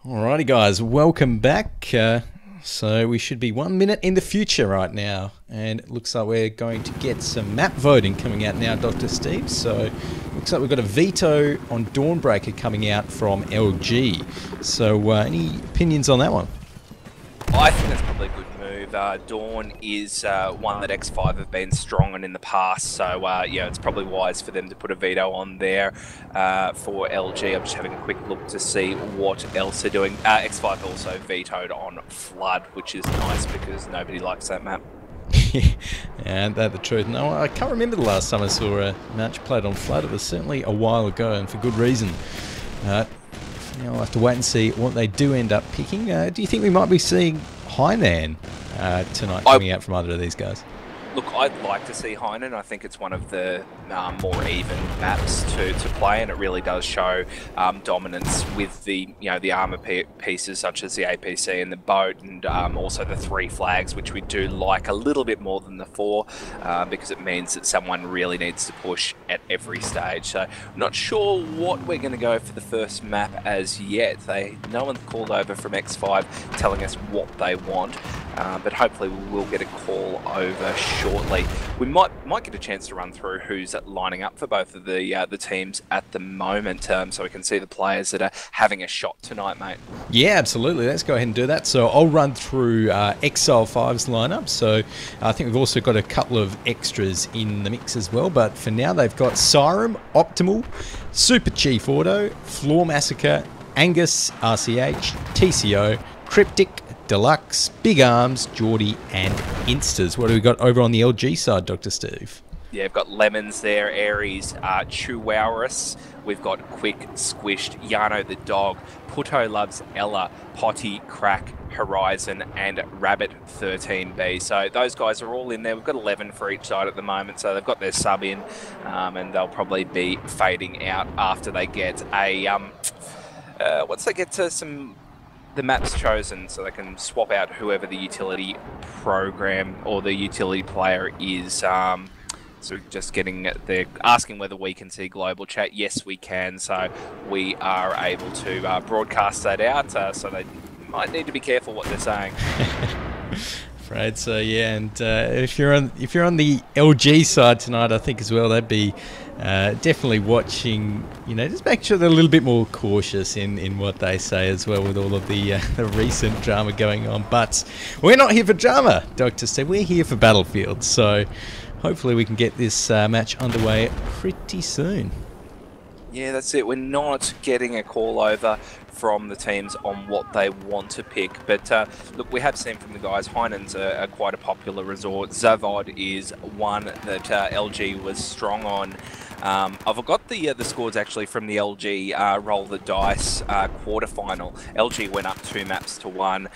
Alrighty guys, welcome back. So we should be 1 minute in the future right now, and it looks like we're going to get some map voting coming out now, Dr. Steve. So looks like we've got a veto on Dawnbreaker coming out from LG. So any opinions on that one? I think that's probably a good move. Dawn is one that x5 have been strong on in the past, so yeah, it's probably wise for them to put a veto on there for LG. I'm just having a quick look to see what else they're doing. x5 also vetoed on Flood, which is nice because nobody likes that map. And that's the truth. No, I can't remember the last time I saw a match played on Flood. It was certainly a while ago, and for good reason. Now we'll have to wait and see what they do end up picking. Do you think we might be seeing Hainan tonight coming out from either of these guys? Look, I'd like to see Hainan. I think it's one of the more even maps to play, and it really does show dominance with the the armor pieces such as the APC and the boat, and also the 3 flags, which we do like a little bit more than the 4 because it means that someone really needs to push at every stage. So I'm not sure what we're going to go for the first map as yet. No one's called over from x5 telling us what they want, but hopefully we will get a call over shortly. We might get a chance to run through who's lining up for both of the teams at the moment, so we can see the players that are having a shot tonight, mate. Yeah, absolutely. Let's go ahead and do that. So I'll run through x5LIVE's lineup. So I think we've also got a couple of extras in the mix as well, but for now they've got Siren, Optimal, Super Chief Auto, Floor Massacre, Angus, RCH, TCO, Cryptic, Deluxe, Big Arms, Geordie, and Instas. What do we got over on the LG side, Dr. Steve? Yeah, we've got Lemons there, Aries, Chihuahuas. We've got Quick, Squished, Yano the Dog, Puto Loves Ella, Potty, Crack, Horizon, and Rabbit 13B. So those guys are all in there. We've got 11 for each side at the moment, so they've got their sub in, and they'll probably be fading out after they get a once they get to the maps chosen, so they can swap out whoever the utility program or the utility player is. So just they're asking whether we can see global chat. Yes, we can. So we are able to broadcast that out. So they might need to be careful what they're saying. Right. So yeah, and if you're on the LG side tonight, I think as well, they'd be definitely watching. Just make sure they're a little bit more cautious in what they say as well, with all of the recent drama going on. But we're not here for drama, Dr. Steve. We're here for Battlefield. So hopefully we can get this match underway pretty soon. Yeah, that's it. We're not getting a call over from the teams on what they want to pick. But look, we have seen from the guys, Hainan's quite a popular resort. Zavod is one that LG was strong on. I've got the scores actually from the LG Roll the Dice quarterfinal. LG went up 2 maps to 1,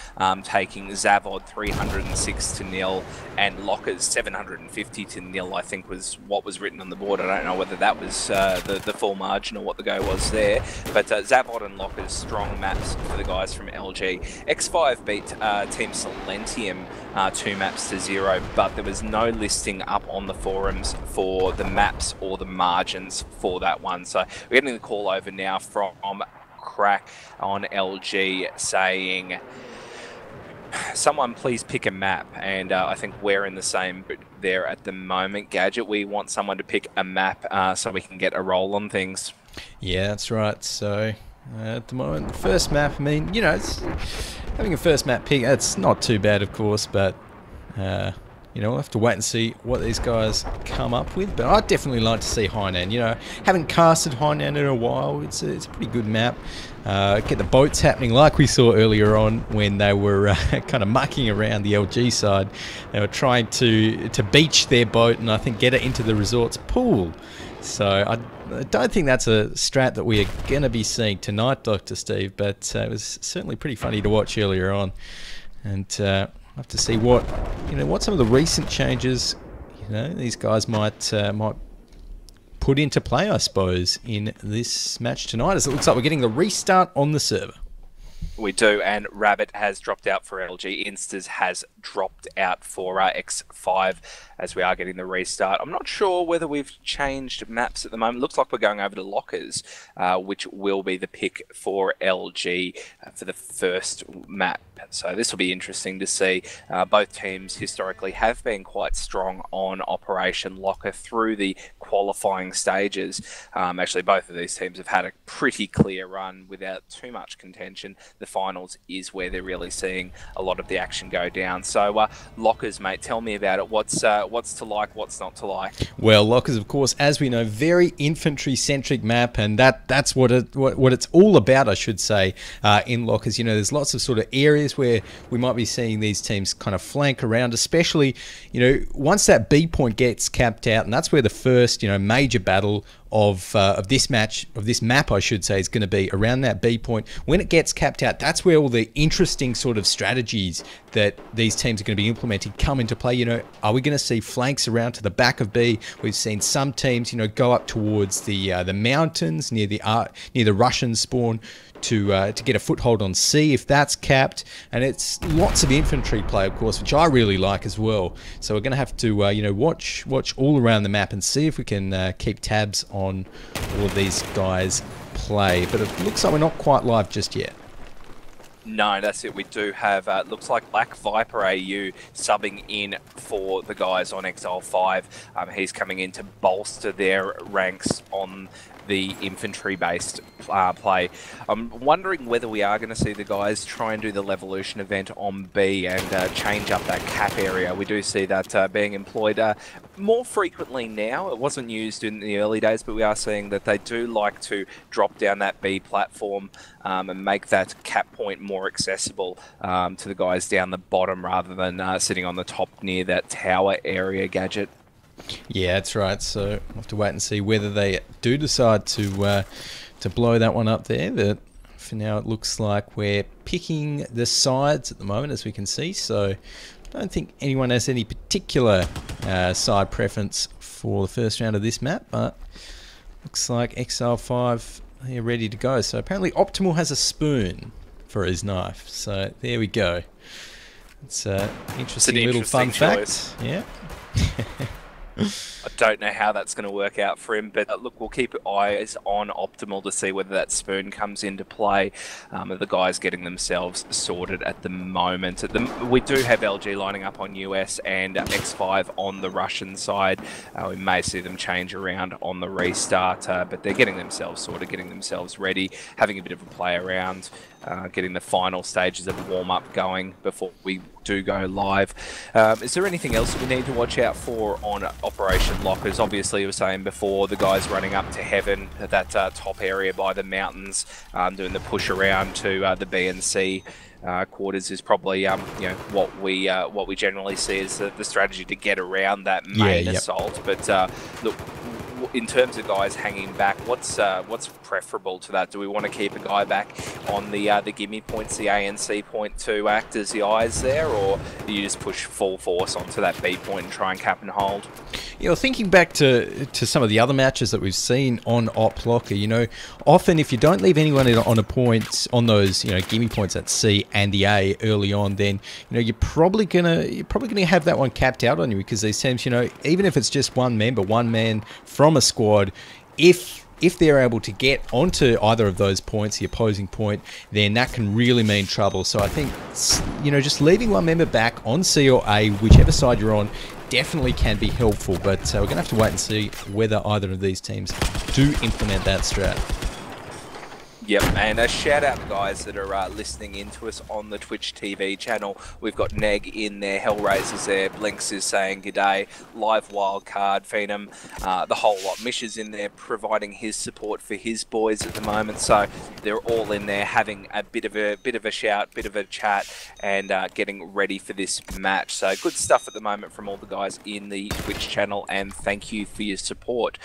taking Zavod 306-0 and Lockers 750-0, I think was what was written on the board. I don't know whether that was the full margin or what the go was there. But Zavod and Lockers, strong maps for the guys from LG. x5 beat Team Silentium 2 maps to 0, but there was no listing up on the forums for the maps or the margins for that one. So we're getting the call over now from Crack on LG saying, someone please pick a map, and I think we're in the same there at the moment. Gadget, we want someone to pick a map so we can get a roll on things. Yeah, that's right. So at the moment, the first map, I mean, it's having a first map pick, it's not too bad, of course, but we'll have to wait and see what these guys come up with. But I'd definitely like to see Hainan. Haven't casted Hainan in a while. It's a pretty good map. Get the boats happening like we saw earlier on when they were kind of mucking around the LG side. They were trying to beach their boat and I think get it into the resort's pool. So I don't think that's a strat that we are going to be seeing tonight, Dr. Steve, but it was certainly pretty funny to watch earlier on. And I'll have to see what some of the recent changes these guys might put into play, I suppose, in this match tonight, as it looks like we're getting the restart on the server. We do, and Rabbit has dropped out for LG. Instas has dropped out for X5 as we are getting the restart. I'm not sure whether we've changed maps at the moment. Looks like we're going over to Lockers, which will be the pick for LG for the first map. So this will be interesting to see. Both teams historically have been quite strong on Operation Locker through the qualifying stages. Actually, both of these teams have had a pretty clear run without too much contention. The finals is where they're really seeing a lot of the action go down. So Lockers, mate, tell me about it. What's to like, what's not to like? Well, Lockers, of course, as we know, very infantry-centric map, and that's what it's all about, I should say, in Lockers. You know, there's lots of sort of areas where we might be seeing these teams kind of flank around, especially, you know, once that B point gets capped out, and that's where the first, you know, major battle of this map, I should say, is going to be around that B point. When it gets capped out, that's where all the interesting sort of strategies that these teams are going to be implementing come into play. You know, are we going to see flanks around to the back of B? We've seen some teams, you know, go up towards the mountains near the Russian spawn to get a foothold on C if that's capped, and it's lots of infantry play, of course, which I really like as well. So we're going to have to you know, watch all around the map and see if we can keep tabs on all of these guys play. But it looks like we're not quite live just yet. No, that's it. We do have, looks like Black Viper AU subbing in for the guys on x5LIVE. He's coming in to bolster their ranks on the infantry-based play. I'm wondering whether we are going to see the guys try and do the Levolution event on B and change up that cap area. We do see that being employed more frequently now. It wasn't used in the early days, but we are seeing that they do like to drop down that B platform and make that cap point more accessible to the guys down the bottom rather than sitting on the top near that tower area gadget. Yeah, that's right. So we'll have to wait and see whether they do decide to blow that one up there. But for now, it looks like we're picking the sides at the moment, as we can see. So I don't think anyone has any particular side preference for the first round of this map, but looks like x5LIVE are ready to go. So apparently Optimal has a spoon for his knife. So there we go. It's an interesting little fun fact. Yeah. I don't know how that's going to work out for him, but look, we'll keep eyes on Optimal to see whether that spoon comes into play. The guys getting themselves sorted at the moment. We do have LG lining up on US and X5 on the Russian side. We may see them change around on the restart, but they're getting themselves sorted, getting themselves ready, having a bit of a play around, getting the final stages of warm-up going before we do go live. Is there anything else we need to watch out for on Operation Lockers? Obviously, I was saying before, the guys running up to Heaven, that top area by the mountains, doing the push around to the B and C quarters is probably you know, what we generally see as the strategy to get around that main assault. But look, in terms of guys hanging back, what's preferable to that? Do we want to keep a guy back on the gimme points, the A and C point, to act as the eyes there, or do you just push full force onto that B point and try and cap and hold? Yeah, well, thinking back to some of the other matches that we've seen on Op Locker, you know, often if you don't leave anyone on a point on those, you know, gimme points at C and the A early on, then, you know, you're probably gonna have that one capped out on you, because these teams, you know, even if it's just one man from a squad, if they're able to get onto either of those points, the opposing point, then that can really mean trouble. So I think, you know, just leaving one member back on C or A, whichever side you're on, definitely can be helpful. But we're going to have to wait and see whether either of these teams do implement that strat. Yep, and a shout out to guys that are listening in to us on the Twitch TV channel. We've got Neg in there, Hellraiser's there, Blinks is saying g'day, Live Wildcard, Phenom, the whole lot. Mish is in there providing his support for his boys at the moment, so they're all in there having a bit of a shout, bit of a chat, and getting ready for this match. So good stuff at the moment from all the guys in the Twitch channel, and thank you for your support.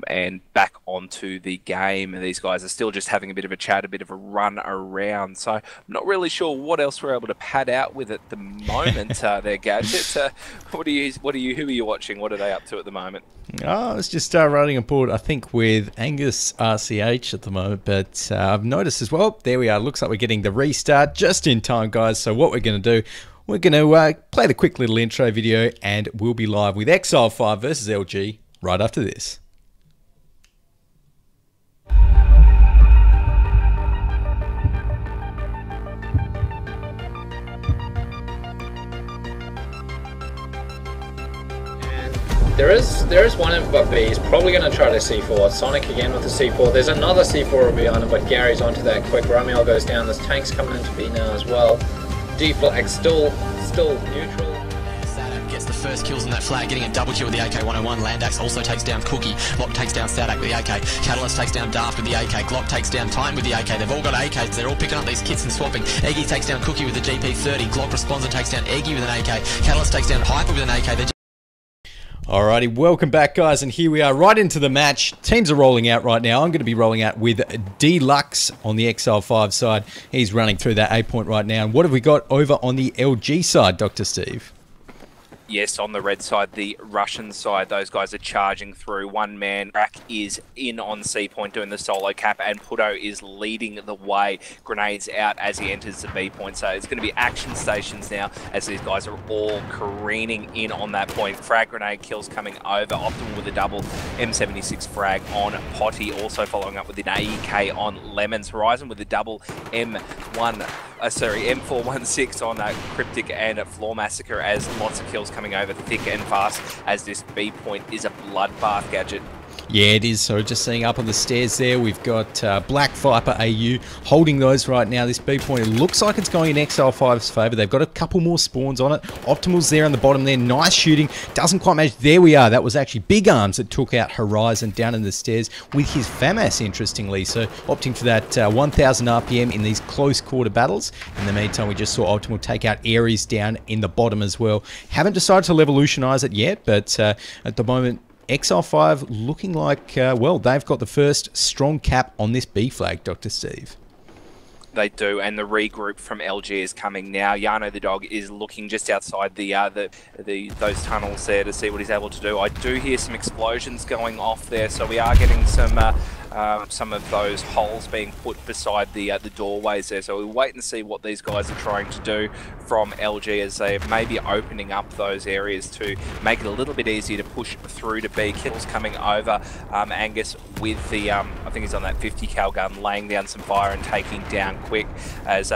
And back onto the game, these guys are still just just having a bit of a chat, a bit of a run around. So I'm not really sure what else we're able to pad out with at the moment. There, Gadget. Who are you watching? What are they up to at the moment? I was just running a board, I think, with Angus RCH at the moment, but I've noticed as well, there we are, looks like we're getting the restart just in time, guys. So what we're going to do, we're going to play the quick little intro video, and we'll be live with x5LIVE versus LG right after this. There is one in but B. He's probably going to try to C4. Sonic again with the C4. There's another C4 behind him, but Gary's onto that quick. Romeo goes down. There's tanks coming into B now as well. D flag still neutral. Sadak gets the first kills on that flag, getting a double kill with the AK-101. Landax also takes down Cookie. Glock takes down Sadak with the AK. Catalyst takes down Daft with the AK. Glock takes down Time with the AK. They've all got AKs. They're all picking up these kits and swapping. Eggy takes down Cookie with the GP30. Glock responds and takes down Eggy with an AK. Catalyst takes down Piper with an AK. Alrighty, welcome back, guys, and here we are right into the match. Teams are rolling out right now. I'm going to be rolling out with Deluxe on the x5LIVE side. He's running through that A point right now. And what have we got over on the LG side, Dr. Steve? Yes, on the red side, the Russian side, those guys are charging through. One man, Rack is in on C point doing the solo cap, and Puto is leading the way. Grenades out as he enters the B point. So it's going to be action stations now as these guys are all careening in on that point. Frag grenade kills coming over. Optimal with a double M76 frag on Potty. Also following up with an AEK on Lemons. Horizon with a double M416 on Cryptic and Floor Massacre, as lots of kills coming over thick and fast as this B point is a bloodbath, Gadget. Yeah, it is. So just seeing up on the stairs there, we've got Black Viper AU holding those right now. This B point, it looks like it's going in x5LIVE's favour. They've got a couple more spawns on it. Optimal's there on the bottom there. Nice shooting. Doesn't quite match. There we are. That was actually Big Arms that took out Horizon down in the stairs with his FAMAS, interestingly. So opting for that 1000 RPM in these close quarter battles. In the meantime, we just saw Optimal take out Ares down in the bottom as well. Haven't decided to revolutionize it yet, but at the moment, x5LIVE looking like, well, they've got the first strong cap on this B flag, Dr. Steve. They do, and the regroup from LG is coming now. Yano the dog is looking just outside those tunnels there to see what he's able to do. I do hear some explosions going off there, so we are getting some of those holes being put beside the doorways there. So we'll wait and see what these guys are trying to do from LG, as they may be opening up those areas to make it a little bit easier to push through to B. Kills coming over. Angus with the, I think he's on that 50 cal gun, laying down some fire and taking down Quick, as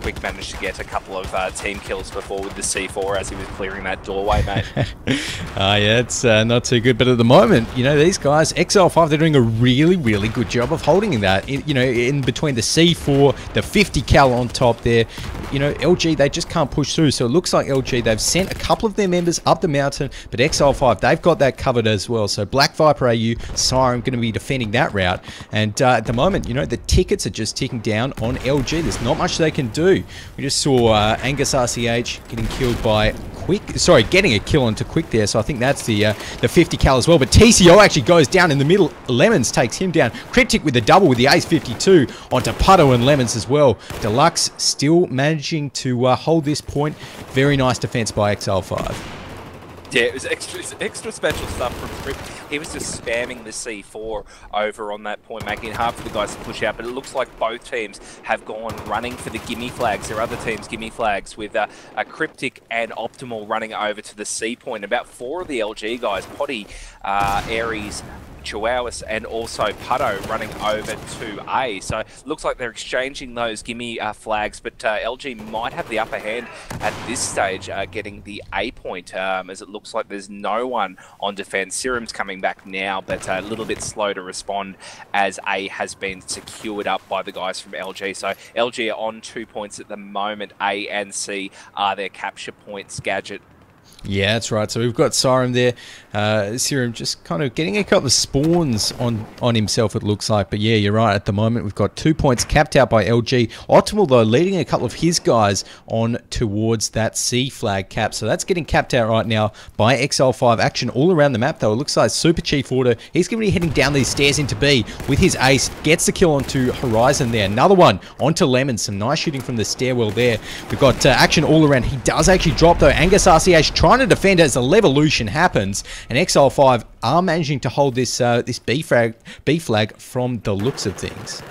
Quick managed to get a couple of team kills before with the C4 as he was clearing that doorway, mate. Yeah, it's not too good, but at the moment, you know, these guys, x5LIVE, they're doing a really good job of holding that, you know, in between the C4, the 50 cal on top there. You know, LG, they just can't push through. So it looks like LG, they've sent a couple of their members up the mountain, but x5LIVE, they've got that covered as well. So Black Viper AU, Siren going to be defending that route. And at the moment, you know, the tickets are just ticking down on LG. There's not much they can do. We just saw Angus RCH getting killed by getting a kill onto Quick there. So I think that's the 50 cal as well. But TCO actually goes down in the middle. Lemons takes him down. Cryptic with the double with the Ace 52 onto Putto and Lemons as well. Deluxe still managing to hold this point. Very nice defense by x5LIVE. Yeah, it was extra special stuff from Crypt. He was just spamming the C4 over on that point, making it hard for the guys to push out. But it looks like both teams have gone running for the gimme flags. There are other teams' gimme flags with a Cryptic and Optimal running over to the C point. About 4 of the LG guys, Potty, Ares, Chihuahuas, and also Putto running over to A. So looks like they're exchanging those gimme flags, but LG might have the upper hand at this stage, getting the A point, as it looks like there's no one on defense. Serum's coming back now, but a little bit slow to respond as A has been secured up by the guys from LG. So LG are on 2 points at the moment. A and C are their capture points, Gadget. Yeah, that's right. So we've got Siren there. Serum just kind of getting a couple of spawns on himself, it looks like. But yeah, you're right. At the moment, we've got 2 points capped out by LG. Optimal, though, leading a couple of his guys on towards that C flag cap. So that's getting capped out right now by x5LIVE. Action all around the map, though. It looks like Super Chief Order, he's going to be heading down these stairs into B with his ace. Gets the kill onto Horizon there. Another one onto Lemon. Some nice shooting from the stairwell there. We've got action all around. He does actually drop, though. Angus RCH trying to defend as the Levolution happens, and x5LIVE are managing to hold this this B flag from the looks of things.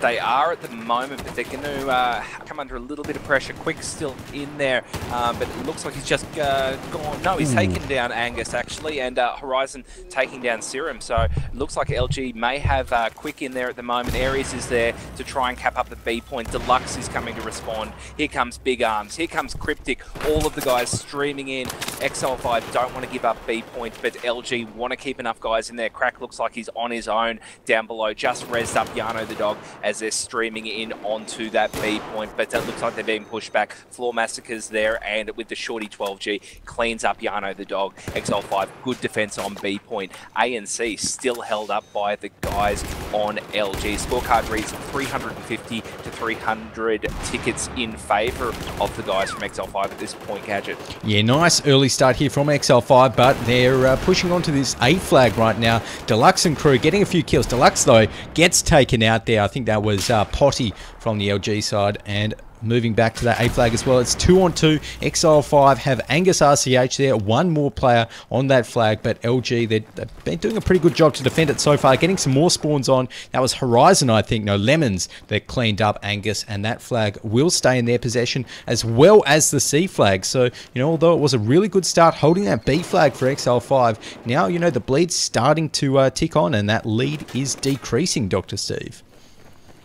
They are at the moment, but they're going to come under a little bit of pressure. Quick's still in there, but it looks like he's just gone. No, he's taken down Angus, actually, and Horizon taking down Serum. So it looks like LG may have Quick in there at the moment. Aries is there to try and cap up the B point. Deluxe is coming to respond. Here comes Big Arms. Here comes Cryptic. All of the guys streaming in. x5LIVE don't want to give up B point, but LG want to keep enough guys in there. Crack looks like he's on his own down below. Just rezzed up Yano the dog as they're streaming in onto that B point, but it looks like they're being pushed back. Floor Massacre's there, and with the Shorty 12G, cleans up Yano the dog. x5LIVE, good defense on B point. A and C still held up by the guys on LG. Scorecard reads 350 to 300 tickets in favour of the guys from x5LIVE at this point, Gadget. Yeah, nice early start here from x5LIVE, but they're pushing onto this A flag right now. Deluxe and crew getting a few kills. Deluxe, though, gets taken out there. I think that was Potty from the LG side, and moving back to that A flag as well. It's 2-on-2. x5LIVE have Angus RCH there, one more player on that flag, but LG, they've been doing a pretty good job to defend it so far, getting some more spawns on. That was Horizon, I think. No, Lemons that cleaned up Angus, and that flag will stay in their possession, as well as the C flag. So, you know, although it was a really good start holding that B flag for x5LIVE, now, you know, the bleed's starting to tick on, and that lead is decreasing, Dr. Steve.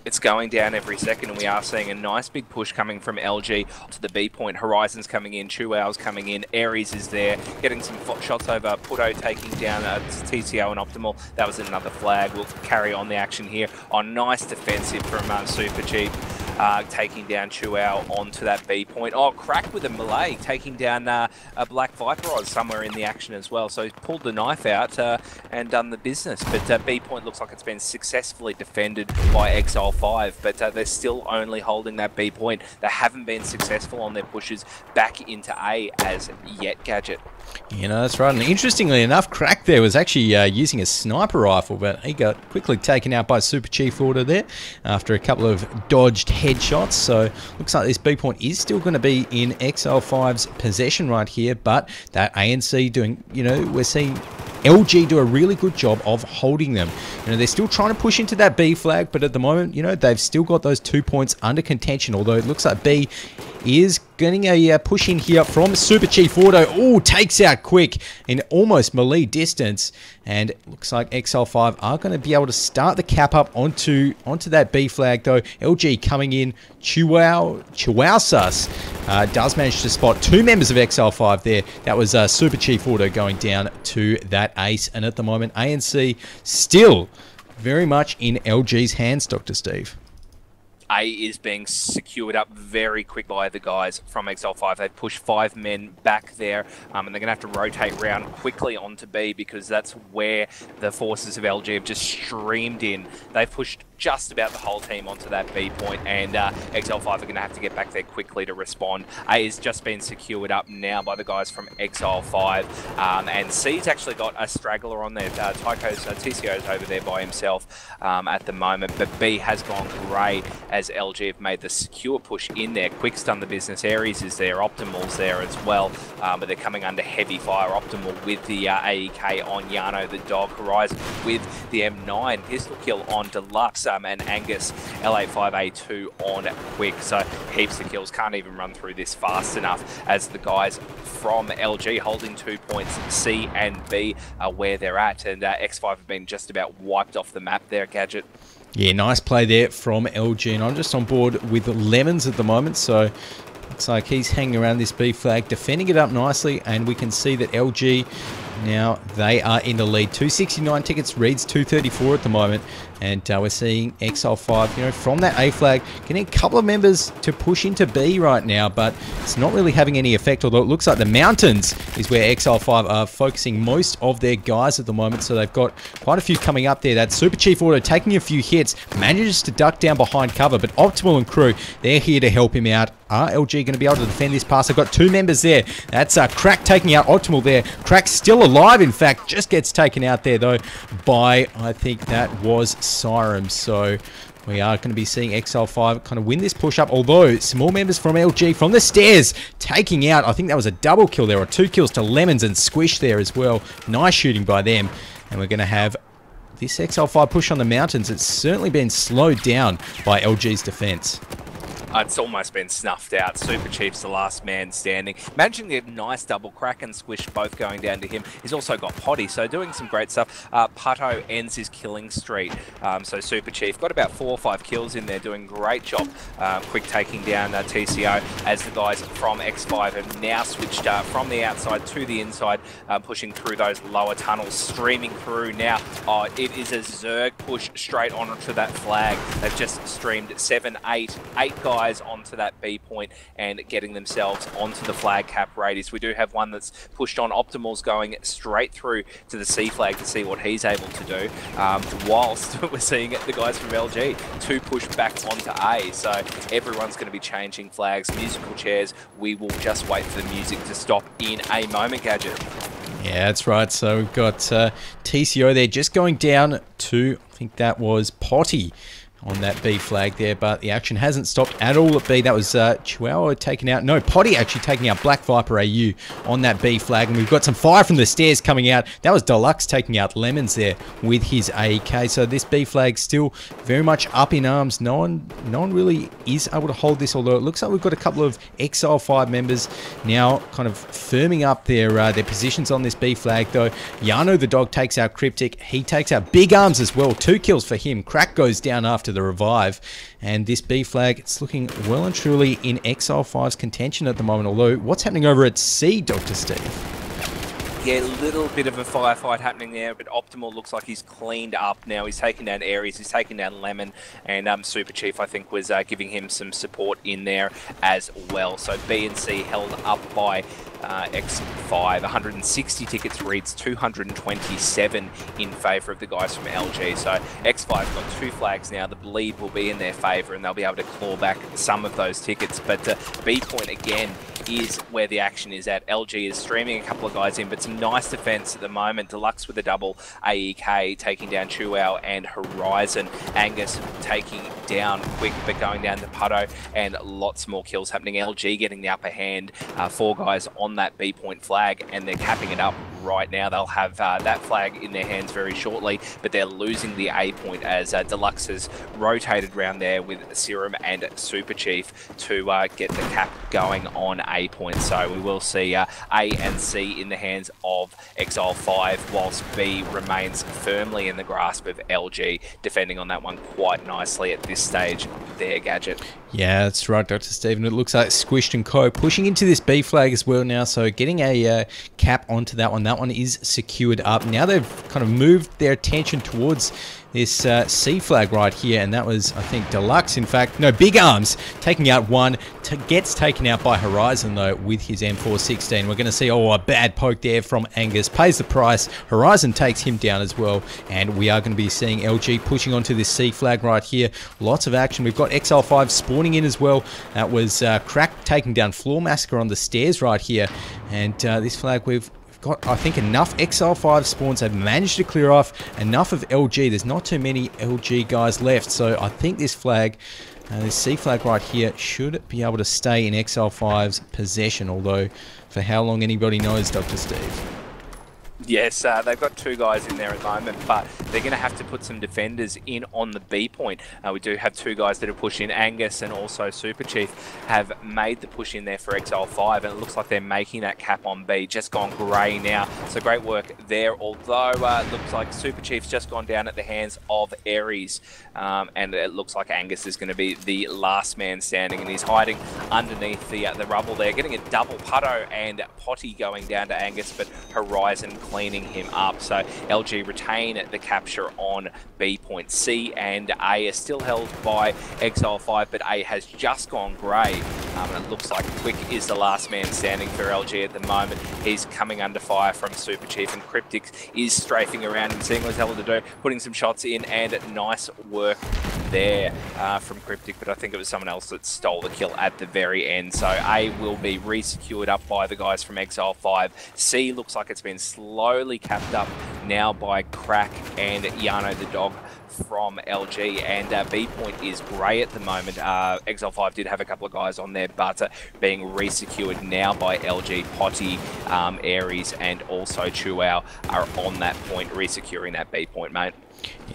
It's going down every second, and we are seeing a nice big push coming from LG to the B point. Horizon's coming in, Chuao's coming in, Aries is there, getting some shots over. Puto taking down TCO and Optimal. That was another flag. We'll carry on the action here. On nice defensive from Super Chief. Taking down Chuao onto that B point. Oh, Crack with a melee, taking down a Black Viper Oz somewhere in the action as well. So he's pulled the knife out and done the business. But B point looks like it's been successfully defended by x5LIVE, but they're still only holding that B point. They haven't been successful on their pushes back into A as yet, Gadget. You know, that's right. And interestingly enough, Crack there was actually using a sniper rifle, but he got quickly taken out by Super Chief Order there after a couple of dodged headshots. So looks like this B point is still going to be in x5LIVE's possession right here, but that ANC doing, you know, we're seeing LG do a really good job of holding them. You know, they're still trying to push into that B flag, but at the moment, you know, they've still got those 2 points under contention, although it looks like B is getting a push in here from Super Chief Auto. Oh, takes out Quick in almost melee distance, and it looks like x5LIVE are going to be able to start the cap up onto that B flag, though. LG coming in. Chihuahuas does manage to spot two members of x5LIVE there. That was Super Chief Auto going down to that ace, and at the moment ANC still very much in LG's hands, Dr. Steve. A is being secured up very quick by the guys from x5LIVE. They've pushed 5 men back there, and they're going to have to rotate round quickly onto B, because that's where the forces of LG have just streamed in. They've pushed just about the whole team onto that B point, and x5LIVE are going to have to get back there quickly to respond. A has just been secured up now by the guys from x5LIVE, and C's actually got a straggler on there. TCO's over there by himself at the moment, but B has gone grey as LG have made the secure push in there. Quick's done the business. Aries is there. Optimal's there as well, but they're coming under heavy fire. Optimal with the AEK on Yano the dog. Horizon with the M9 pistol kill on Deluxe, and Angus L85A2 on Quick. So heaps of kills. Can't even run through this fast enough, as the guys from LG holding 2 points. C and B are where they're at, and x5 have been just about wiped off the map there, Gadget. Yeah, nice play there from LG, and I'm just on board with Lemons at the moment, so looks like he's hanging around this B flag, defending it up nicely, and we can see that LG, now they are in the lead. 269 tickets, Reed's 234 at the moment. And we're seeing x5LIVE, you know, from that A flag, getting a couple of members to push into B right now, but it's not really having any effect, although it looks like the mountains is where x5LIVE are focusing most of their guys at the moment, so they've got quite a few coming up there. That Super Chief Auto taking a few hits, manages to duck down behind cover, but Optimal and crew, they're here to help him out. Are LG going to be able to defend this pass? I've got 2 members there. That's Crack taking out Optimal there. Crack's still alive, in fact, just gets taken out there, though, by, I think that was Siren. So we are going to be seeing x5LIVE kind of win this push-up, although some more members from LG from the stairs taking out, I think that was a double kill there, or 2 kills to Lemons and Squish there as well. Nice shooting by them. And we're going to have this x5LIVE push on the mountains. It's certainly been slowed down by LG's defense. It's almost been snuffed out. Super Chief's the last man standing. Managing a nice double. Crack and Squish both going down to him. He's also got Potty, so doing some great stuff. Putto ends his killing streak. So Super Chief got about 4 or 5 kills in there, doing a great job. Quick taking down TCO as the guys from X5 have now switched from the outside to the inside, pushing through those lower tunnels, streaming through now. It is a Zerg push straight onto that flag. They've just streamed 8 guys onto that B point and getting themselves onto the flag cap radius. We do have one that's pushed on. Optimal's going straight through to the C flag to see what he's able to do, whilst we're seeing the guys from LG to push back onto A. So everyone's going to be changing flags, musical chairs. We will just wait for the music to stop in a moment, Gadget. Yeah, that's right. So we've got TCO there just going down to, I think that was Potty on that B flag there, but the action hasn't stopped at all at B. That was Chihuahua taking out, no, Potty actually taking out Black Viper AU on that B flag, and we've got some fire from the stairs coming out. That was Deluxe taking out Lemons there with his AK. So this B flag still very much up in arms. No one really is able to hold this, although it looks like we've got a couple of x5LIVE members now kind of firming up their positions on this B flag, though. Yano the dog takes out Cryptic. He takes out Big Arms as well. 2 kills for him. Crack goes down after the revive, and this B flag, it's looking well and truly in x5LIVE's contention at the moment, although what's happening over at C, Dr. Steve? Yeah, a little bit of a firefight happening there, but Optimal looks like he's cleaned up now. He's taken down Aries, he's taken down Lemon, and Super Chief, I think, was giving him some support in there as well. So B and C held up by x5. 160 tickets reads 227 in favour of the guys from LG. So x5 got 2 flags now. The bleed will be in their favour, and they'll be able to claw back some of those tickets. But B point again is where the action is at. LG is streaming a couple of guys in, but some nice defense at the moment. Deluxe with a double AEK, taking down Chuao and Horizon. Angus taking down Quick, but going down to Putto, and lots more kills happening. LG getting the upper hand. 4 guys on that B point flag, and they're capping it up right now. They'll have that flag in their hands very shortly, but they're losing the A point as Deluxe has rotated around there with Serum and Super Chief to get the cap going on A point. So we will see A and C in the hands of x5LIVE, whilst B remains firmly in the grasp of LG, defending on that one quite nicely at this stage there, Gadget. Yeah, that's right, Dr. Stephen. It looks like Squished and Co. pushing into this B flag as well now, so getting a cap onto that one. That one is secured up. Now they've kind of moved their attention towards this C flag right here, and that was, I think, Deluxe, in fact. No, Big Arms taking out one. Gets taken out by Horizon, though, with his M416. We're going to see, a bad poke there from Angus. Pays the price. Horizon takes him down as well, and we are going to be seeing LG pushing onto this C flag right here. Lots of action. We've got x5LIVE spawning in as well. That was Crack taking down Floor Massacre on the stairs right here, and this flag we've got, I think, enough x5LIVE spawns. They've managed to clear off enough of LG. There's not too many LG guys left, so I think this flag, this C flag right here, should be able to stay in x5LIVE's possession, although for how long anybody knows, Dr. Steve. Yes, they've got 2 guys in there at the moment, but they're going to have to put some defenders in on the B point. We do have 2 guys that have pushed in. Angus and also Super Chief have made the push in there for x5LIVE, and it looks like they're making that cap on B. Just gone grey now, so great work there, although it looks like Super Chief's just gone down at the hands of Aries, and it looks like Angus is going to be the last man standing, and he's hiding underneath the rubble there, getting a double Putto and Potty going down to Angus, but Horizon cleaning him up. So LG retain the cap capture on B point. C and A are still held by x5LIVE, but A has just gone grey. And it looks like Quick is the last man standing for LG at the moment. He's coming under fire from Super Chief, and Cryptic is strafing around and seeing what he's able to do, putting some shots in, and nice work there from Cryptic, but I think it was someone else that stole the kill at the very end. So A will be re-secured up by the guys from x5LIVE. C looks like it's been slowly capped up now by Crack and Yano the dog from LG, and B point is grey at the moment. x5LIVE did have a couple of guys on there, but being re-secured now by LG. Potty, Aries, and also Chuao are on that point, re-securing that B point, mate.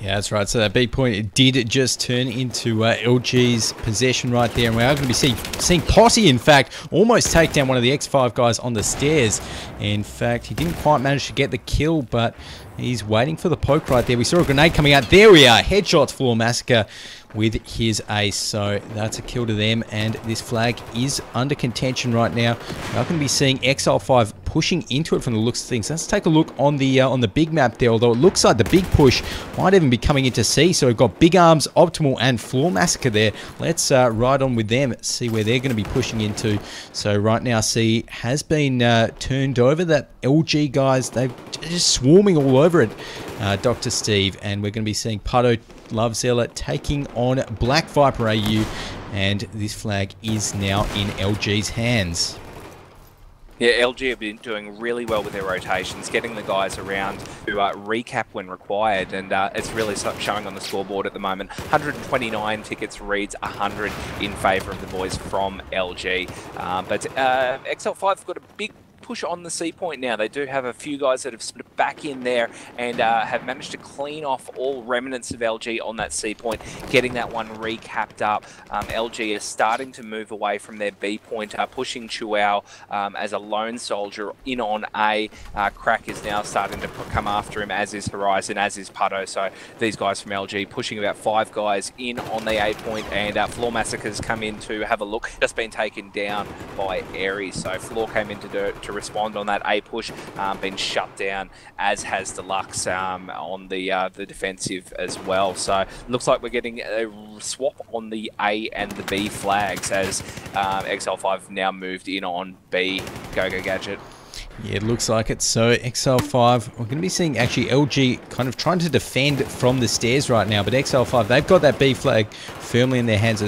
Yeah, that's right. So that B point did just turn into LG's possession right there. And we are going to be seeing Potty, in fact, almost take down one of the X5 guys on the stairs. In fact, he didn't quite manage to get the kill, but he's waiting for the poke right there. We saw a grenade coming out. There we are. Headshots, Floor Massacre with his ace. So that's a kill to them. And this flag is under contention right now. We are going to be seeing x5LIVE pushing into it from the looks of things. Let's take a look on the big map there, although it looks like the big push might even be coming into C. So we've got Big Arms, Optimal, and Floor Massacre there. Let's ride on with them, see where they're going to be pushing into. So right now C has been turned over. That LG guys, they're just swarming all over it, Dr. Steve, and we're going to be seeing Pato, Love Zealot taking on Black Viper AU, and this flag is now in LG's hands. Yeah, LG have been doing really well with their rotations, getting the guys around to recap when required, and it's really showing on the scoreboard at the moment. 129 tickets reads 100 in favour of the boys from LG. But x5LIVE have got a big push on the C point now. They do have a few guys that have split back in there and have managed to clean off all remnants of LG on that C point, getting that one recapped up. LG is starting to move away from their B point, pushing Chuao as a lone soldier in on A. Crack is now starting to come after him, as is Horizon, as is Pato. So these guys from LG pushing about 5 guys in on the A point, and Floor Massacre's come in to have a look. Just been taken down by Aries. So Floor came in to respond on that A push, been shut down, as has Deluxe on the defensive as well. So looks like we're getting a swap on the A and the B flags, as x5LIVE now moved in on B. Go Gadget. Yeah, it looks like it. So x5LIVE, we're going to be seeing actually LG kind of trying to defend from the stairs right now, but x5LIVE, they've got that B flag firmly in their hands.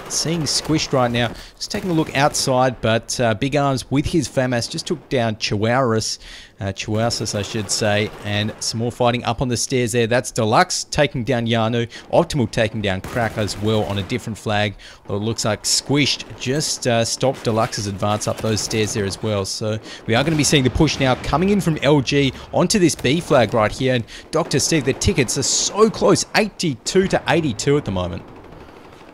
Seeing squished right now. Just taking a look outside, but Big Arms with his FAMAS just took down Chihuahuas, I should say, and some more fighting up on the stairs there. That's Deluxe taking down Yanu, Optimal taking down Crack as well on a different flag. Well, it looks like Squished just stopped Deluxe's advance up those stairs there as well. So we are going to be seeing the push now coming in from LG onto this B flag right here. And Dr. Steve, the tickets are so close, 82 to 82 at the moment.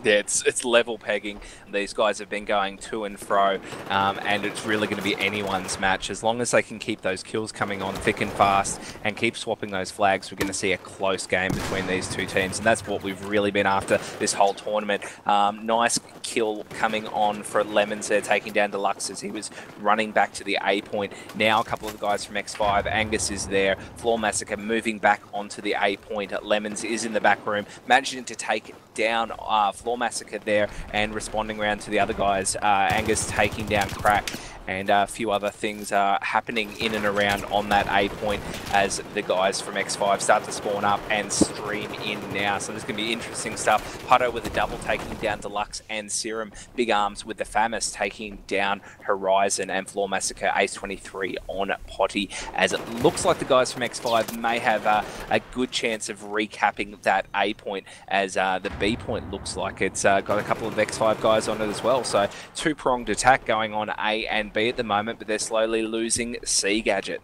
Yeah, it's level pegging. These guys have been going to and fro, and it's really going to be anyone's match. As long as they can keep those kills coming on thick and fast and keep swapping those flags, we're going to see a close game between these two teams, and that's what we've really been after this whole tournament. Nice kill coming on for Lemons there, taking down Deluxe as he was running back to the A point. Now a couple of the guys from x5, Angus is there, Floor Massacre moving back onto the A point. Lemons is in the back room, managing to take down Floor Massacre there and responding around to the other guys. Angus taking down Crack, and a few other things are happening in and around on that A point as the guys from x5 start to spawn up and stream in now. So there's going to be interesting stuff. Pato with a double taking down Deluxe and Serum. Big Arms with the FAMAS taking down Horizon, and Floor Massacre Ace 23 on Potty, as it looks like the guys from x5 may have a good chance of recapping that A point, as the B point looks like it's got a couple of x5 guys on it as well. So two-pronged attack going on A and B at the moment, but they're slowly losing C, Gadget.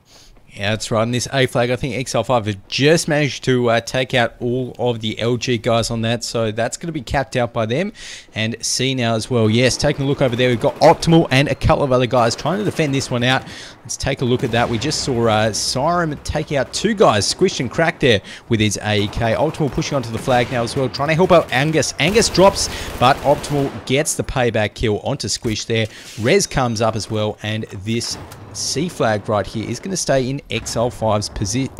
Yeah, that's right. And this A flag, I think x5LIVE have just managed to take out all of the LG guys on that. So that's going to be capped out by them. And C now as well. Yes, taking a look over there, we've got Optimal and a couple of other guys trying to defend this one out. Let's take a look at that. We just saw Siren taking out 2 guys, Squished and Crack there with his AEK. Optimal pushing onto the flag now as well, trying to help out Angus. Angus drops, but Optimal gets the payback kill onto Squish there. Rez comes up as well, and this C flag right here is going to stay in x5LIVE's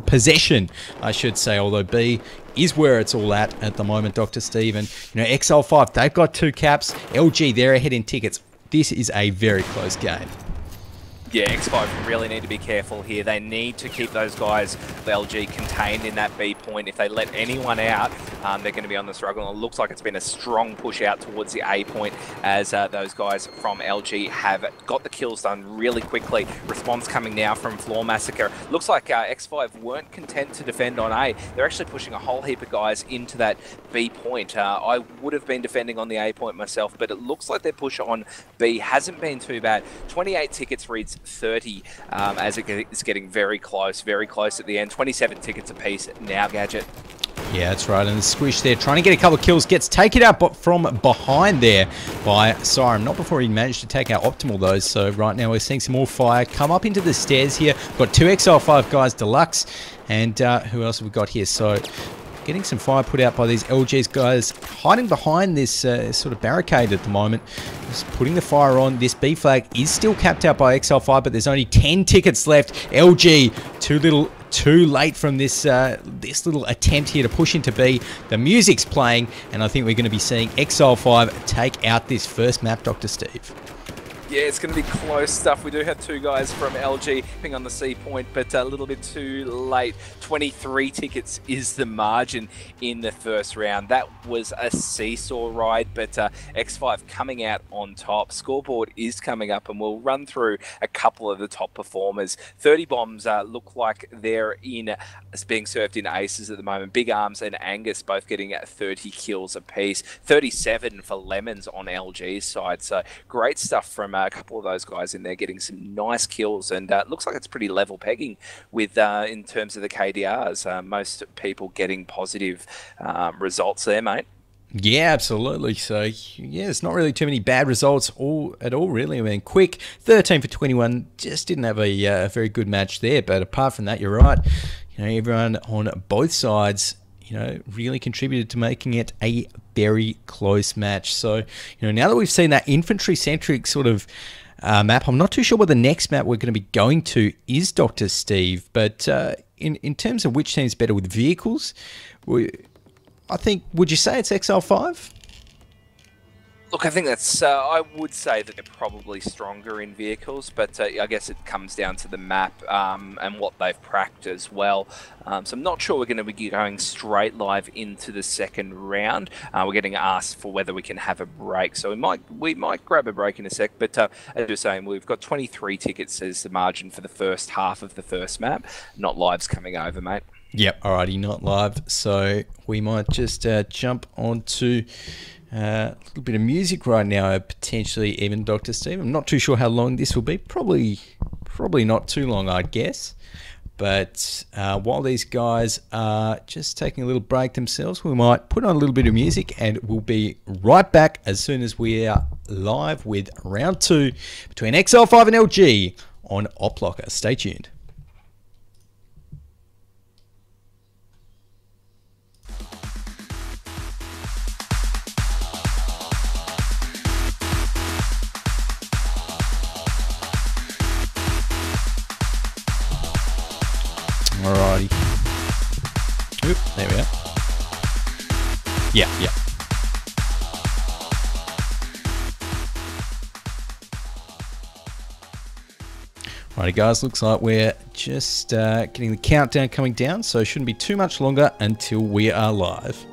possession, I should say, although B is where it's all at the moment, Dr. Steve. And, you know, x5LIVE, they've got 2 caps. LG, they're ahead in tickets. This is a very close game. Yeah, x5 really need to be careful here. They need to keep those guys, the LG, contained in that B point. If they let anyone out, they're going to be on the struggle. And it looks like it's been a strong push out towards the A point as those guys from LG have got the kills done really quickly. Response coming now from Floor Massacre. Looks like x5 weren't content to defend on A. They're actually pushing a whole heap of guys into that B point. I would have been defending on the A point myself, but it looks like their push on B hasn't been too bad. 28 tickets reads 30 as it is getting very close at the end. 27 tickets apiece now, Gadget. Yeah, that's right. And the squish there, trying to get a couple of kills, gets taken out but from behind there by Siren. Not before he managed to take out Optimal, though. So right now we're seeing some more fire come up into the stairs here. Got 2 x5LIVE guys, Deluxe. And who else have we got here? So getting some fire put out by these LG's guys, hiding behind this sort of barricade at the moment. Just putting the fire on. This B flag is still capped out by x5LIVE, but there's only 10 tickets left. LG, too late from this this little attempt here to push into B. The music's playing, and I think we're going to be seeing x5LIVE take out this first map, Dr. Steve. Yeah, it's going to be close stuff. We do have 2 guys from LG ping on the C point, but a little bit too late. 23 tickets is the margin in the first round. That was a seesaw ride, but x5 coming out on top. Scoreboard is coming up, and we'll run through a couple of the top performers. 30 bombs look like they're being served in aces at the moment. Big Arms and Angus both getting 30 kills apiece. 37 for Lemons on LG's side. So great stuff from a couple of those guys in there getting some nice kills, and it looks like it's pretty level pegging with in terms of the KDRs. Most people getting positive results there, mate. Yeah, absolutely. So, yeah, it's not really too many bad results at all, really. I mean, Quick, 13 for 21, just didn't have a very good match there. But apart from that, you're right. You know, everyone on both sides, you know, really contributed to making it a very close match. So, you know, now that we've seen that infantry-centric sort of map, I'm not too sure what the next map we're going to be going to is, Dr. Steve. But in terms of which team's better with vehicles, I think, would you say it's x5LIVE? Look, I think that's, I would say that they're probably stronger in vehicles, but I guess it comes down to the map and what they've pracked as well. So I'm not sure we're going to be going straight live into the second round. We're getting asked for whether we can have a break, so we might grab a break in a sec, but as you're saying, we've got 23 tickets as the margin for the first half of the first map. Not lives coming over, mate. Yep, alrighty, not live. So we might just jump onto a little bit of music right now, potentially even Dr. Steve. I'm not too sure how long this will be. Probably not too long, I'd guess. But while these guys are just taking a little break themselves, we might put on a little bit of music, and we'll be right back as soon as we are live with round 2 between x5LIVE and LG on Oplocker. Stay tuned. Alrighty. Oop, there we go. Yeah. Alrighty guys, looks like we're just getting the countdown coming down, so it shouldn't be too much longer until we are live.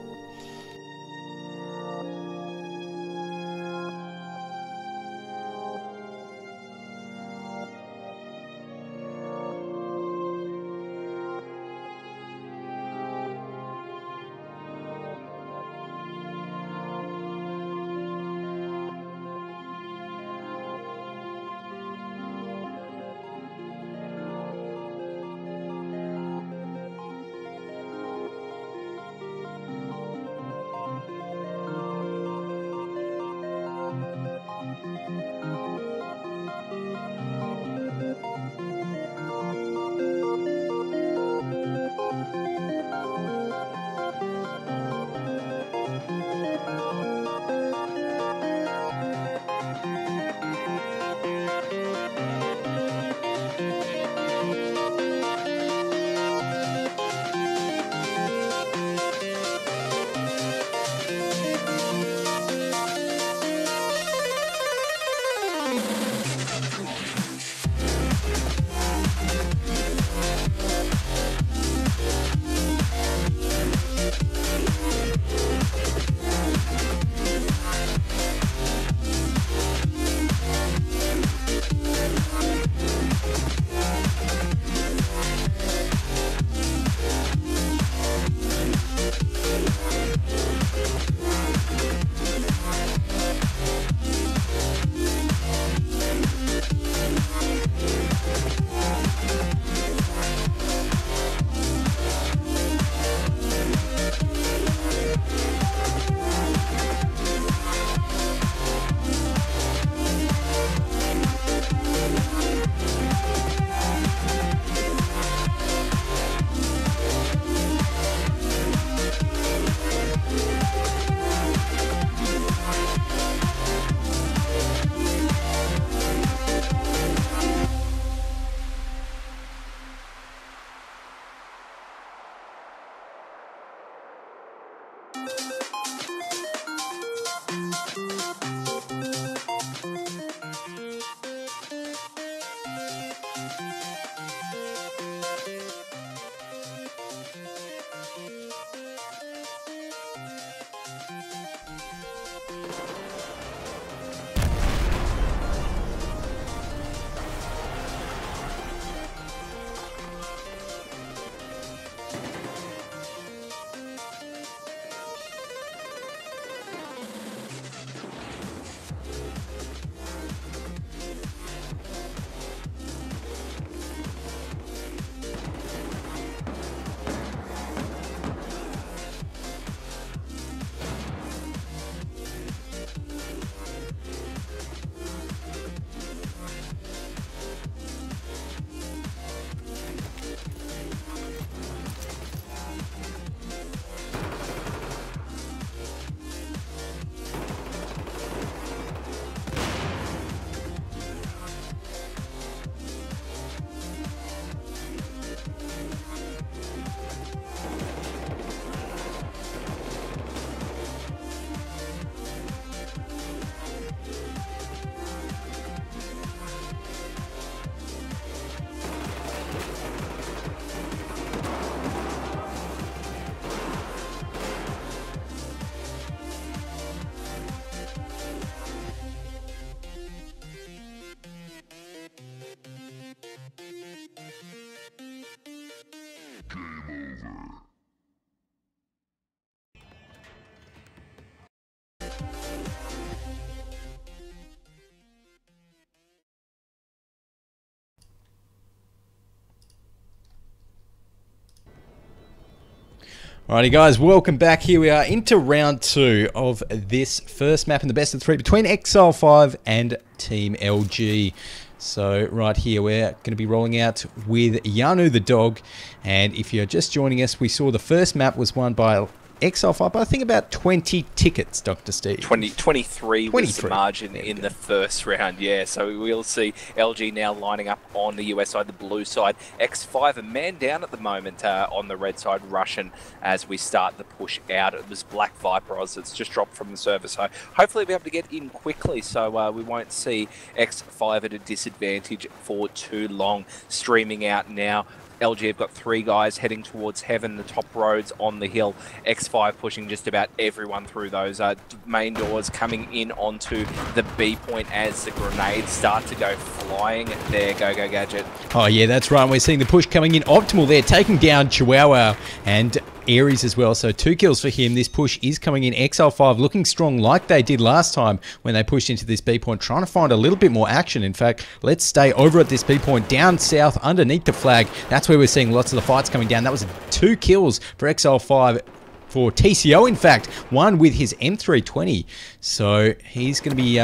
Alrighty guys, welcome back. Here we are into round 2 of this first map in the best of 3 between x5LIVE and Team LG. So right here we're going to be rolling out with Yanu the dog, and if you're just joining us, we saw the first map was won by x5LIVE, but I think about 20 tickets, Dr. Steve. 23 was the margin in the first round, yeah. So we'll see LG now lining up on the US side, the blue side. x5 a man down at the moment on the red side, Russian, as we start the push out. It was Black Viper Oz that's just dropped from the server, so hopefully we'll be able to get in quickly, so we won't see x5 at a disadvantage for too long. Streaming out now. LG have got 3 guys heading towards heaven, the top roads on the hill. x5 pushing just about everyone through those main doors, coming in onto the B point as the grenades start to go flying. There, go Gadget. Oh yeah, that's right. We're seeing the push coming in. Optimal there, taking down Chihuahua and Aries as well, so 2 kills for him. This push is coming in. x5LIVE looking strong like they did last time when they pushed into this B point, trying to find a little bit more action. In fact, let's stay over at this B point, down south underneath the flag. That's where we're seeing lots of the fights coming down. That was 2 kills for x5LIVE. For TCO, in fact, one with his M320. So he's going to be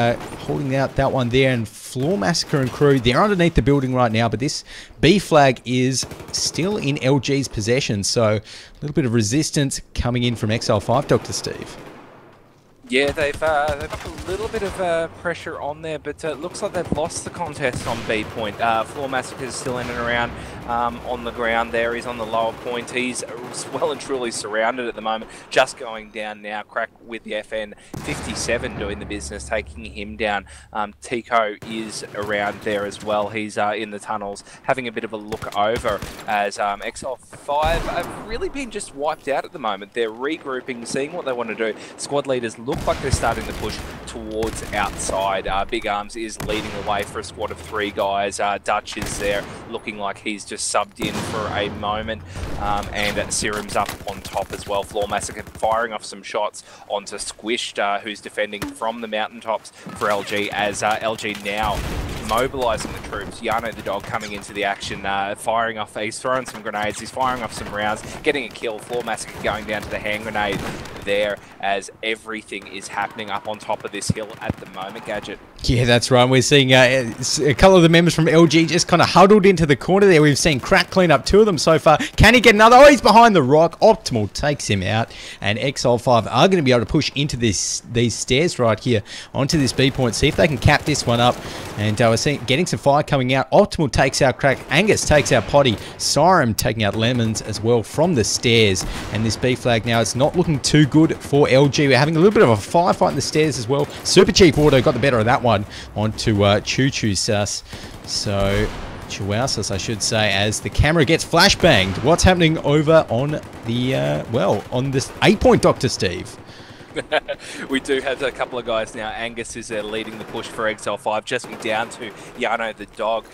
holding out that one there. And Floor Massacre and crew, they're underneath the building right now, but this B flag is still in LG's possession. So a little bit of resistance coming in from x5LIVE, Dr. Steve. Yeah, they've got a little bit of pressure on there, but it looks like they've lost the contest on B point. Floor Massacre is still in and around on the ground there. He's on the lower point. He's well and truly surrounded at the moment. Just going down now. Crack with the FN 57 doing the business, taking him down. Tico is around there as well. He's in the tunnels, having a bit of a look over as x5LIVE have really been just wiped out at the moment. They're regrouping, seeing what they want to do. Squad leaders look like they're starting to push towards outside. Big Arms is leading the way for a squad of 3 guys. Dutch is there, looking like he's just subbed in for a moment, and Serum's up on top as well. Floor Massacre firing off some shots onto Squished, who's defending from the mountaintops for LG, as LG now mobilising the troops. Yano the dog coming into the action, firing off, he's throwing some grenades, he's firing off some rounds, getting a kill. Floor Massacre going down to the hand grenade there, as everything is happening up on top of this hill at the moment, Gadget. Yeah, that's right. We're seeing a couple of the members from LG just kind of huddled into the corner there. We've seen Crack clean up 2 of them so far. Can he get another? Oh, he's behind the rock. Optimal takes him out, and x5LIVE are going to be able to push into these stairs right here onto this B point, see if they can cap this one up. And we're seeing getting some fire coming out. Optimal takes out Crack. Angus takes out Potty. Siren taking out Lemons as well from the stairs. And this B flag now, it's not looking too good for LG. We're having a little bit of a firefight in the stairs as well. Super Chief Auto got the better of that one onto Choo Choo Sus. So Chihuahuas, I should say, as the camera gets flashbanged. What's happening over on the, well, on this 8-point, Dr. Steve? We do have a couple of guys now. Angus is leading the push for x5LIVE, just down to Yano the dog.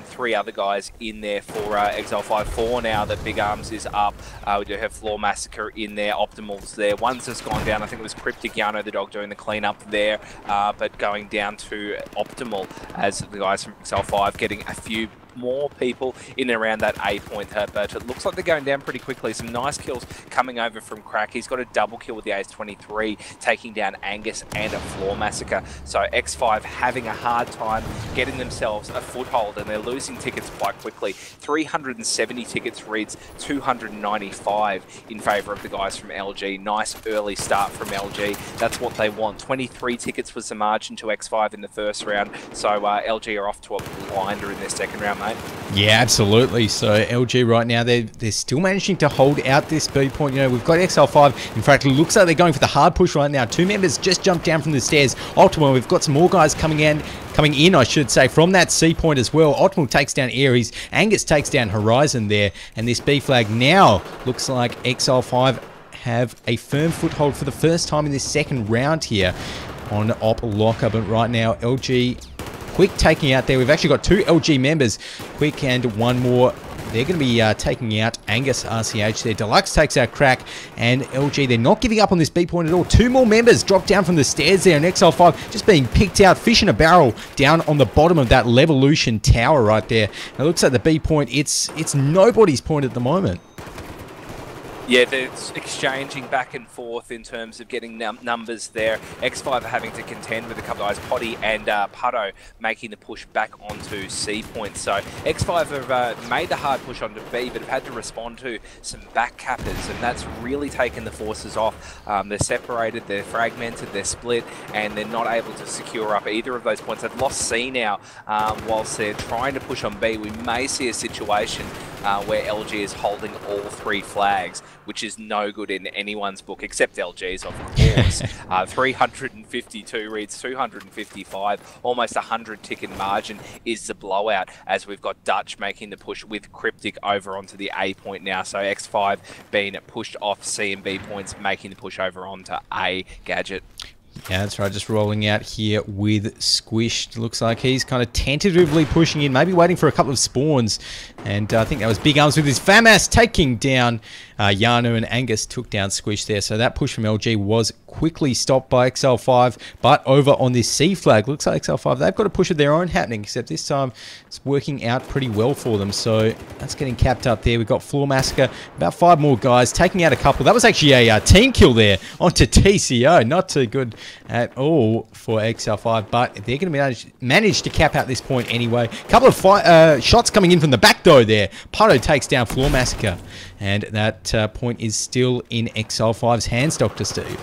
3 other guys in there for x5LIVE. 4 now that Big Arms is up. We do have Floor Massacre in there. Optimal's there. One's just gone down. I think it was Cryptic. Yano the dog doing the cleanup there, but going down to Optimal as the guys from x5LIVE getting a few more people in and around that A point, but it looks like they're going down pretty quickly. Some nice kills coming over from Crack. He's got a double kill with the Ace-23, taking down Angus and a Floor Massacre. So x5 having a hard time getting themselves a foothold, and they're losing tickets quite quickly. 370 tickets reads 295 in favour of the guys from LG. Nice early start from LG. That's what they want. 23 tickets was the margin to x5 in the first round, so LG are off to a blinder in their second round, mate. Yeah, absolutely. So LG right now, they're still managing to hold out this B point. You know, we've got x5LIVE. In fact, it looks like they're going for the hard push right now. 2 members just jumped down from the stairs. Optimal, we've got some more guys coming in, I should say, from that C point as well. Optimal takes down Aries. Angus takes down Horizon there. And this B flag now looks like x5LIVE have a firm foothold for the first time in this second round here on Op Locker. But right now, LG Quick taking out there. We've actually got 2 LG members, Quick and one more they're going to be taking out Angus RCH there. Deluxe takes out Crack, and LG, they're not giving up on this B point at all. 2 more members drop down from the stairs there, and x5LIVE just being picked out, fish in a barrel down on the bottom of that Levolution tower right there. And it looks like the B point, it's nobody's point at the moment. Yeah, they're exchanging back and forth in terms of getting numbers there. x5 are having to contend with a couple of guys, Potty and Putto, making the push back onto C point. So x5 have made the hard push onto B, but have had to respond to some back cappers, and that's really taken the forces off. They're separated, they're fragmented, they're split, and they're not able to secure up either of those points. They've lost C now whilst they're trying to push on B. We may see a situation where LG is holding all 3 flags, which is no good in anyone's book, except LG's, of course. 352 reads, 255, almost 100 ticket margin is the blowout, as we've got Dutch making the push with Cryptic over onto the A point now. So x5 being pushed off C and B points, making the push over onto A Gadget. Yeah, that's right, just rolling out here with Squished. Looks like he's kind of tentatively pushing in, maybe waiting for a couple of spawns. And I think that was Big Arms with his FAMAS taking down Yanu, and Angus took down Squish there. So that push from LG was quickly stopped by x5LIVE, but over on this C flag, looks like x5LIVE, they've got a push of their own happening, except this time it's working out pretty well for them. So that's getting capped up there. We've got Floor Massacre, about 5 more guys, taking out a couple. That was actually a team kill there onto TCO. Not too good at all for x5LIVE, but they're going to manage to cap out this point anyway. A couple of shots coming in from the back though there. Putto takes down Floor Massacre, and that point is still in x5LIVE's hands, Dr. Steve.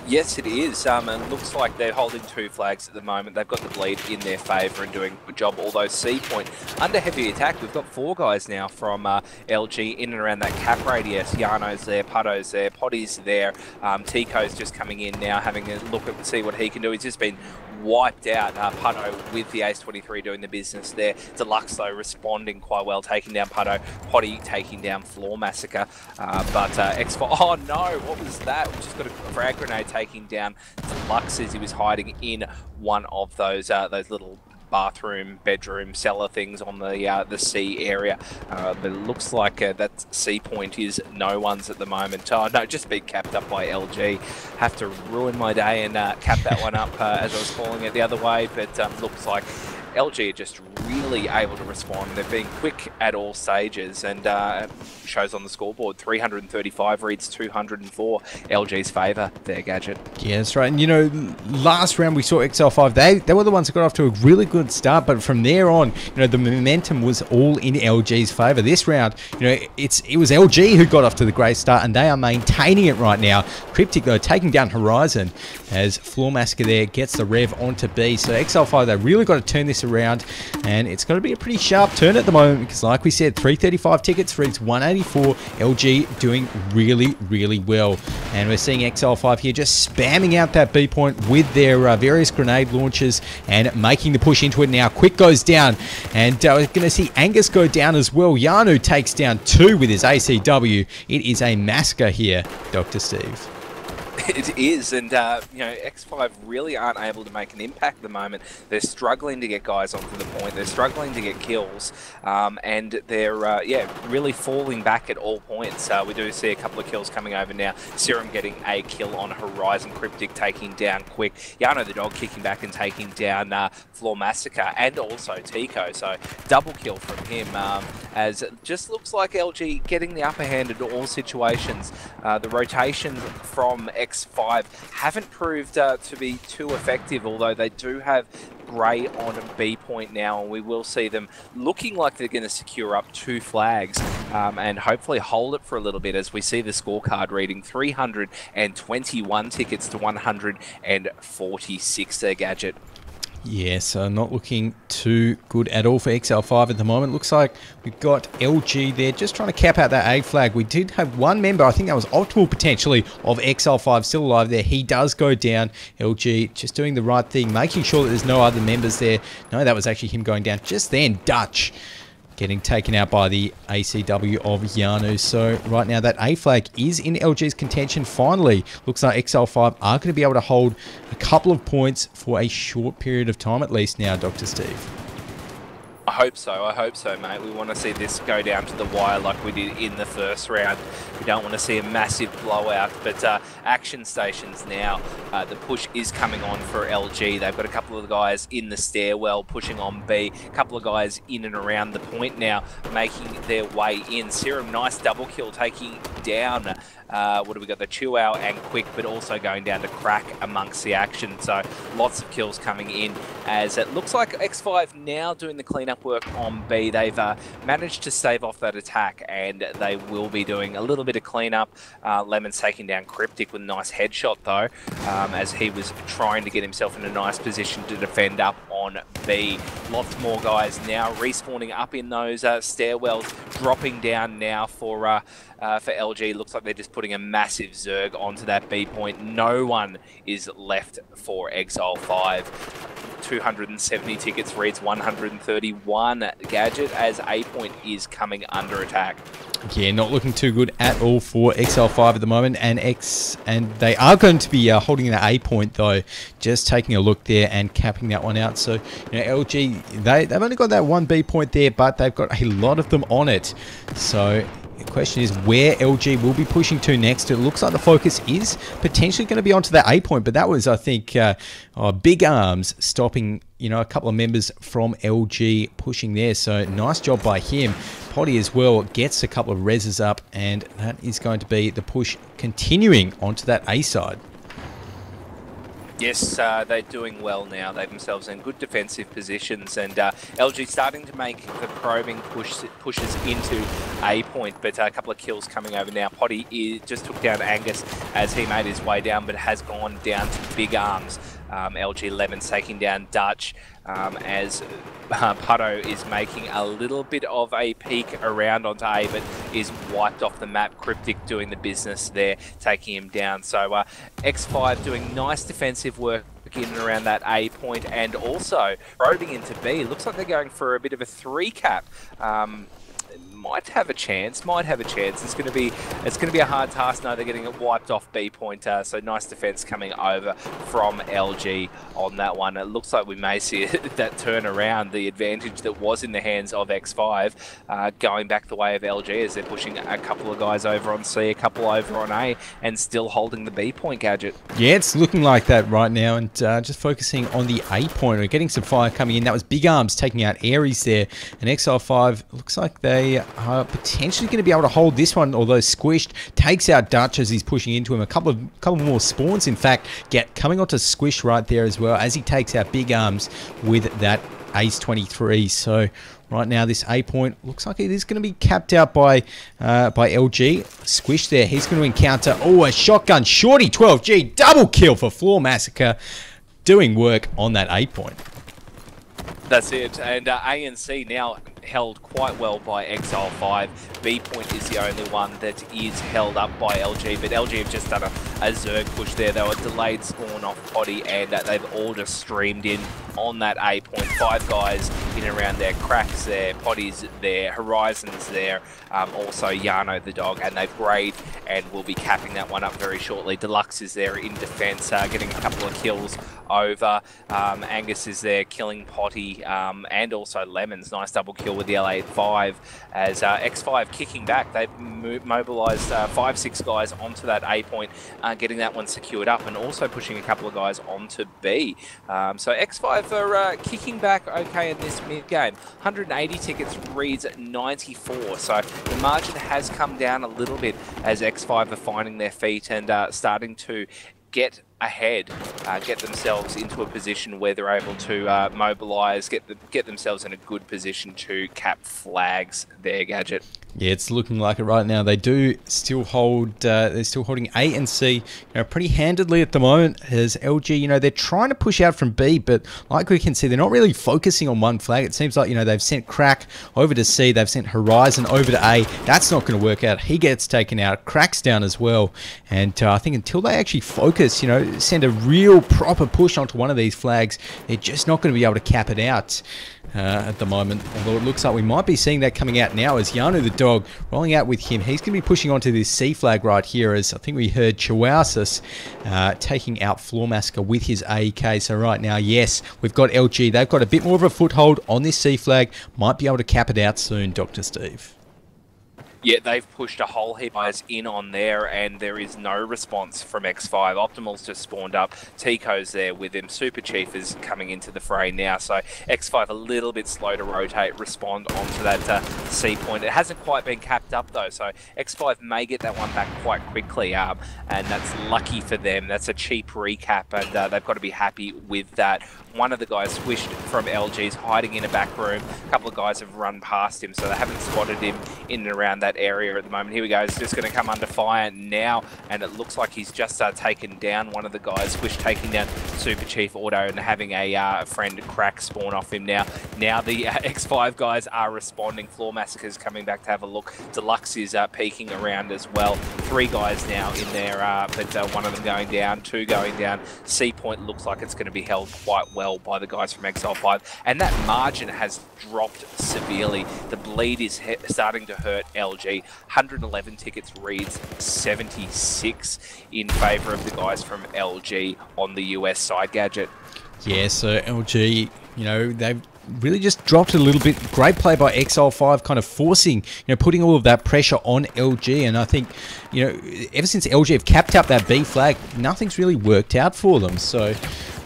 Yes, it is. And it looks like they're holding 2 flags at the moment. They've got the bleed in their favour and doing a good job. Although C point under heavy attack, we've got 4 guys now from LG in and around that cap radius. Yano's there, Putto's there, Potty's there. Tico's just coming in now, having a look at see what he can do. He's just been wiped out. Putto with the Ace 23 doing the business there. Deluxe though responding quite well, taking down Putto. Potty taking down Floor Massacre. But x5, oh no, what was that? We just got a frag grenade taking down Deluxe as he was hiding in one of those little bathroom, bedroom, cellar things on the C area. But it looks like that C point is no one's at the moment. Oh no, just being capped up by LG. Have to ruin my day and cap that one up as I was calling it the other way. But looks like LG are just really able to respond. They're being quick at all stages, and shows on the scoreboard 335 reads 204 LG's favour there, Gadget. Yeah, that's right. And you know, last round we saw x5LIVE, they were the ones that got off to a really good start, but from there on, you know, the momentum was all in LG's favour. This round, you know, it was LG who got off to the great start, and they are maintaining it right now. Cryptic though taking down Horizon as Floor Massacre there gets the rev onto B. So x5LIVE, they really got to turn this around, and it's going to be a pretty sharp turn at the moment because, like we said, 335 tickets reads 184. LG doing really, really well, and we're seeing x5LIVE here just spamming out that B point with their various grenade launchers and making the push into it now. Quick goes down, and we're going to see Angus go down as well. Yanu takes down 2 with his ACW. It is a massacre here, Dr. Steve. It is, and you know, x5 really aren't able to make an impact at the moment. They're struggling to get guys onto the point. They're struggling to get kills, and they're yeah, really falling back at all points. We do see a couple of kills coming over now. Serum getting a kill on Horizon, Cryptic taking down Quick, Yano the dog kicking back and taking down Floor Massacre, and also Tico. So double kill from him, as it just looks like LG getting the upper hand in all situations. The rotations from x5 haven't proved to be too effective, although they do have Grey on B point now, and we will see them looking like they're going to secure up 2 flags and hopefully hold it for a little bit, as we see the scorecard reading 321 tickets to 146 there, Gadget. Yeah, so not looking too good at all for x5LIVE at the moment. Looks like we've got LG there just trying to cap out that A flag. We did have one member, I think that was Optimal potentially, of x5LIVE still alive there. He does go down. LG just doing the right thing, making sure that there's no other members there. No, that was actually him going down just then. Dutch getting taken out by the ACW of Yanu. So right now that A flag is in LG's contention finally. Looks like x5LIVE are going to be able to hold a couple of points for a short period of time at least now, Dr. Steve. hope so, mate. We want to see this go down to the wire like we did in the first round. We don't want to see a massive blowout, but action stations now. The push is coming on for LG. They've got a couple of guys in the stairwell pushing on B. A couple of guys in and around the point now making their way in. Serum, nice double kill, taking down what do we got? The Chihuahua and Quick, but also going down to Crack amongst the action. So lots of kills coming in, as it looks like x5 now doing the cleanup work on B. They've managed to stave off that attack, and they will be doing a little bit of cleanup. Lemon's taking down Cryptic with a nice headshot though, as he was trying to get himself in a nice position to defend up on B. Lots more guys now respawning up in those stairwells, dropping down now for LG. Looks like they're just putting a massive Zerg onto that B point. No one is left for x5LIVE. 270 tickets reads 131 Gadget, as A point is coming under attack. Yeah, not looking too good at all for x5LIVE at the moment, and they are going to be holding that A point though. Just taking a look there and capping that one out. So you know, LG they've only got that one B point there, but they've got a lot of them on it. So the question is where LG will be pushing to next. It looks like the focus is potentially going to be onto that A point, but that was, I think, Big Arms stopping, you know, a couple of members from LG pushing there. So nice job by him. Potty as well gets a couple of reses up, and that is going to be the push continuing onto that A side. Yes, they're doing well now. They themselves in good defensive positions, and LG starting to make the probing pushes into A point, but a couple of kills coming over now. Potty just took down Angus as he made his way down, but has gone down to Big Arms. LG Lemon's taking down Dutch, as Putto is making a little bit of a peek around onto A, but is wiped off the map. Cryptic doing the business there, taking him down. So x5 doing nice defensive work in and around that A point, and also probing into B. Looks like they're going for a bit of a 3-cap. Might have a chance. It's going to be a hard task. No, they're getting it wiped off B point. So nice defense coming over from LG on that one. It looks like we may see that turn around, the advantage that was in the hands of x5 going back the way of LG, as they're pushing a couple of guys over on C, a couple over on A, and still holding the B point, Gadget. Yeah, it's looking like that right now, and just focusing on the A point. We're getting some fire coming in. That was Big Arms taking out Aries there, and x5 looks like they are potentially going to be able to hold this one, although Squished takes out Dutch as he's pushing into him. A couple more spawns, in fact, coming onto Squish right there as well, as he takes out Big Arms with that Ace 23. So right now this A point looks like it is going to be capped out by LG. Squish there, he's going to encounter, a shotgun shorty 12G, double kill for Floor Massacre, doing work on that A point. That's it, and A and C now held quite well by x5LIVE. B point is the only one that is held up by LG, but LG have just done a Zerg push there. They were delayed spawn off Potty, and they've all just streamed in on that A point. 5 guys in and around there. Cracks there, Potty's there, Horizon's there, also Yano the dog, and they've grayed and will be capping that one up very shortly. Deluxe is there in defense, getting a couple of kills over. Angus is there killing Potty, and also Lemons. Nice double kill with the L85, as x5 kicking back. They've mobilized 5-6 guys onto that A point, getting that one secured up, and also pushing a couple of guys onto B. So x5 are kicking back okay in this mid game. 180 tickets reads 94, so the margin has come down a little bit as x5 are finding their feet and starting to get ahead, get themselves into a position where they're able to mobilize, get themselves in a good position to cap flags there, Gadget. Yeah, it's looking like it right now. They do still hold, they're still holding A and C, pretty handedly at the moment, as LG, they're trying to push out from B, but like we can see, they're not really focusing on one flag. It seems like, they've sent Crack over to C, they've sent Horizon over to A. That's not going to work out. He gets taken out, Crack's down as well, and I think until they actually focus, send a real proper push onto one of these flags, they're just not going to be able to cap it out. at the moment. Although it looks like we might be seeing that coming out now as Yano the dog rolling out with him. He's going to be pushing onto this C flag right here, as I think we heard Chihuahuas taking out Floor Massacre with his AEK. So right now, yes, we've got LG. They've got a bit more of a foothold on this C flag. Might be able to cap it out soon, Dr. Steve. Yeah, they've pushed a whole heap of guys in on there, and there is no response from X5. Optimal's just spawned up. Tico's there with him. Super Chief is coming into the fray now, so X5 a little bit slow to rotate, respond onto that C point. It hasn't quite been capped up, though, so X5 may get that one back quite quickly, and that's lucky for them. That's a cheap recap, and they've got to be happy with that. One of the guys swished from LG's hiding in a back room. A couple of guys have run past him, so they haven't spotted him in and around that area at the moment. Here we go. He's just going to come under fire now, and it looks like he's just taken down one of the guys. Swish taking down Super Chief Auto and having a friend Crack spawn off him now. Now the X5 guys are responding. Floor Massacre's coming back to have a look. Deluxe is peeking around as well. 3 guys now in there, but one of them going down, 2 going down. C point looks like it's going to be held quite well by the guys from x5LIVE, and that margin has dropped severely. The bleed is starting to hurt LG. 111 tickets reads 76 in favour of the guys from LG on the US side, Gadget. Yeah, so LG, you know, they've really just dropped it a little bit. Great play by x5LIVE, kind of forcing, putting all of that pressure on LG. And I think, ever since LG have capped up that B flag, nothing's really worked out for them. So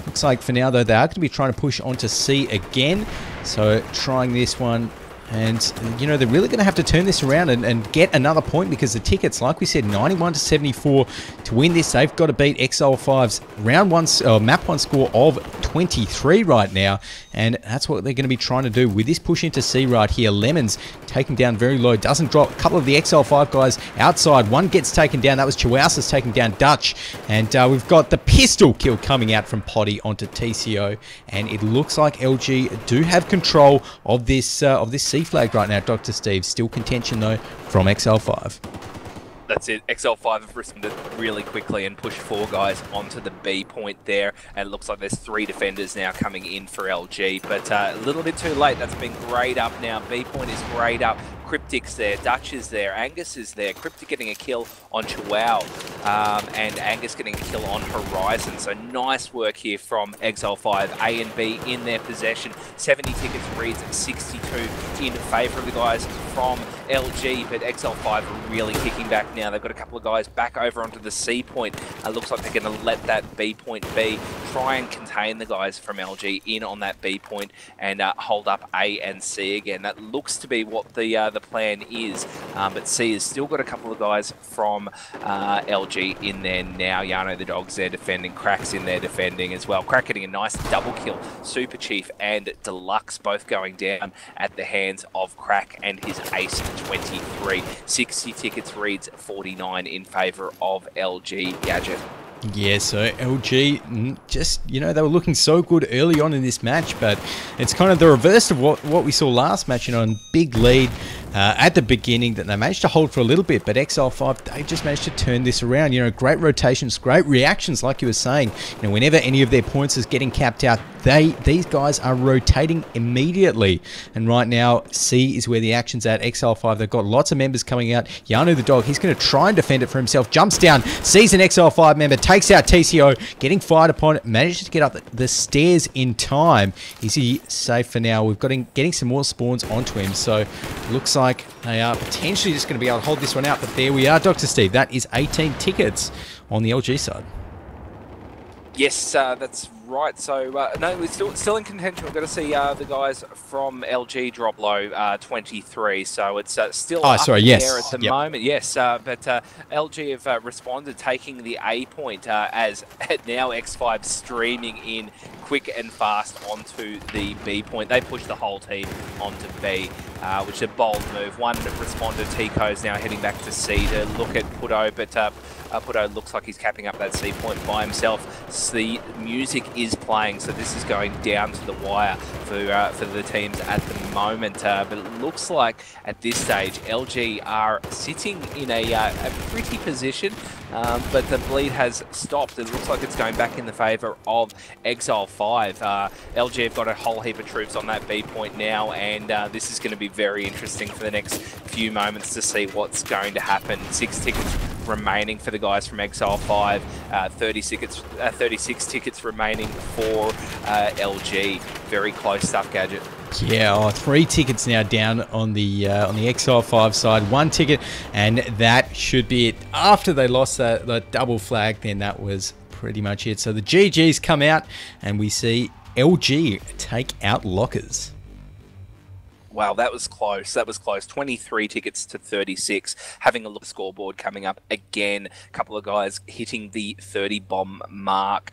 looks like for now, though, they are going to be trying to push onto C again. So trying this one. And, they're really going to have to turn this around and get another point, because the tickets, like we said, 91 to 74 to win this. They've got to beat x5LIVE's map 1 score of 23 right now. And that's what they're going to be trying to do with this push into C right here. Lemons taken down very low, doesn't drop. A couple of the x5LIVE guys outside. One gets taken down. That was Chihuahuas taking down Dutch. And we've got the pistol kill coming out from Potty onto TCO. And it looks like LG do have control of this C flag right now, Dr. Steve. Still contention, though, from x5LIVE. That's it. x5LIVE have responded really quickly and pushed 4 guys onto the B point there. And it looks like there's 3 defenders now coming in for LG. But a little bit too late. That's been grayed up now. B point is grayed up. Cryptic's there, Dutch is there, Angus is there, Cryptic getting a kill on Chihuahua, and Angus getting a kill on Horizon. So nice work here from x5LIVE. A and B in their possession. 70 tickets reads 62 in favour of the guys from LG, but x5LIVE are really kicking back now. They've got a couple of guys back over onto the C point. Looks like they're going to let that B point be, try and contain the guys from LG in on that B point and hold up A and C again. That looks to be what the plan is, but C has still got a couple of guys from LG in there now. Yano the dog's there defending, Crack's in there defending as well. Crack getting a nice double kill. Super Chief and Deluxe both going down at the hands of Crack and his ace 23. 60 tickets reads 49 in favour of LG, Gadget. Yeah, so LG just, they were looking so good early on in this match, but it's kind of the reverse of what we saw last match, a big lead at the beginning that they managed to hold for a little bit, but x5LIVE, they just managed to turn this around. Great rotations, great reactions, like you were saying. Whenever any of their points is getting capped out, these guys are rotating immediately. And right now, C is where the action's at. x5LIVE, they've got lots of members coming out. Yano the dog, he's going to try and defend it for himself. Jumps down, sees an x5LIVE member, takes out TCO, getting fired upon, manages to get up the stairs in time. Is he safe for now? We've got getting some more spawns onto him, so looks like they are potentially just going to be able to hold this one out. But there we are, Dr. Steve. That is 18 tickets on the LG side. Yes, that's right. So, no, we're still in contention. We've got to see the guys from LG drop low, 23. So it's still up there at the moment. Yes, but LG have responded, taking the A point as now x5 streaming in quick and fast onto the B point. They push the whole team onto B, which is a bold move. One responder, Tico's now heading back to C to look at Puto, but Puto looks like he's capping up that C point by himself. The music is playing, so this is going down to the wire for the teams at the moment. But it looks like at this stage LG are sitting in a pretty position, but the bleed has stopped. It looks like it's going back in the favour of x5LIVE. XL5. LG have got a whole heap of troops on that B point now, and this is going to be very interesting for the next few moments to see what's going to happen. 6 tickets remaining for the guys from XL5, 36 tickets remaining for LG. Very close stuff, Gadget. Yeah, 3 tickets now down on the XL5 side. 1 ticket, and that should be it. After they lost that double flag, then that was pretty much it. So the GGs come out, and we see LG take out Lockers. Wow, that was close. That was close. 23 tickets to 36. Having a look at the scoreboard coming up again. A couple of guys hitting the 30 bomb mark.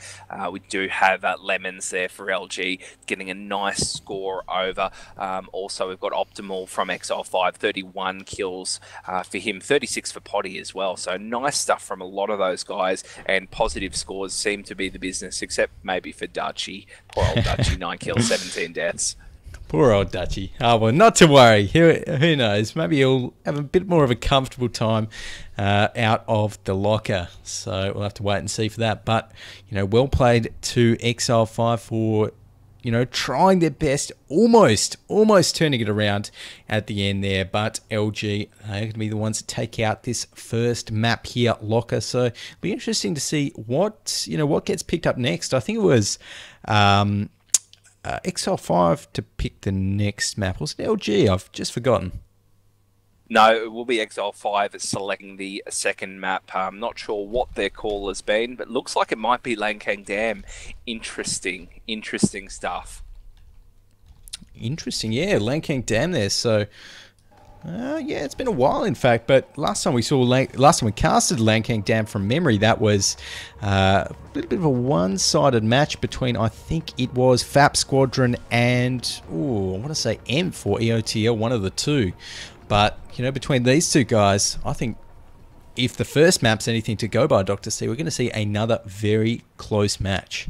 We do have Lemons there for LG getting a nice score over. Also, we've got Optimal from XL5, 31 kills for him, 36 for Potty as well. So nice stuff from a lot of those guys, and positive scores seem to be the business, except maybe for Dutchy. Poor old Dutchy, 9 kills, 17 deaths. Poor old Dutchy. Oh, well, not to worry. Who knows? Maybe he'll have a bit more of a comfortable time out of the locker. So we'll have to wait and see for that. But, you know, well played to XL5 for, you know, trying their best, almost turning it around at the end there. But LG are going to be the ones to take out this first map here, locker. So it'll be interesting to see what gets picked up next. I think it was XL5 to pick the next map. Was it LG? I've just forgotten. No, it will be XL5 selecting the second map. I'm not sure what their call has been, but looks like it might be Langkang Dam. Interesting stuff. Interesting, yeah, Langkang Dam there. So, yeah, it's been a while, in fact. But last time we casted Langkang Dam from memory, that was a little bit of a one-sided match between, I think it was FAP Squadron and I want to say M for EOTL, one of the two. But you know, between these two guys, I think if the first map's anything to go by, Dr. C, we're going to see another very close match.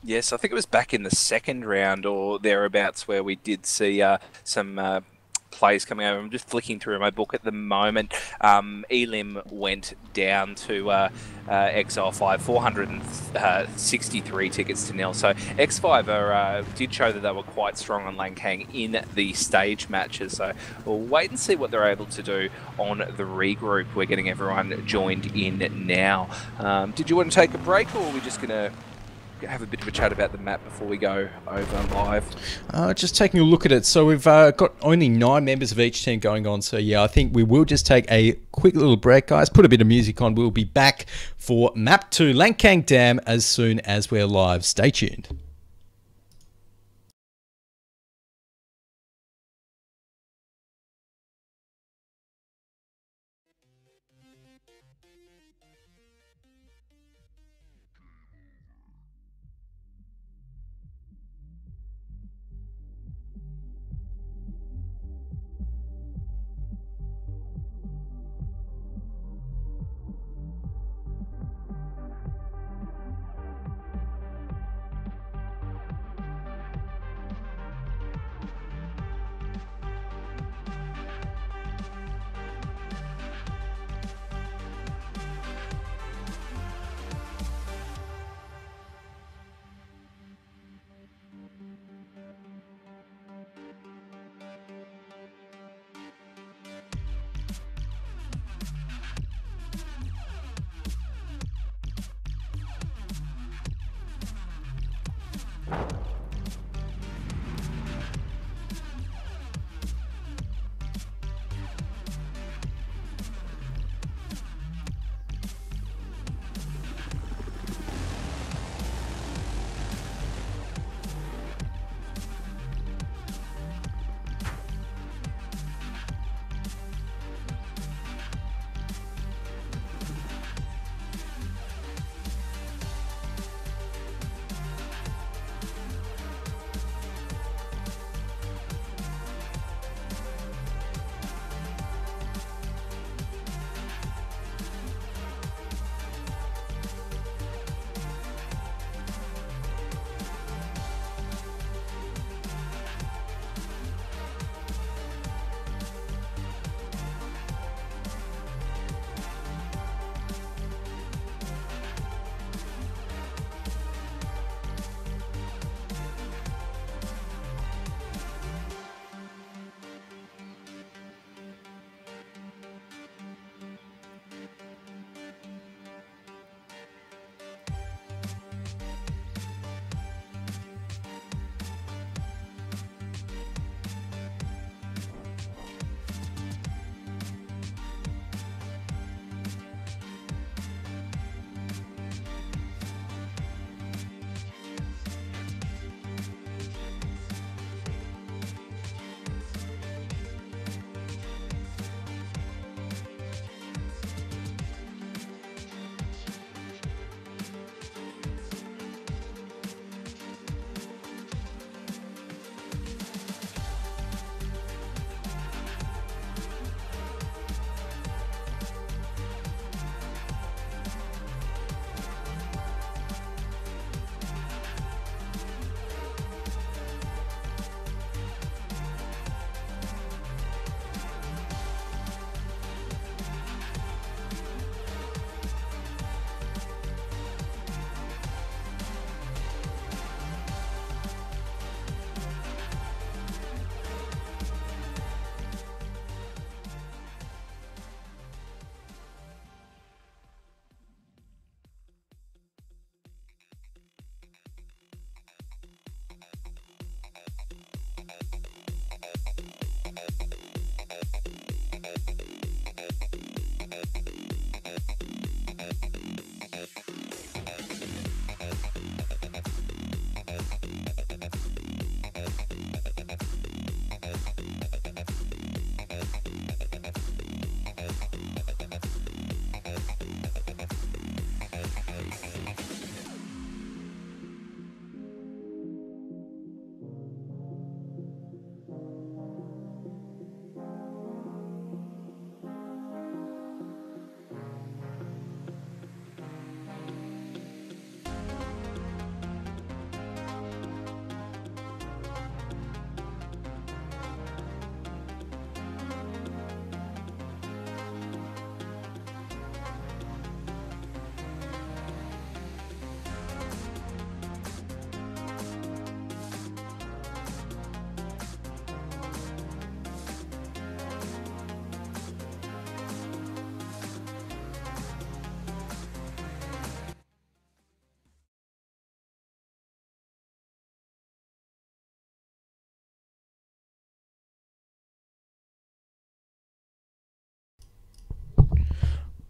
Yes, I think it was back in the second round or thereabouts where we did see some plays coming over. I'm just flicking through my book at the moment. Elim went down to XL5, 463 tickets to nil. So X5 did show that they were quite strong on Langkang in the stage matches. So we'll wait and see what they're able to do on the regroup. We're getting everyone joined in now. Did you want to take a break, or are we just going to have a bit of a chat about the map before we go over live? Just taking a look at it. So we've got only 9 members of each team going on. So yeah, I think we will just take a quick little break, guys. Put a bit of music on. We'll be back for map 2, Langkang Dam, as soon as we're live. Stay tuned.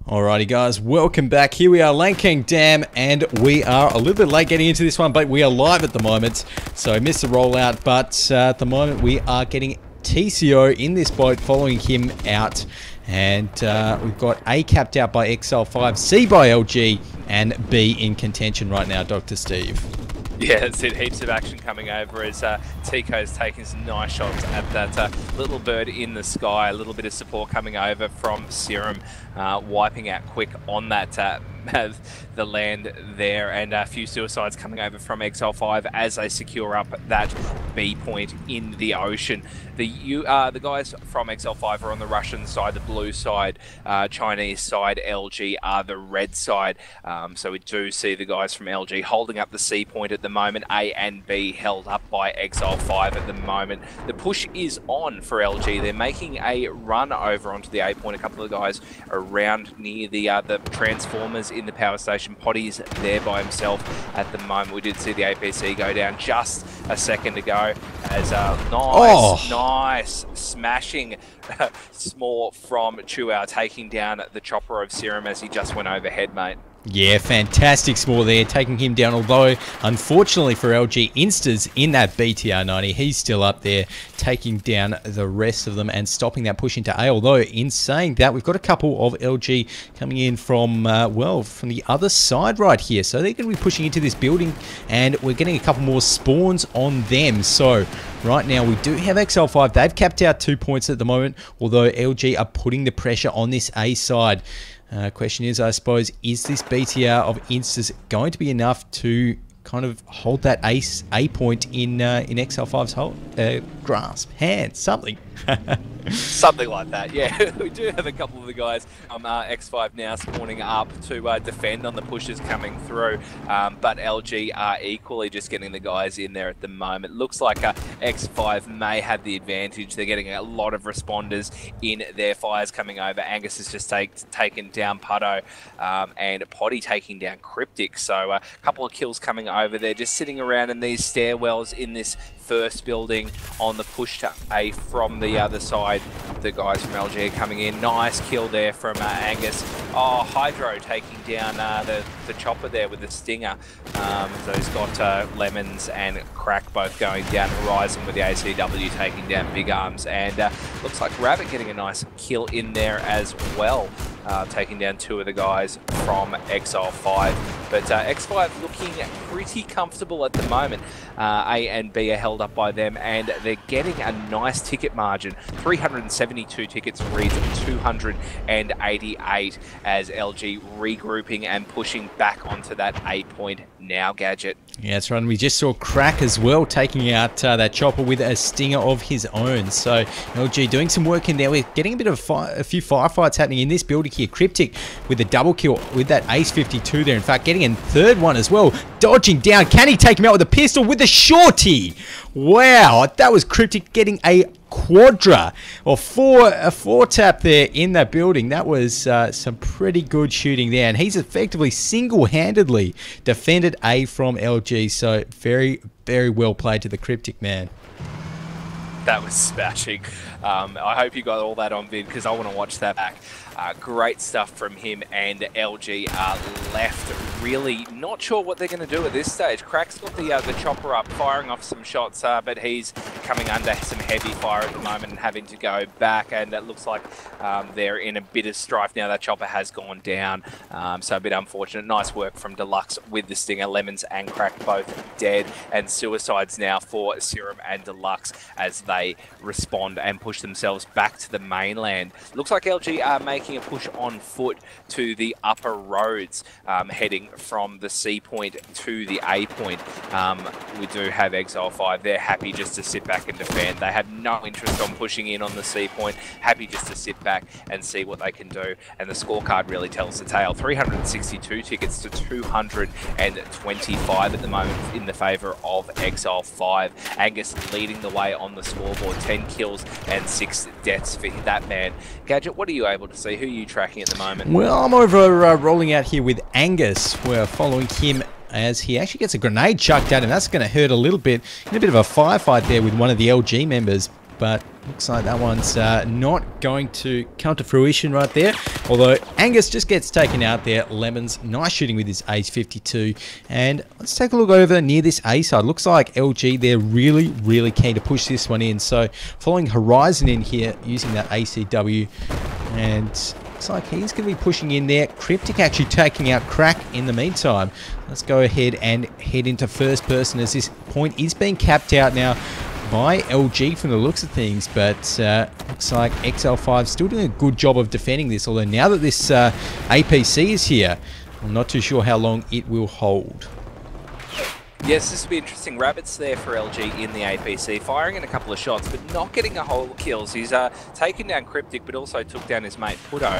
Alrighty guys, welcome back. Here we are, Lanking Dam, and we are a little bit late getting into this one, but we are live at the moment. So missed the rollout, but at the moment we are getting TCO in this boat, following him out. And we've got A capped out by x5LIVE, C by LG, and B in contention right now, Dr. Steve. Yeah, that's it. Heaps of action coming over as Tico's taking some nice shots at that little bird in the sky. A little bit of support coming over from Serum, wiping out quick on that the land there, and a few suicides coming over from x5LIVE as they secure up that B point in the ocean. The guys from x5LIVE are on the Russian side, the blue side, Chinese side, LG are the red side. So we do see the guys from LG holding up the C point at the moment. A and B held up by x5LIVE at the moment. The push is on for LG. They're making a run over onto the A point. A couple of guys around near the transformers in the power station. Potty's there by himself at the moment. We did see the APC go down just a second ago as nice smashing small from Chuao, taking down the chopper of Serum as he just went overhead, mate. Yeah, fantastic small there, taking him down, although unfortunately for LG, Insta's in that BTR 90. He's still up there, taking down the rest of them and stopping that push into A. Although, in saying that, we've got a couple of LG coming in from, well, from the other side right here. So they're going to be pushing into this building, and we're getting a couple more spawns on them. So right now, we do have x5LIVE. They've capped out 2 points at the moment, although LG are putting the pressure on this A side. Question is, I suppose, is this BTR of Instas going to be enough to kind of hold that A point in x5LIVE's grasp, hand, something? Something like that, yeah. We do have a couple of the guys x5 now spawning up to defend on the pushes coming through, but LG are equally just getting the guys in there at the moment. Looks like x5 may have the advantage. They're getting a lot of responders in their fires coming over. Angus has just taken down Putto, and Potty taking down Cryptic. So a couple of kills coming over there, just sitting around in these stairwells in this first building on the push to A from the other side. The guys from LG are coming in. Nice kill there from Angus. Oh, Hydro taking down the chopper there with the stinger. So he's got Lemons and Crack both going down. Horizon with the ACW taking down Big Arms. And looks like Rabbit getting a nice kill in there as well. Taking down two of the guys from x5LIVE. But x5 looking pretty comfortable at the moment. A and B are held up by them, and they're getting a nice ticket margin. 372 tickets reads 288 as LG regrouping and pushing back onto that A point now, Gadget. Yeah, that's right. And we just saw Crack as well, taking out that chopper with a stinger of his own. So LG doing some work in there. We're getting a bit of a few firefights happening in this building here. Cryptic with a double kill with that Ace 52 there. In fact, getting a third one as well. Dodging down. Can he take him out with a pistol with the shorty? Wow, that was Cryptic getting a quadra or a four tap there in that building. That was some pretty good shooting there, and he's effectively single-handedly defended A from LG. So very, very well played to the Cryptic man. That was smashing. I hope you got all that on vid because I want to watch that back. Great stuff from him, and LG are left really not sure what they're going to do at this stage. Crack's got the chopper up, firing off some shots, but he's coming under some heavy fire at the moment and having to go back, and it looks like they're in a bit of strife now. That chopper has gone down, so a bit unfortunate. Nice work from Deluxe with the stinger. Lemons and Crack both dead, and suicides now for Serum and Deluxe as they respond and push themselves back to the mainland. Looks like LG are making a push on foot to the upper roads, heading from the C point to the A point. We do have x5LIVE. They're happy just to sit back and defend. They have no interest on pushing in on the C point. Happy just to sit back and see what they can do. And the scorecard really tells the tale. 362 tickets to 225 at the moment in the favour of x5LIVE. Angus leading the way on the scoreboard. 10 kills and 6 deaths for that man. Gadget, what are you able to see? Who are you tracking at the moment? Well, I'm over rolling out here with Angus. We're following him as he actually gets a grenade chucked at him. That's going to hurt a little bit. In a bit of a firefight there with one of the LG members. but looks like that one's not going to come to fruition right there. Although Angus just gets taken out there. Lemons, nice shooting with his Ace 52. And let's take a look over near this A side. Looks like LG, they're really, really keen to push this one in. So following Horizon in here, using that ACW. And looks like he's going to be pushing in there. Cryptic actually taking out Crack in the meantime. Let's go ahead and head into first person as this point is being capped out now by LG from the looks of things, but looks like x5LIVE still doing a good job of defending this, although now that this APC is here, I'm not too sure how long it will hold. Yes, this will be interesting. Rabbit's there for LG in the APC, firing in a couple of shots, but not getting a whole kills. He's taken down Cryptic, but also took down his mate Puto,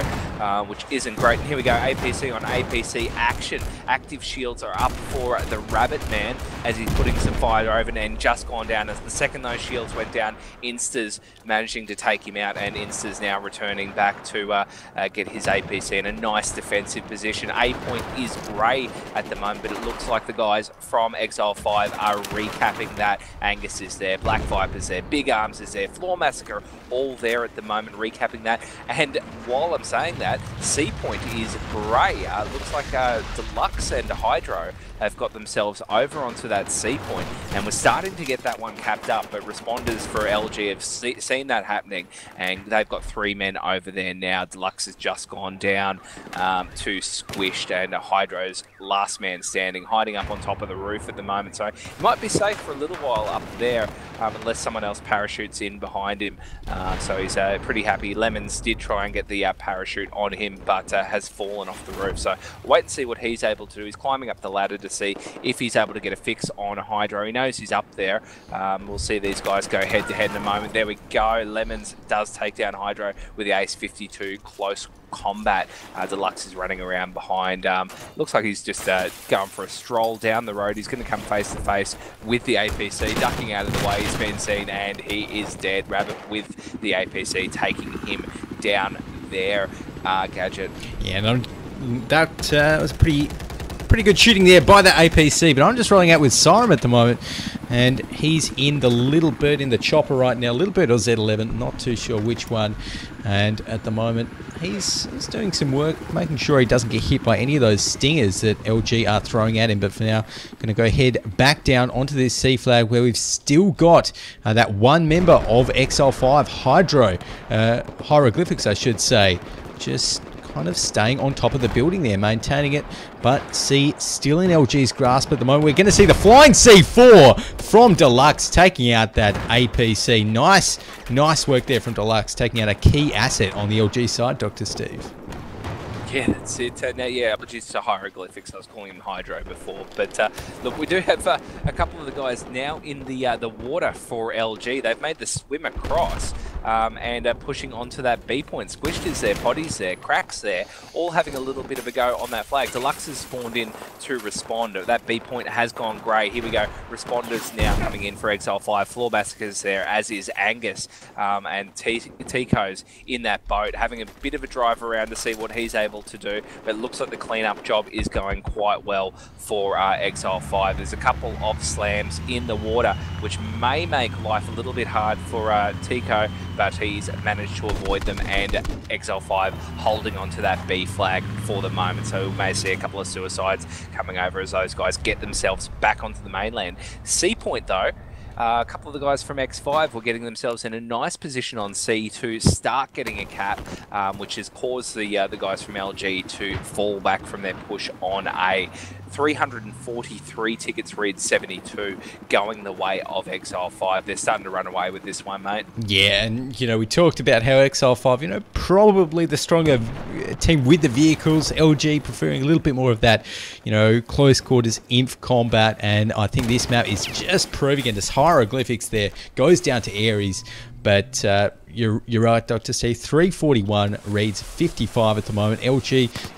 which isn't great. And here we go, APC on APC action. Active shields are up for the Rabbit man as he's putting some fire over and just gone down. As the second those shields went down, Insta's managing to take him out, and Insta's now returning back to get his APC in a nice defensive position. A point is grey at the moment, but it looks like the guys from x5LIVE are recapping that. Angus is there, Black Viper's there, Big Arms is there, Floor Massacre, all there at the moment, recapping that. And while I'm saying that, C point is grey. Looks like Deluxe and Hydro have got themselves over onto that C point, and we're starting to get that one capped up, but responders for LG have seen that happening, and they've got 3 men over there now. Deluxe has just gone down to Squished, and Hydro's last man standing, hiding up on top of the roof at the moment, so he might be safe for a little while up there, unless someone else parachutes in behind him. So he's pretty happy. Lemons did try and get the parachute on him, but has fallen off the roof, so wait and see what he's able to do. He's climbing up the ladder to see if he's able to get a fix on Hydro. He knows he's up there. We'll see these guys go head to head in a moment. There we go. Lemons does take down Hydro with the Ace 52 close combat. Deluxe is running around behind. Looks like he's just going for a stroll down the road. He's going to come face to face with the APC, ducking out of the way. He's been seen, and he is dead. Rabbit with the APC taking him down there. Gadget. Yeah, that was pretty good shooting there by the APC, but I'm just rolling out with Siren at the moment, and he's in the Little Bird in the chopper right now. Little Bird or Z11, not too sure which one, and at the moment he's doing some work, making sure he doesn't get hit by any of those stingers that LG are throwing at him. But for now, going to go ahead back down onto this C flag where we've still got that one member of x5LIVE, Hydro, Hieroglyphics I should say, just kind of staying on top of the building there, maintaining it, but C still in LG's grasp at the moment. We're going to see the flying C4 from Deluxe taking out that APC. Nice work there from Deluxe, taking out a key asset on the LG side, Dr. Steve. Yeah, that's it. Now, yeah, apologies to Hieroglyphics. I was calling him Hydro before. But look, we do have a couple of the guys now in the water for LG. They've made the swim across and pushing onto that B point. Squished is there, Poddy's there, Crack's there, all having a little bit of a go on that flag. Deluxe has spawned in to respond. That B point has gone grey. Here we go. Responders now coming in for x5LIVE. Floor Massacre's there, as is Angus, and Tico's in that boat, having a bit of a drive around to see what he's able to do, but it looks like the cleanup job is going quite well for x5LIVE. There's a couple of slams in the water, which may make life a little bit hard for Tico, but he's managed to avoid them, and x5LIVE holding on to that B flag for the moment. So we may see a couple of suicides coming over as those guys get themselves back onto the mainland. C point though, a couple of the guys from x5 were getting themselves in a nice position on C to start getting a cap, which has caused the guys from LG to fall back from their push on A. 343 tickets, read 72, going the way of x5LIVE. They're starting to run away with this one, mate. Yeah, and we talked about how x5LIVE, probably the stronger team with the vehicles. LG preferring a little bit more of that, close quarters inf combat, and I think this map is just proving it. As Hieroglyphics there goes down to Aries, but you're right, Dr. Steve. 341 reads 55 at the moment. LG,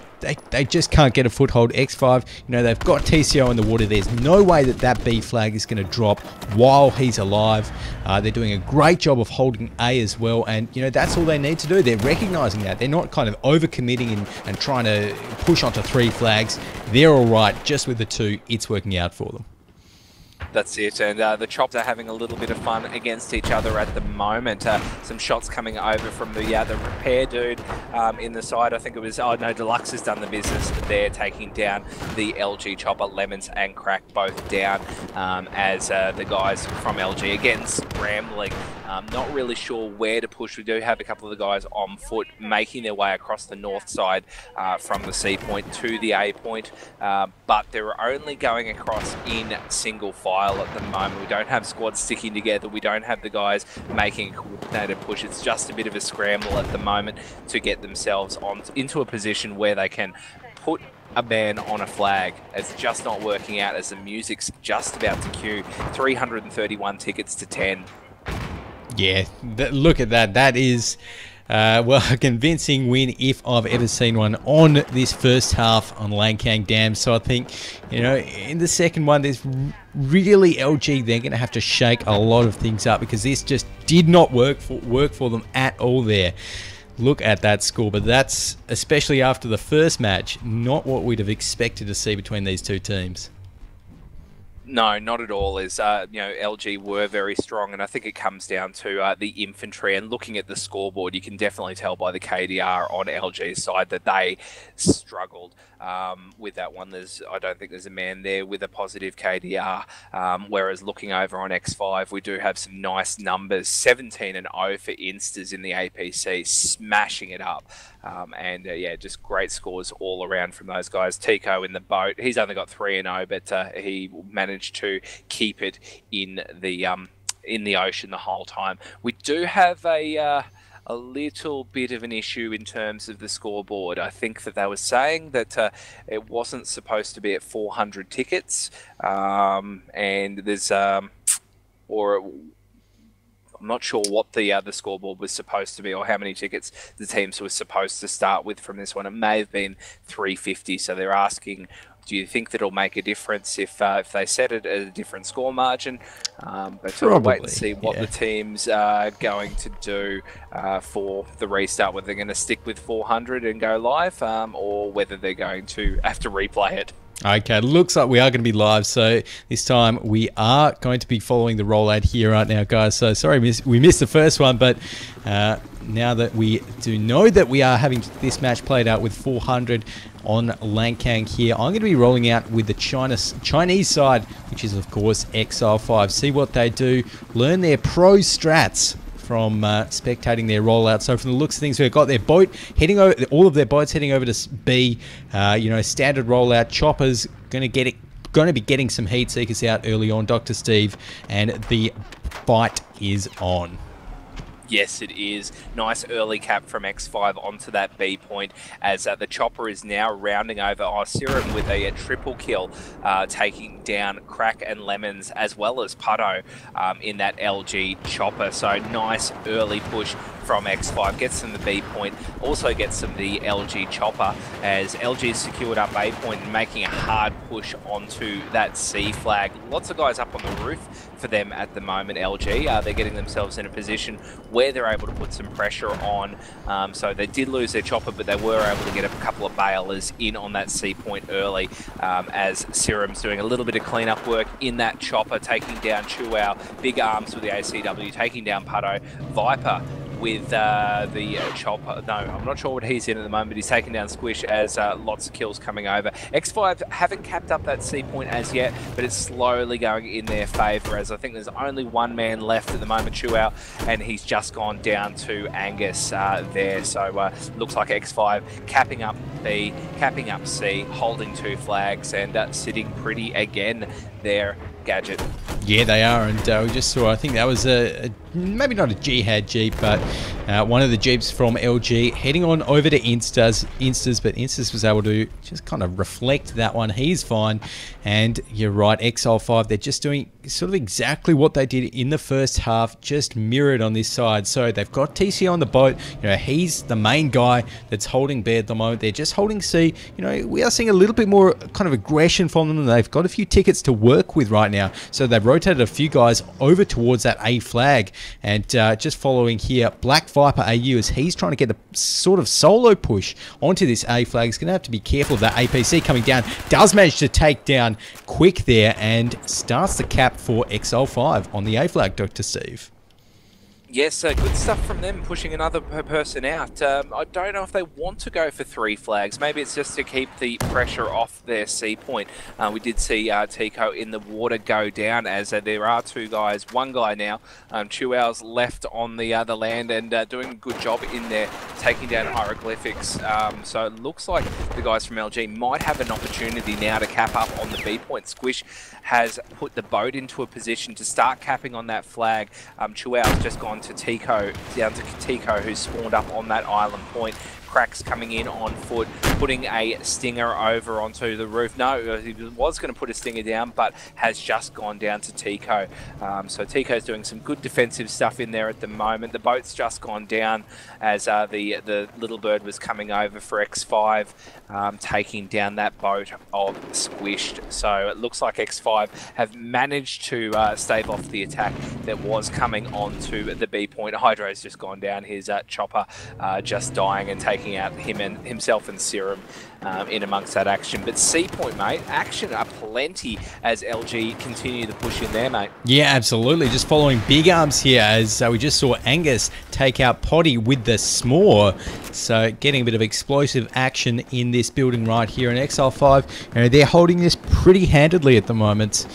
they just can't get a foothold. x5, they've got TCO in the water. There's no way that B flag is going to drop while he's alive. They're doing a great job of holding A as well, and that's all they need to do. They're recognizing that. They're not kind of overcommitting and trying to push onto 3 flags. They're all right just with the 2. It's working out for them. That's it, and the Chops are having a little bit of fun against each other at the moment. Some shots coming over from the repair dude in the side. I think it was, oh no, Deluxe has done the business there, taking down the LG Chopper. Lemons and Crack both down as the guys from LG, again, scrambling. Not really sure where to push. We do have a couple of the guys on foot making their way across the north side from the C point to the A point, but they're only going across in single file at the moment. We don't have squads sticking together. We don't have the guys making a coordinated push. It's just a bit of a scramble at the moment to get themselves into a position where they can put a man on a flag. It's just not working out as the music's just about to cue. 331 tickets to 10. Yeah, look at that. That is, well, a convincing win if I've ever seen one on this first half on Langkang Dam. So I think, you know, in the second one, there's really LG. They're going to have to shake a lot of things up because this just did not work for them at all there. Look at that score, but that's, especially after the first match, not what we'd have expected to see between these two teams. No, not at all. Is you know, LG were very strong, and I think it comes down to the infantry. And looking at the scoreboard, you can definitely tell by the KDR on LG's side that they struggled with that one. I don't think there's a man there with a positive KDR. Whereas looking over on X5, we do have some nice numbers: 17-0 for Instas in the APC, smashing it up. Yeah, just great scores all around from those guys. Tico in the boat, he's only got 3-0, but he managed to keep it in the ocean the whole time. We do have a little bit of an issue in terms of the scoreboard. I think that they were saying that it wasn't supposed to be at 400 tickets, and there's I'm not sure what the scoreboard was supposed to be or how many tickets the teams were supposed to start with from this one. It may have been 350, so they're asking, do you think that it'll make a difference if they set it at a different score margin? But we'll wait and see what the teams are going to do for the restart, whether they're going to stick with 400 and go live, or whether they're going to have to replay it. Okay, looks like we are going to be live, so this time we are going to be following the rollout here right now, guys. So sorry we missed the first one, but now that we do know that we are having this match played out with 400 on Langkang here, I'm going to be rolling out with the Chinese side, which is of course x5LIVE. See what they do, learn their pro strats from spectating their rollout. So from the looks of things, we've got their boat heading over, all of their boats heading over to B. You know, standard rollout. Chopper's going to be getting some heat seekers out early on. Dr. Steve, and the fight is on. Yes, it is. Nice early cap from X5 onto that B point as the Chopper is now rounding over Serum with a triple kill, taking down Crack and Lemons as well as Putto in that LG Chopper. So nice early push from X5. Gets them the B point, also gets them the LG Chopper as LG secured up A point and making a hard push onto that C flag. Lots of guys up on the roof for them at the moment, LG. They're getting themselves in a position where they're able to put some pressure on. So they did lose their Chopper, but they were able to get a couple of bailers in on that C point early, as Serum's doing a little bit of cleanup work in that Chopper, taking down Chuao, Big Arms with the ACW, taking down Putto, Viper with the Chopper. No, I'm not sure what he's in at the moment, but he's taking down Squish as lots of kills coming over. X5 haven't capped up that C point as yet, but it's slowly going in their favour, as I think there's only one man left at the moment, Chuao, and he's just gone down to Angus there. So looks like X5 capping up B, capping up C, holding two flags, and sitting pretty again there, Gadget. Yeah, they are, and we just saw, I think that was maybe not a Jihad Jeep, but one of the Jeeps from LG heading on over to Instas, but Instas was able to just kind of reflect that one. He's fine, and you're right, x5LIVE, they're just doing sort of exactly what they did in the first half, just mirrored on this side. So they've got TC on the boat, you know, he's the main guy that's holding B at the moment. They're just holding C. You know, we are seeing a little bit more kind of aggression from them, and they've got a few tickets to work with right now. So they've rotated a few guys over towards that A flag, And just following here, Black Viper AU, as he's trying to get the sort of solo push onto this A flag. He's going to have to be careful of that APC coming down. Does manage to take down Quick there and starts the cap for x5LIVE on the A flag, Dr. Steve. Yes, good stuff from them, pushing another person out. I don't know if they want to go for 3 flags. Maybe it's just to keep the pressure off their C point. We did see Tico in the water go down, as there are 2 guys. 1 guy now, Chuao's left on the other land and doing a good job in there, taking down hieroglyphics. So it looks like the guys from LG might have an opportunity now to cap up on the B point. Squish has put the boat into a position to start capping on that flag. Chuao's just gone to Tico, down to Tico, who's spawned up on that island point. Cracks coming in on foot, putting a stinger over onto the roof. No, he was going to put a stinger down, but has just gone down to Tico. So Tico's doing some good defensive stuff in there at the moment. The boat's just gone down as the little bird was coming over for x5, taking down that boat of Squished. So it looks like x5 have managed to stave off the attack that was coming onto the B point. Hydro's just gone down, his chopper just dying and taking out himself and Serum in amongst that action. But C point, mate, action aplenty as LG continue to push in there, mate. Yeah, absolutely. Just following big arms here, as we just saw Angus take out Potty with the s'more. So getting a bit of explosive action in this building right here in x5LIVE. They're holding this pretty handedly at the moment.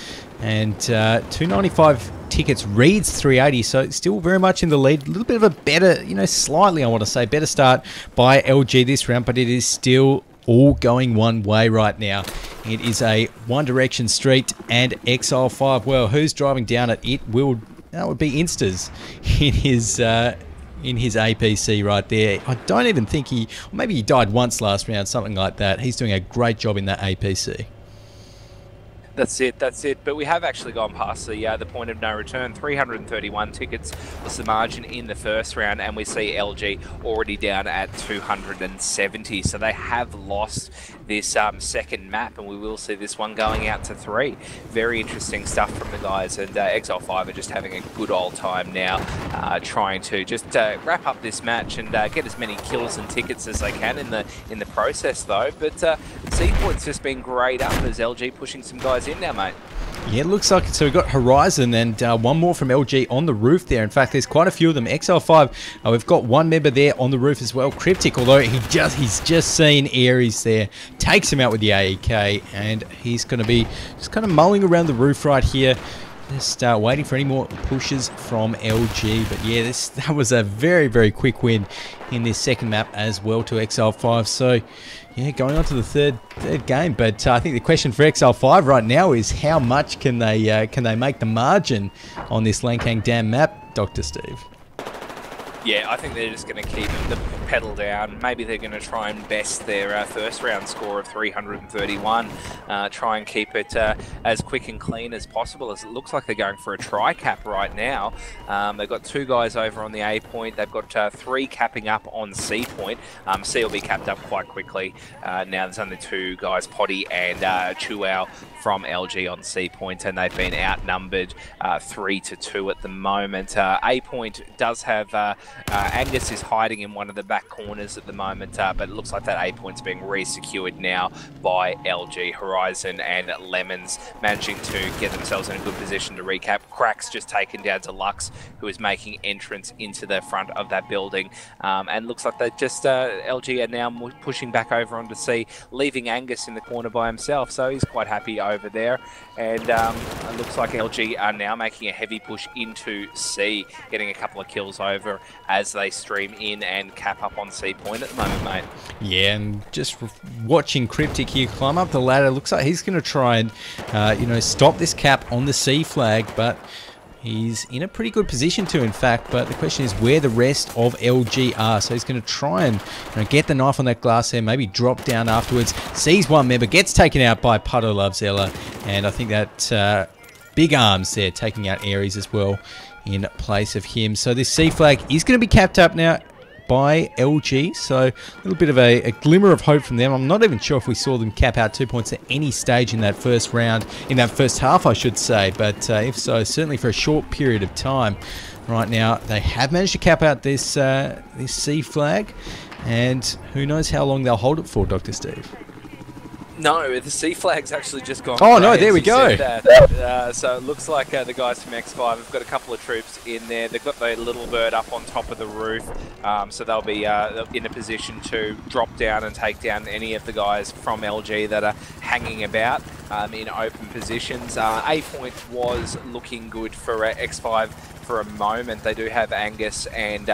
And 295 tickets, Reed's 380, so still very much in the lead. A little bit of a better, slightly, I want to say, better start by LG this round, but it is still all going one way right now. It is a one direction street, and x5LIVE, well, who's driving down it? That would be Instas in his APC right there. I don't even think maybe he died once last round, something like that. He's doing a great job in that APC. That's it. But we have actually gone past the point of no return. 331 tickets was the margin in the first round, and we see LG already down at 270. So they have lost this second map, and we will see this one going out to 3. Very interesting stuff from the guys, and x5LIVE are just having a good old time now, trying to just wrap up this match and get as many kills and tickets as they can in the process, though. But C point's just been great up as LG pushing some guys in now, mate. Yeah, it looks like it. So we've got Horizon and one more from LG on the roof there. In fact, there's quite a few of them. x5LIVE, we've got one member there on the roof as well, Cryptic, although he's just seen Aries there. Takes him out with the AEK, and he's going to be just kind of mulling around the roof right here. Just waiting for any more pushes from LG. But yeah, that was a very, very quick win in this second map as well to x5LIVE. So yeah, going on to the third game. But I think the question for x5LIVE right now is how much can they make the margin on this Langkang Dam map, Dr. Steve? Yeah, I think they're just going to keep the pedal down. Maybe they're going to try and best their first round score of 331. Try and keep it as quick and clean as possible, as it looks like they're going for a tri-cap right now. They've got 2 guys over on the A point. They've got 3 capping up on C point. C will be capped up quite quickly. Now there's only 2 guys, Potty and Chuao from LG on C point, and they've been outnumbered 3-2 at the moment. A point does have Angus is hiding in one of the back corners at the moment, but it looks like that A point's being re-secured now by LG. Horizon and Lemons managing to get themselves in a good position to recap. Cracks just taken down to Lux, who is making entrance into the front of that building, and looks like they just LG are now pushing back over onto C, leaving Angus in the corner by himself, so he's quite happy over there. And it looks like LG are now making a heavy push into C, getting a couple of kills over as they stream in and cap up on C point at the moment, mate. Yeah, and just watching Cryptic here climb up the ladder, looks like he's going to try and stop this cap on the C flag, but he's in a pretty good position to, in fact. But the question is where the rest of LG are. So he's going to try and get the knife on that glass there, maybe drop down afterwards. Sees one member, gets taken out by Puddle Loves Ella, and I think that big arms there taking out Aries as well in place of him. So this C flag is going to be capped up now by LG, so a little bit of a glimmer of hope from them. I'm not even sure if we saw them cap out 2 points at any stage in that first round, in that first half I should say, but if so, certainly for a short period of time. right now. They have managed to cap out this this C flag, and who knows how long they'll hold it for, Dr. Steve. No, the C flag's actually just gone. Oh no, there we go. So it looks like the guys from X5 have got a couple of troops in there. They've got the little bird up on top of the roof, so they'll be in a position to drop down and take down any of the guys from LG that are hanging about in open positions. A point was looking good for X5 for a moment. They do have Angus and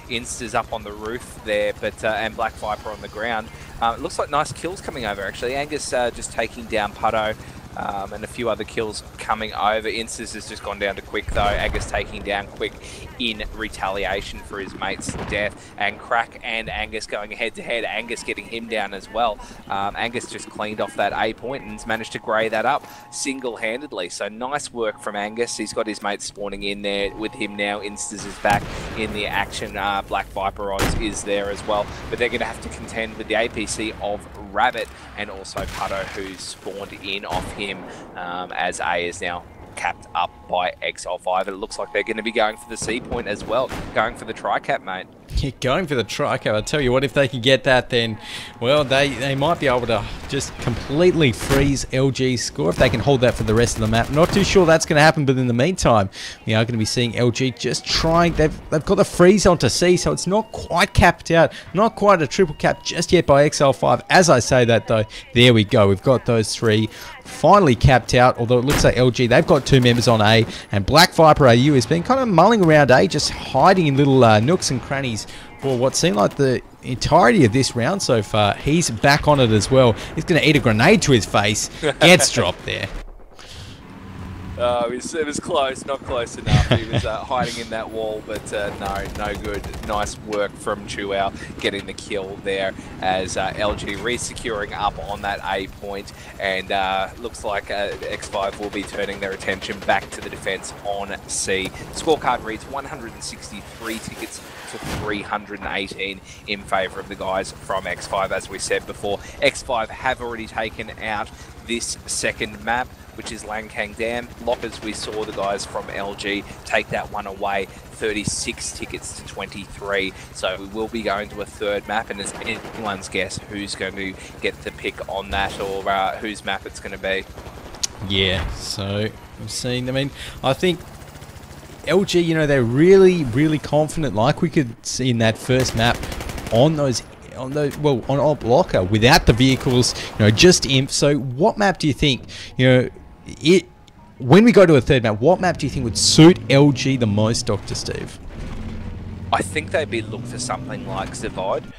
Instas up on the roof there, but and Black Viper on the ground. It looks like nice kills coming over actually. Angus just taking down Putto. And a few other kills coming over. Instas has just gone down to Quick though. Angus taking down Quick in retaliation for his mate's death. And Crack and Angus going head to head. Angus getting him down as well. Angus just cleaned off that A point and has managed to grey that up single-handedly. So nice work from Angus. He's got his mate spawning in there with him now. Instas is back in the action. Black Viper odds is there as well. But they're going to have to contend with the APC of Rabbit and also Putto, who's spawned in off him as A is now capped up by x5LIVE. It looks like they're going to be going for the C point as well, going for the tri-cap, mate. Yeah, going for the tri-cap. I'll tell you what, if they can get that, then, well, they might be able to just completely freeze LG's score if they can hold that for the rest of the map. Not too sure that's going to happen, but in the meantime, we are going to be seeing LG just trying. They've got the freeze onto C, so it's not quite capped out, not quite a triple cap just yet by x5LIVE. As I say that, though, there we go. We've got those three finally capped out, although it looks like LG, they've got two members on A, and Black Viper AU has been kind of mulling around A, just hiding in little nooks and crannies for what seemed like the entirety of this round so far. He's back on it as well. He's going to eat a grenade to his face. Gets dropped there. It was close, not close enough. He was hiding in that wall, but no good. Nice work from Chuao getting the kill there as LG re-securing up on that A point, and looks like X5 will be turning their attention back to the defense on C. Scorecard reads 163 tickets to 318 in favour of the guys from X5. As we said before, X5 have already taken out this second map, which is Langkang Dam. Lockers, we saw the guys from LG take that one away, 36 tickets to 23. So we will be going to a third map, and it's anyone's guess who's going to get the pick on that, or whose map it's going to be. Yeah, so we've seen, I mean, I think LG, you know, they're really, really confident, like we could see in that first map on those on Op Locker without the vehicles, you know, just imp. So what map do you think, you know, when we go to a third map, what map do you think would suit LG the most, Dr. Steve? I think they'd be looking for something like Zavad.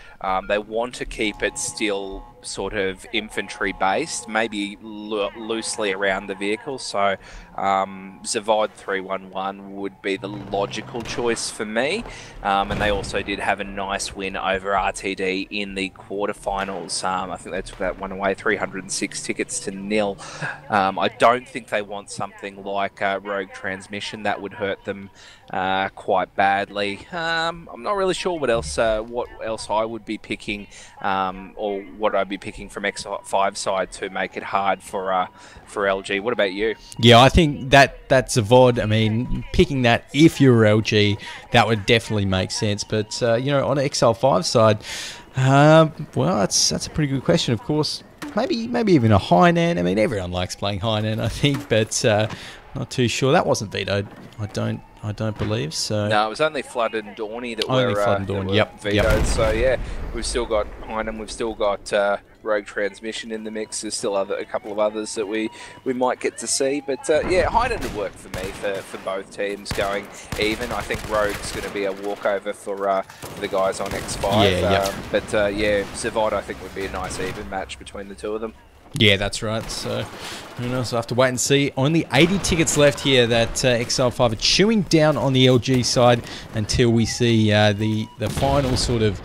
They want to keep it still sort of infantry based, maybe loosely around the vehicle. So Zavad 311 would be the logical choice for me. And they also did have a nice win over RTD in the quarterfinals. I think they took that one away, 306 tickets to 0. I don't think they want something like Rogue Transmission. That would hurt them quite badly. I'm not really sure what else I would be picking, or what I'd be picking from X5 side to make it hard for LG. What about you? Yeah, I think that's Zavad. I mean, picking that if you're LG, that would definitely make sense. But you know, on XL5 side, well, that's a pretty good question. Of course, maybe even a Hainan. I mean, everyone likes playing Hainan, I think, but not too sure. That wasn't vetoed. I don't believe so. No, it was only Flood and Dawny that were vetoed. Yep. So yeah, we've still got Hainan, we've still got Rogue Transmission in the mix. There's still a couple of others that we might get to see, but yeah, Hainan would work for me for both teams going even. I think Rogue's going to be a walkover for the guys on X5. Yeah, but yeah, Zavad I think would be a nice even match between the two of them. Yeah, that's right. So, who knows? We'll have to wait and see. Only 80 tickets left here that XL5 are chewing down on the LG side until we see the final sort of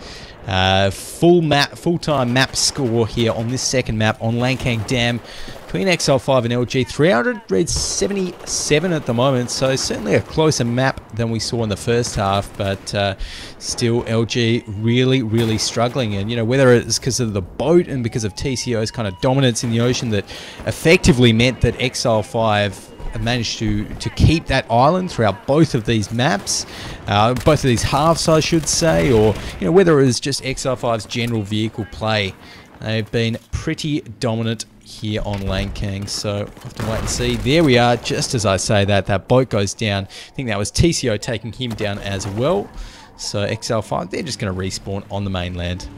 full-time map score here on this second map on Langkang Dam. Between XL5 and LG, 377 at the moment, so certainly a closer map than we saw in the first half, but still LG really, really struggling. And, you know, whether it's because of the boat and because of TCO's kind of dominance in the ocean that effectively meant that XL5 managed to keep that island throughout both of these maps, both of these halves, I should say, or whether it was just x5LIVE's general vehicle play. They've been pretty dominant here on Lane King, so we'll have to wait and see. There we are, just as I say that boat goes down. I think that was TCO taking him down as well. So x5LIVE, they're just going to respawn on the mainland.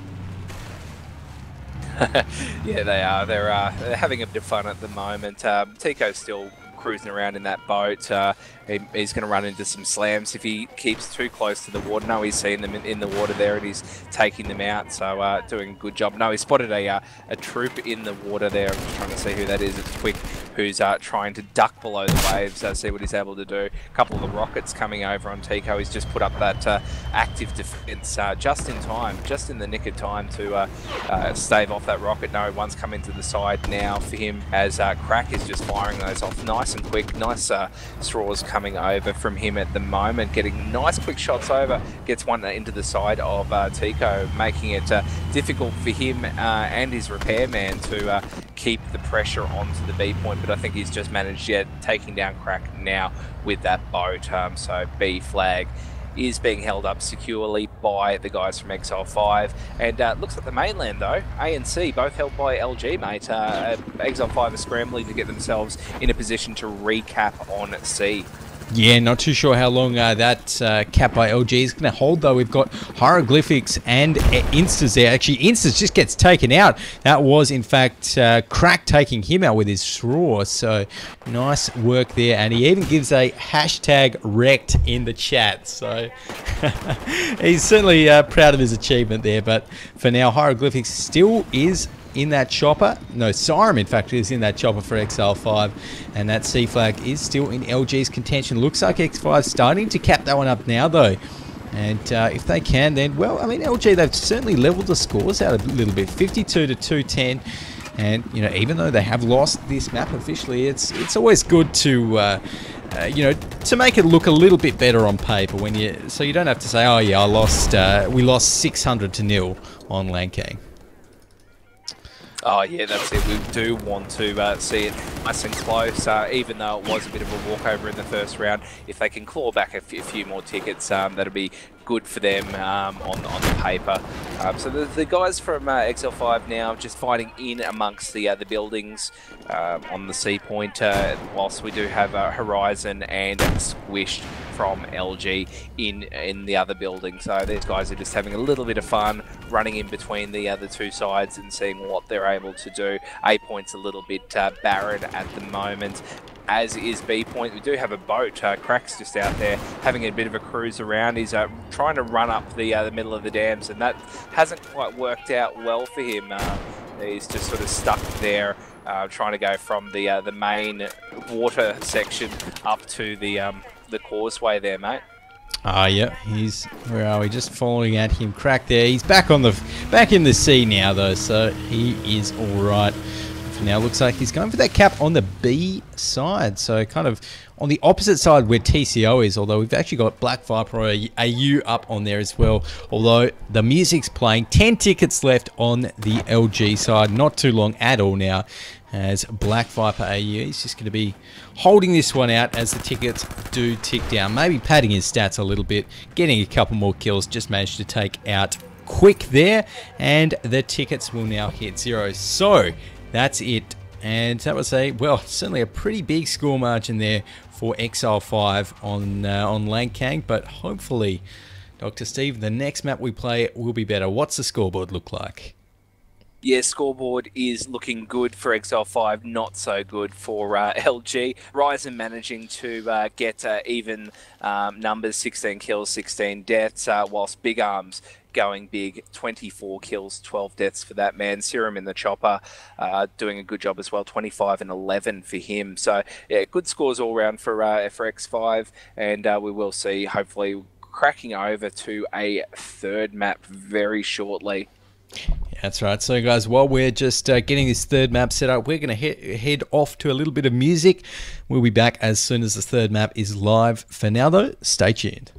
Yeah, they are. They're having a bit of fun at the moment. Tico's still cruising around in that boat. He's going to run into some slams if he keeps too close to the water. No, he's seen them in the water there and he's taking them out, so doing a good job. No, he spotted a troop in the water there. I'm just trying to see who that is. It's Quick, who's trying to duck below the waves, see what he's able to do. A couple of the rockets coming over on Tico. He's just put up that active defense just in time, just in the nick of time to stave off that rocket. No, one's come into the side now for him as Crack is just firing those off nice and quick. Nice straws coming over from him at the moment, getting nice quick shots over, gets one into the side of Tico, making it difficult for him and his repairman to keep the pressure onto the B point, but I think he's just managed taking down Crack now with that boat. So B flag is being held up securely by the guys from x5LIVE, and looks like the mainland though, A and C, both held by LG, mate. x5LIVE are scrambling to get themselves in a position to recap on C. Yeah, not too sure how long that cap by LG is going to hold, though. We've got hieroglyphics and Instas there. Actually, Instas just gets taken out. That was, in fact, Crack taking him out with his straw. So, nice work there. And he even gives a hashtag wrecked in the chat. So, he's certainly proud of his achievement there. But for now, hieroglyphics still is in that chopper. No, Siren, in fact, is in that chopper for x5LIVE, and that C flag is still in LG's contention. Looks like x5 starting to cap that one up now, though. And if they can, then, well, I mean, LG, they've certainly leveled the scores out a little bit, 52 to 210. And, even though they have lost this map officially, it's always good to, to make it look a little bit better on paper so you don't have to say, oh yeah, we lost 600 to 0 on Lane King. Oh yeah, that's it. We do want to see it nice and close, even though it was a bit of a walkover in the first round. If they can claw back a few more tickets, that'll be good for them on the paper. So the guys from x5LIVE now just fighting in amongst the buildings on the C point, whilst we do have Horizon and Squished from LG in the other building. So these guys are just having a little bit of fun running in between the other two sides and seeing what they're able to do. A point's a little bit barren at the moment, as is B point. We do have a boat. Crack's just out there having a bit of a cruise around. He's trying to run up the middle of the dams, and that hasn't quite worked out well for him. He's just sort of stuck there, trying to go from the main water section up to the causeway there, mate. Yeah, where are we? Just following at him. Crack there. He's back in the sea now, though, so he is all right. For now, looks like he's going for that cap on the B side, so kind of on the opposite side where TCO is, although we've actually got Black Viper or AU up on there as well, although the music's playing. 10 tickets left on the LG side, not too long at all now, as Black Viper AU is just going to be holding this one out as the tickets do tick down, maybe padding his stats a little bit, getting a couple more kills, just managed to take out Quick there, and the tickets will now hit 0. So that's it, and that was certainly a pretty big score margin there for x5LIVE on Lane King, but hopefully, Dr. Steve, the next map we play will be better. What's the scoreboard look like? Yeah, scoreboard is looking good for x5LIVE, not so good for LG. Ryzen managing to get even numbers, 16 kills, 16 deaths, whilst Big Arms going big, 24 kills, 12 deaths for that man. Serum in the chopper doing a good job as well, 25 and 11 for him. So yeah, good scores all round for x5, and we will see hopefully cracking over to a third map very shortly. That's right. So guys, while we're just getting this third map set up, we're going to head off to a little bit of music. We'll be back as soon as the third map is live. For now though, stay tuned.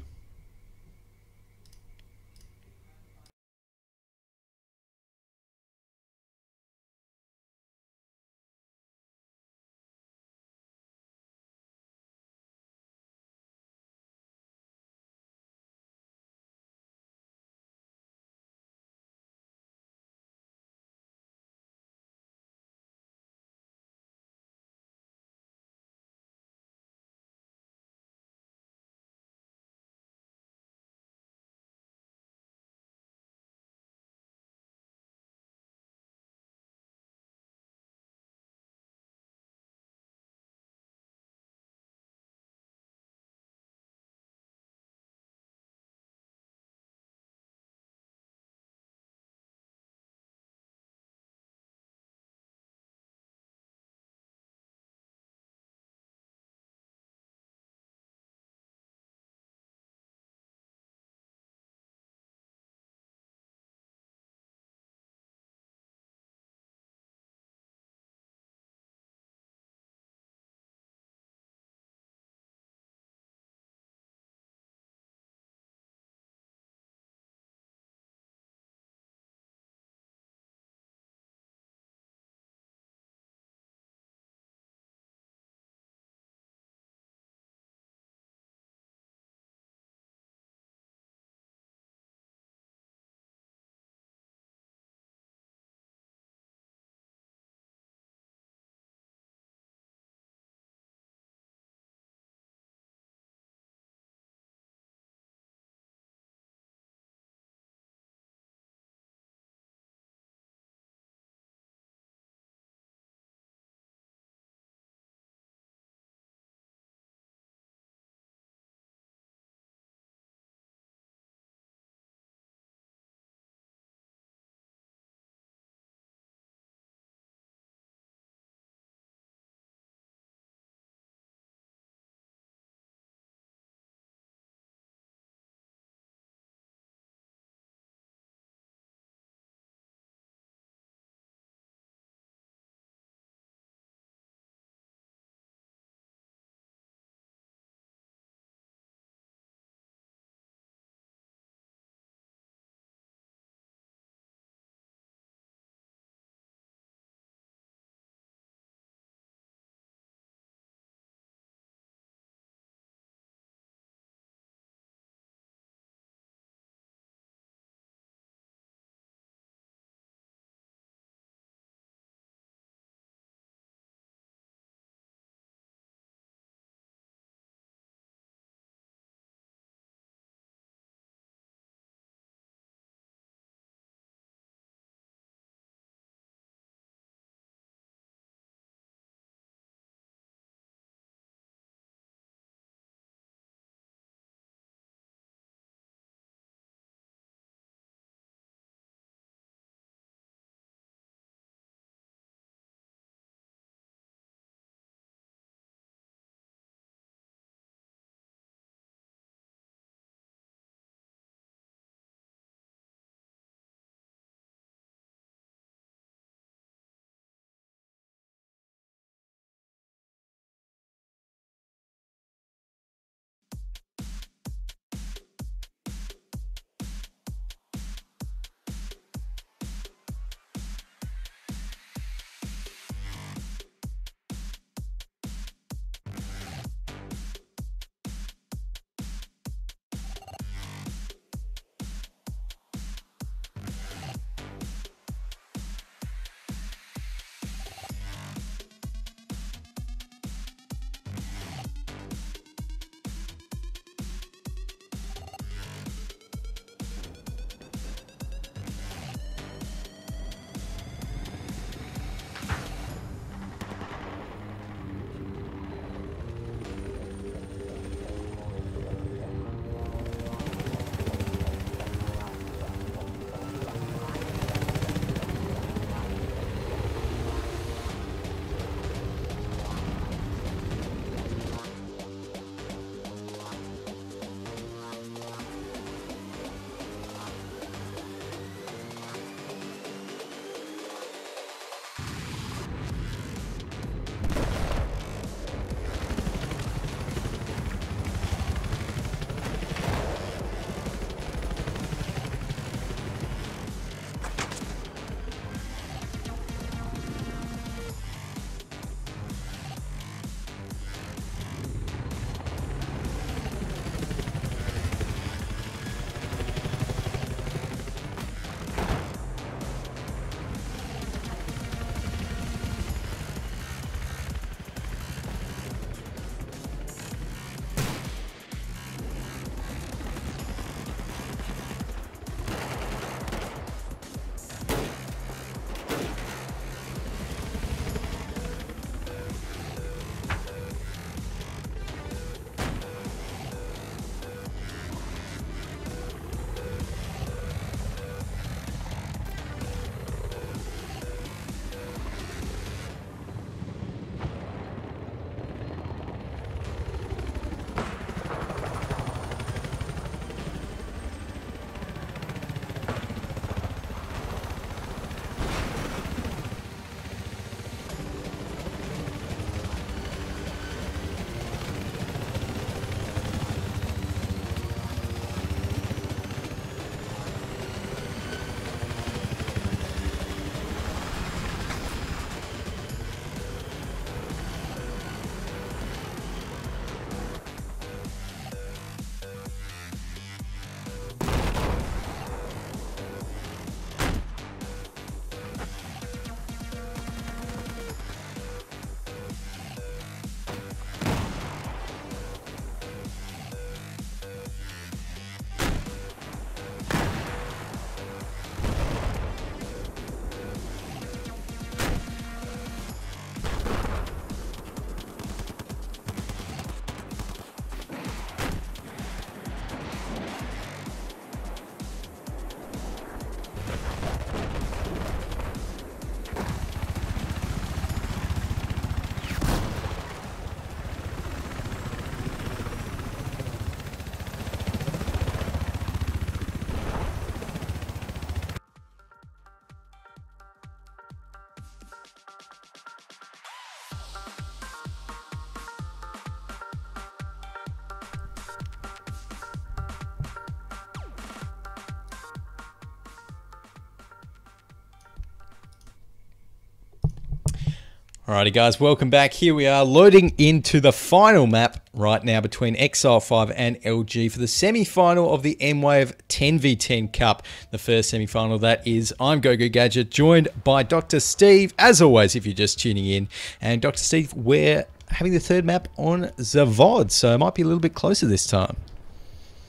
Alrighty guys, welcome back. Here we are loading into the final map right now between x5LIVE and LG for the semi-final of the Mwave 10v10 Cup. The first semi-final, that is. I'm GoGoGadget, joined by Dr. Steve, as always if you're just tuning in. And Dr. Steve, we're having the third map on Zavod, so it might be a little bit closer this time.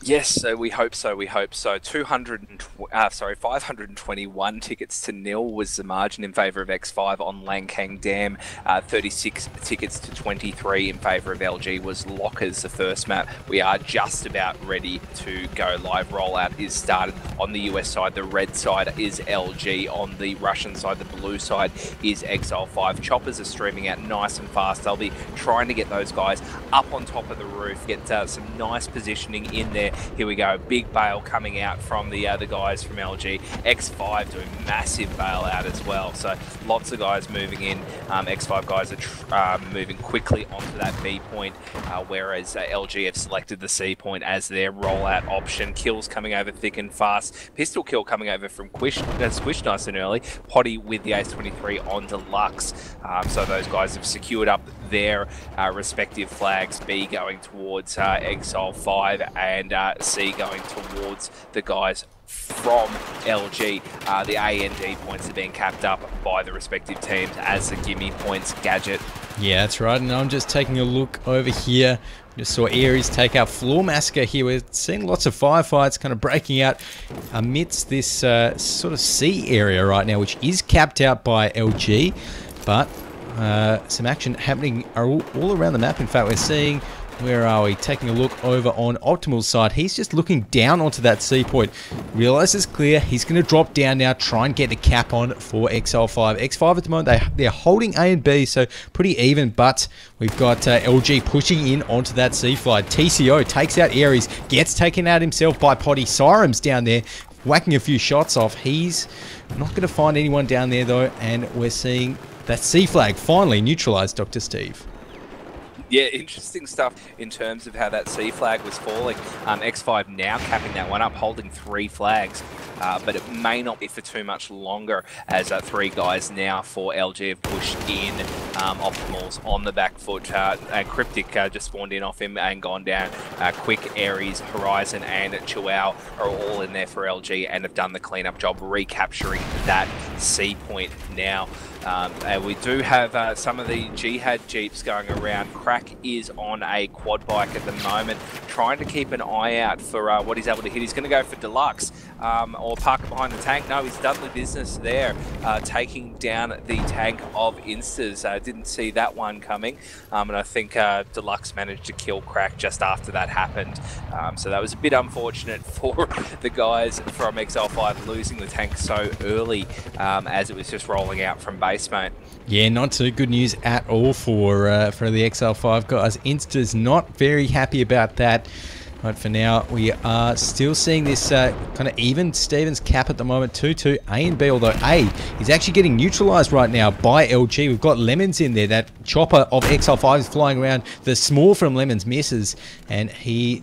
Yes, so we hope so. We hope so. 521 tickets to 0 was the margin in favour of X5 on Langkang Dam. 36 tickets to 23 in favour of LG was Lockers, the first map. We are just about ready to go live. Rollout is started on the US side. The red side is LG. On the Russian side, the blue side is x5LIVE. Choppers are streaming out nice and fast. They'll be trying to get those guys up on top of the roof, get some nice positioning in there. Here we go, big bail coming out from the guys from LG. X5 doing massive bail out as well, so lots of guys moving in. X5 guys are moving quickly onto that B point, whereas LG have selected the C point as their rollout option. Kills coming over thick and fast. Pistol kill coming over from Squish nice and early. Potty with the Ace-23 on Deluxe, so those guys have secured up their respective flags. B going towards x5LIVE and C going towards the guys from LG. The A and D points are being capped up by the respective teams as the gimme points. Gadget. Yeah, that's right, and I'm just taking a look over here. Just saw Aries take out Floor Massacre here. We're seeing lots of firefights kind of breaking out amidst this sort of C area right now, which is capped out by LG, but some action happening all around the map. In fact, we're seeing, where are we? Taking a look over on Optimal's side. He's just looking down onto that C point. Realizes clear. He's going to drop down now, try and get the cap on for x5LIVE. X5 at the moment, they're holding A and B, so pretty even, but we've got LG pushing in onto that C flight. TCO takes out Aries, gets taken out himself by Potty. Sirem's down there, whacking a few shots off. He's not going to find anyone down there though, and we're seeing that C flag finally neutralized, Dr. Steve. Yeah, interesting stuff in terms of how that C flag was falling. X5 now capping that one up, holding 3 flags, but it may not be for too much longer as 3 guys now for LG have pushed in. Optimals on the back foot. Cryptic just spawned in off him and gone down. Quick, Aries, Horizon and Chihuahua are all in there for LG and have done the cleanup job, recapturing that C point now. And we do have some of the Jihad Jeeps going around. Crack is on a quad bike at the moment, trying to keep an eye out for what he's able to hit. He's going to go for Deluxe or park it behind the tank. No, he's done the business there, taking down the tank of Instas. Didn't see that one coming, and I think Deluxe managed to kill Crack just after that happened. So that was a bit unfortunate for the guys from x5LIVE losing the tank so early, as it was just rolling out from base. Mate. Yeah, not too good news at all for the x5LIVE guys. Insta's not very happy about that. But for now, we are still seeing this kind of even Stevens cap at the moment, 2-2 A and B, although A is actually getting neutralized right now by LG. We've got Lemons in there. That chopper of x5LIVE is flying around. The small from Lemons misses, and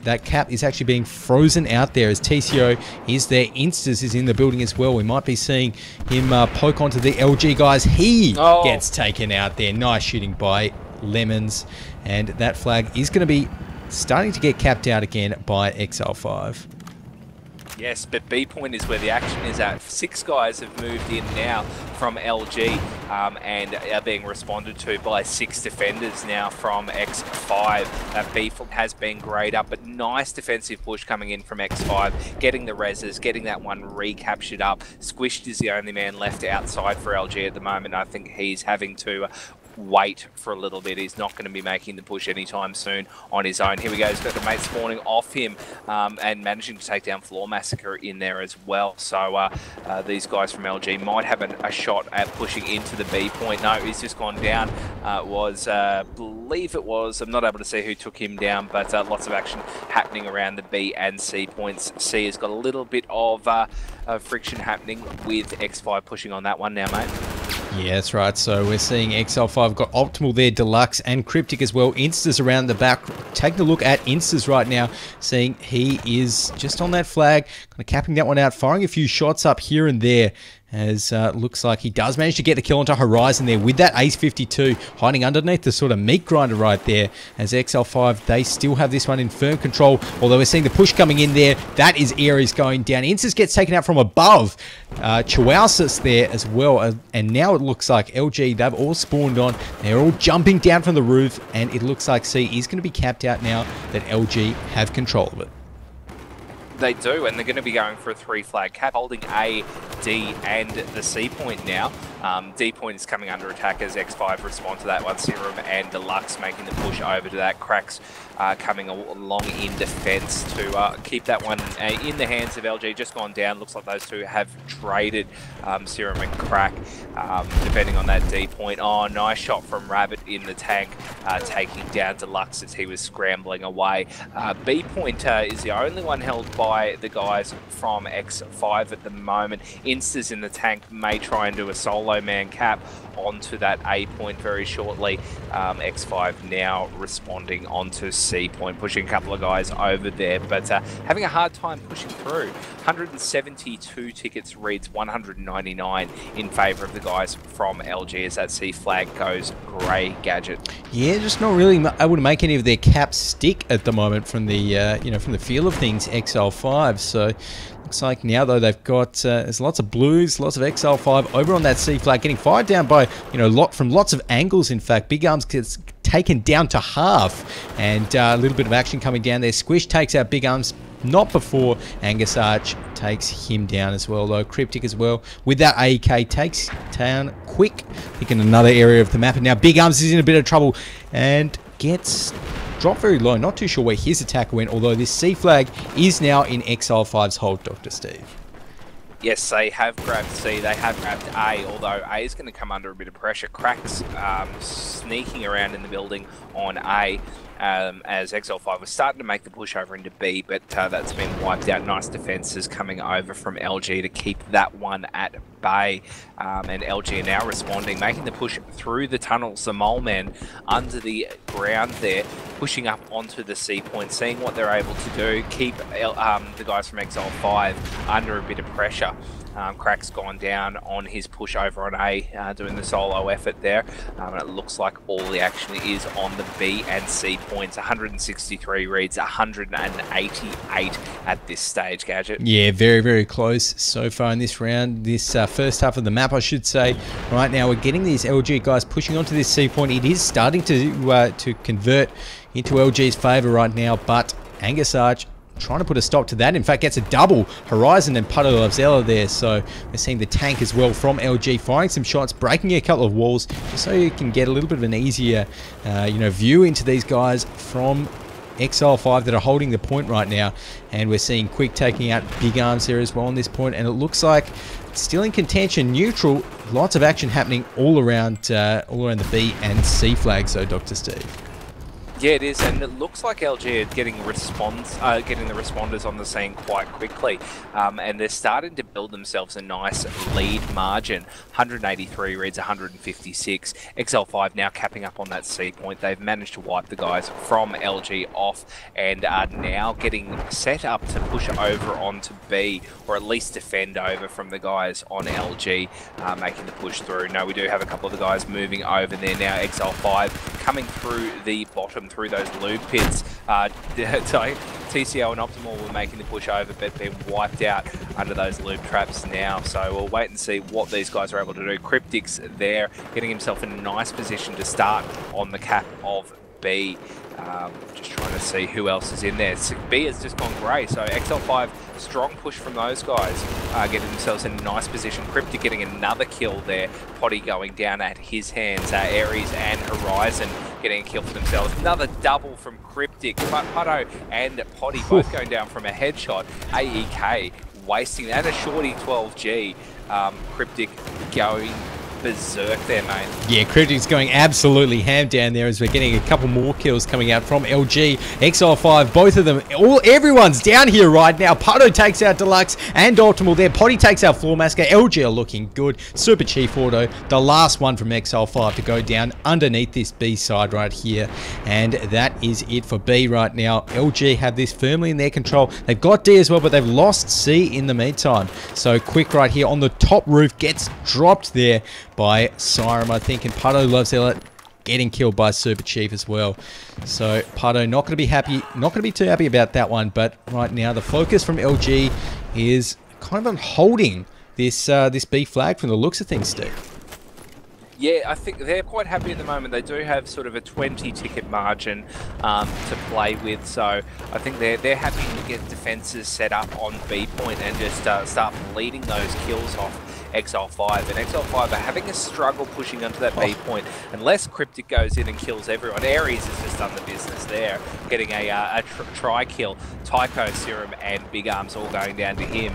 that cap is actually being frozen out there as TCO is there. Instas is in the building as well. We might be seeing him poke onto the LG guys. He gets taken out there. Nice shooting by Lemons, and that flag is going to be starting to get capped out again by x5LIVE. Yes, but B point is where the action is at. 6 guys have moved in now from LG and are being responded to by 6 defenders now from x5. B has been grayed up, but nice defensive push coming in from x5, getting the reses, getting that one recaptured up. Squished is the only man left outside for LG at the moment. I think he's having to wait for a little bit. He's not going to be making the push anytime soon on his own. Here we go. He's got the mate spawning off him and managing to take down Floor Massacre in there as well. So these guys from LG might have a shot at pushing into the B point. No, he's just gone down. Believe it was, I'm not able to see who took him down, but lots of action happening around the B and C points. C has got a little bit of friction happening with x5 pushing on that one now, mate. Yeah, that's right. So we're seeing x5LIVE got Optimal there, Deluxe and Cryptic as well. Instas around the back. Taking a look at Instas right now, seeing he is just on that flag, kind of capping that one out, firing a few shots up here and there. as looks like he does manage to get the kill onto Horizon there with that Ace 52 hiding underneath the sort of meat grinder right there. As XL5, they still have this one in firm control, although we're seeing the push coming in there. That is Aries going down. Insis gets taken out from above. Chihuahuas there as well, and now it looks like LG, they've all spawned on. They're all jumping down from the roof, and it looks like C is going to be capped out now that LG have control of it. They do, and they're going to be going for a 3-flag cap, holding A, D, and the C point now. D point is coming under attack as X5 respond to that one. Serum and Deluxe making the push over to that. Cracks coming along in defense to keep that one in the hands of LG. Just gone down. Looks like those two have traded Serum and Crack, depending on that D point. Oh, nice shot from Rabbit in the tank, taking down Deluxe as he was scrambling away. B point is the only one held by the guys from X5 at the moment. Instas in the tank may try and do a solo man cap onto that A point very shortly. X5 now responding onto C point, pushing a couple of guys over there, but having a hard time pushing through. 172 tickets reads 199 in favour of the guys from LG as that C flag goes grey, Gadget. Yeah, just not really able to make any of their caps stick at the moment from the you know, from the feel of things, XL5. So looks like now though they've got there's lots of blues, lots of XL5 over on that C flag, getting fired down by, you know, from lots of angles. In fact, Big Arms gets taken down to half, and a little bit of action coming down there. Squish takes out Big Arms, not before Angus Arch takes him down as well, though. Cryptic as well with that AK takes down Quick, picking another area of the map, and now Big Arms is in a bit of trouble and gets dropped very low. Not too sure where his attack went, although this C flag is now in XL5's hold, Dr. Steve. Yes, they have grabbed C, they have grabbed A, although A is going to come under a bit of pressure. Cracks sneaking around in the building on A, as XL5 was starting to make the push over into B, but that's been wiped out. Nice defences coming over from LG to keep that one at bay, and LG are now responding, making the push through the tunnels. The Mole Men under the ground there, pushing up onto the C point, seeing what they're able to do, keep the guys from XL5 under a bit of pressure. Crack's gone down on his push over on A, doing the solo effort there, and it looks like all the action is on the B and C points. 163 reads 188 at this stage, Gadget. Yeah, very, very close so far in this round, this first half of the map, I should say. Right now we're getting these LG guys pushing onto this C point. It is starting to convert into LG's favour right now, but Angus Arch trying to put a stop to that. In fact, gets a double. Horizon and Puddle of Zella there. So we're seeing the tank as well from LG firing some shots, breaking a couple of walls, just so you can get a little bit of an easier, you know, view into these guys from XL5 that are holding the point right now. And we're seeing Quick taking out Big Arms there as well on this point. And it looks like it's still in contention, neutral. Lots of action happening all around the B and C flags, so Dr. Steve. Yeah, it is, and it looks like LG are getting the responders on the scene quite quickly, and they're starting to build themselves a nice lead margin. 183 reads 156. XL5 now capping up on that C point. They've managed to wipe the guys from LG off and are now getting set up to push over onto B, or at least defend over from the guys on LG, making the push through. No, we do have a couple of the guys moving over there now. XL5 coming through the bottom, through those lube pits. TCO and Optimal were making the push over, but been wiped out under those lube traps now. So we'll wait and see what these guys are able to do. Cryptic's there, getting himself in a nice position to start on the cap of B. Just trying to see who else is in there. B has just gone grey, so XL5, strong push from those guys, getting themselves in a nice position. Cryptic getting another kill there. Potty going down at his hands. Aries and Horizon getting a kill for themselves. Another double from Cryptic. Putto and Potty both going down from a headshot. AEK wasting, and a shorty 12G. Cryptic going berserk there, mate. Yeah, Cryptic's going absolutely ham down there as we're getting a couple more kills coming out from LG. XL5, both of them, everyone's down here right now. Pato takes out Deluxe and Optimal there. Potty takes out Floor Massacre. LG are looking good. Super Chief Auto, the last one from XL5 to go down underneath this B side right here. And that is it for B right now. LG have this firmly in their control. They've got D as well, but they've lost C in the meantime. So Quick right here on the top roof gets dropped there by Siren, I think, and Pato loves it, getting killed by Super Chief as well. So Pato not going to be happy, not going to be too happy about that one. But right now the focus from LG is kind of on holding this this B flag from the looks of things, Steve. Yeah, I think they're quite happy at the moment. They do have sort of a 20-ticket margin to play with, so I think they're happy to get defenses set up on B point and just start leading those kills off XL5. And XL5 are having a struggle pushing onto that B point unless Cryptic goes in and kills everyone. Aries has just done the business there, getting a try-kill. Tycho, Serum, and Big Arms all going down to him.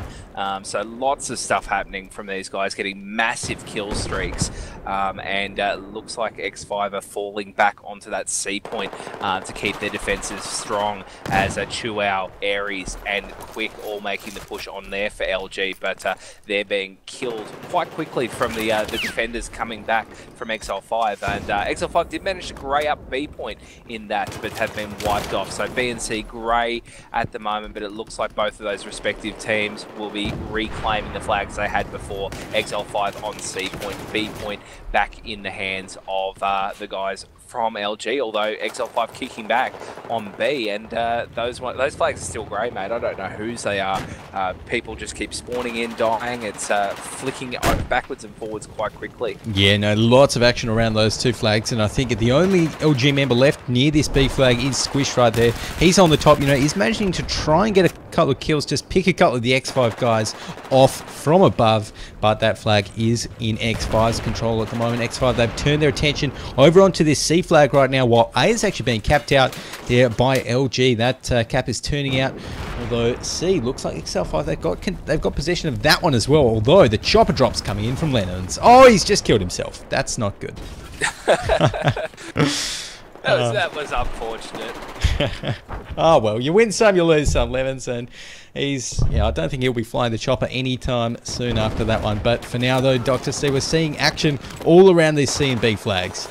So lots of stuff happening from these guys, getting massive kill streaks, and looks like X5 are falling back onto that C point to keep their defenses strong, as Chuao, Aries, and Quick all making the push on there for LG, but they're being killed quite quickly from the defenders coming back from XL5, and XL5 did manage to grey up B point in that, but have been wiped off. So B and C grey at the moment, but it looks like both of those respective teams will be reclaiming the flags they had before. XL5 on C point, B point back in the hands of the guys from LG, although XL5 kicking back on B, and those flags are still grey, mate. I don't know whose they are. People just keep spawning in, dying. It's flicking backwards and forwards quite quickly. Yeah, no, lots of action around those two flags, and I think the only LG member left near this B flag is Squish right there. He's on the top, you know, he's managing to try and get a couple of kills, just pick a couple of the X5 guys off from above, but that flag is in X5's control at the moment. X5, they've turned their attention over onto this C flag right now, while A is actually being capped out there by LG. That cap is turning out, although C looks like XL5, they've got possession of that one as well, although the chopper drop's coming in from Lennon's. Oh, he's just killed himself. That's not good. That was unfortunate. Oh well, you win some, you lose some, Levens, and I don't think he'll be flying the chopper anytime soon after that one. But for now though, Dr. C, we're seeing action all around these C and B flags.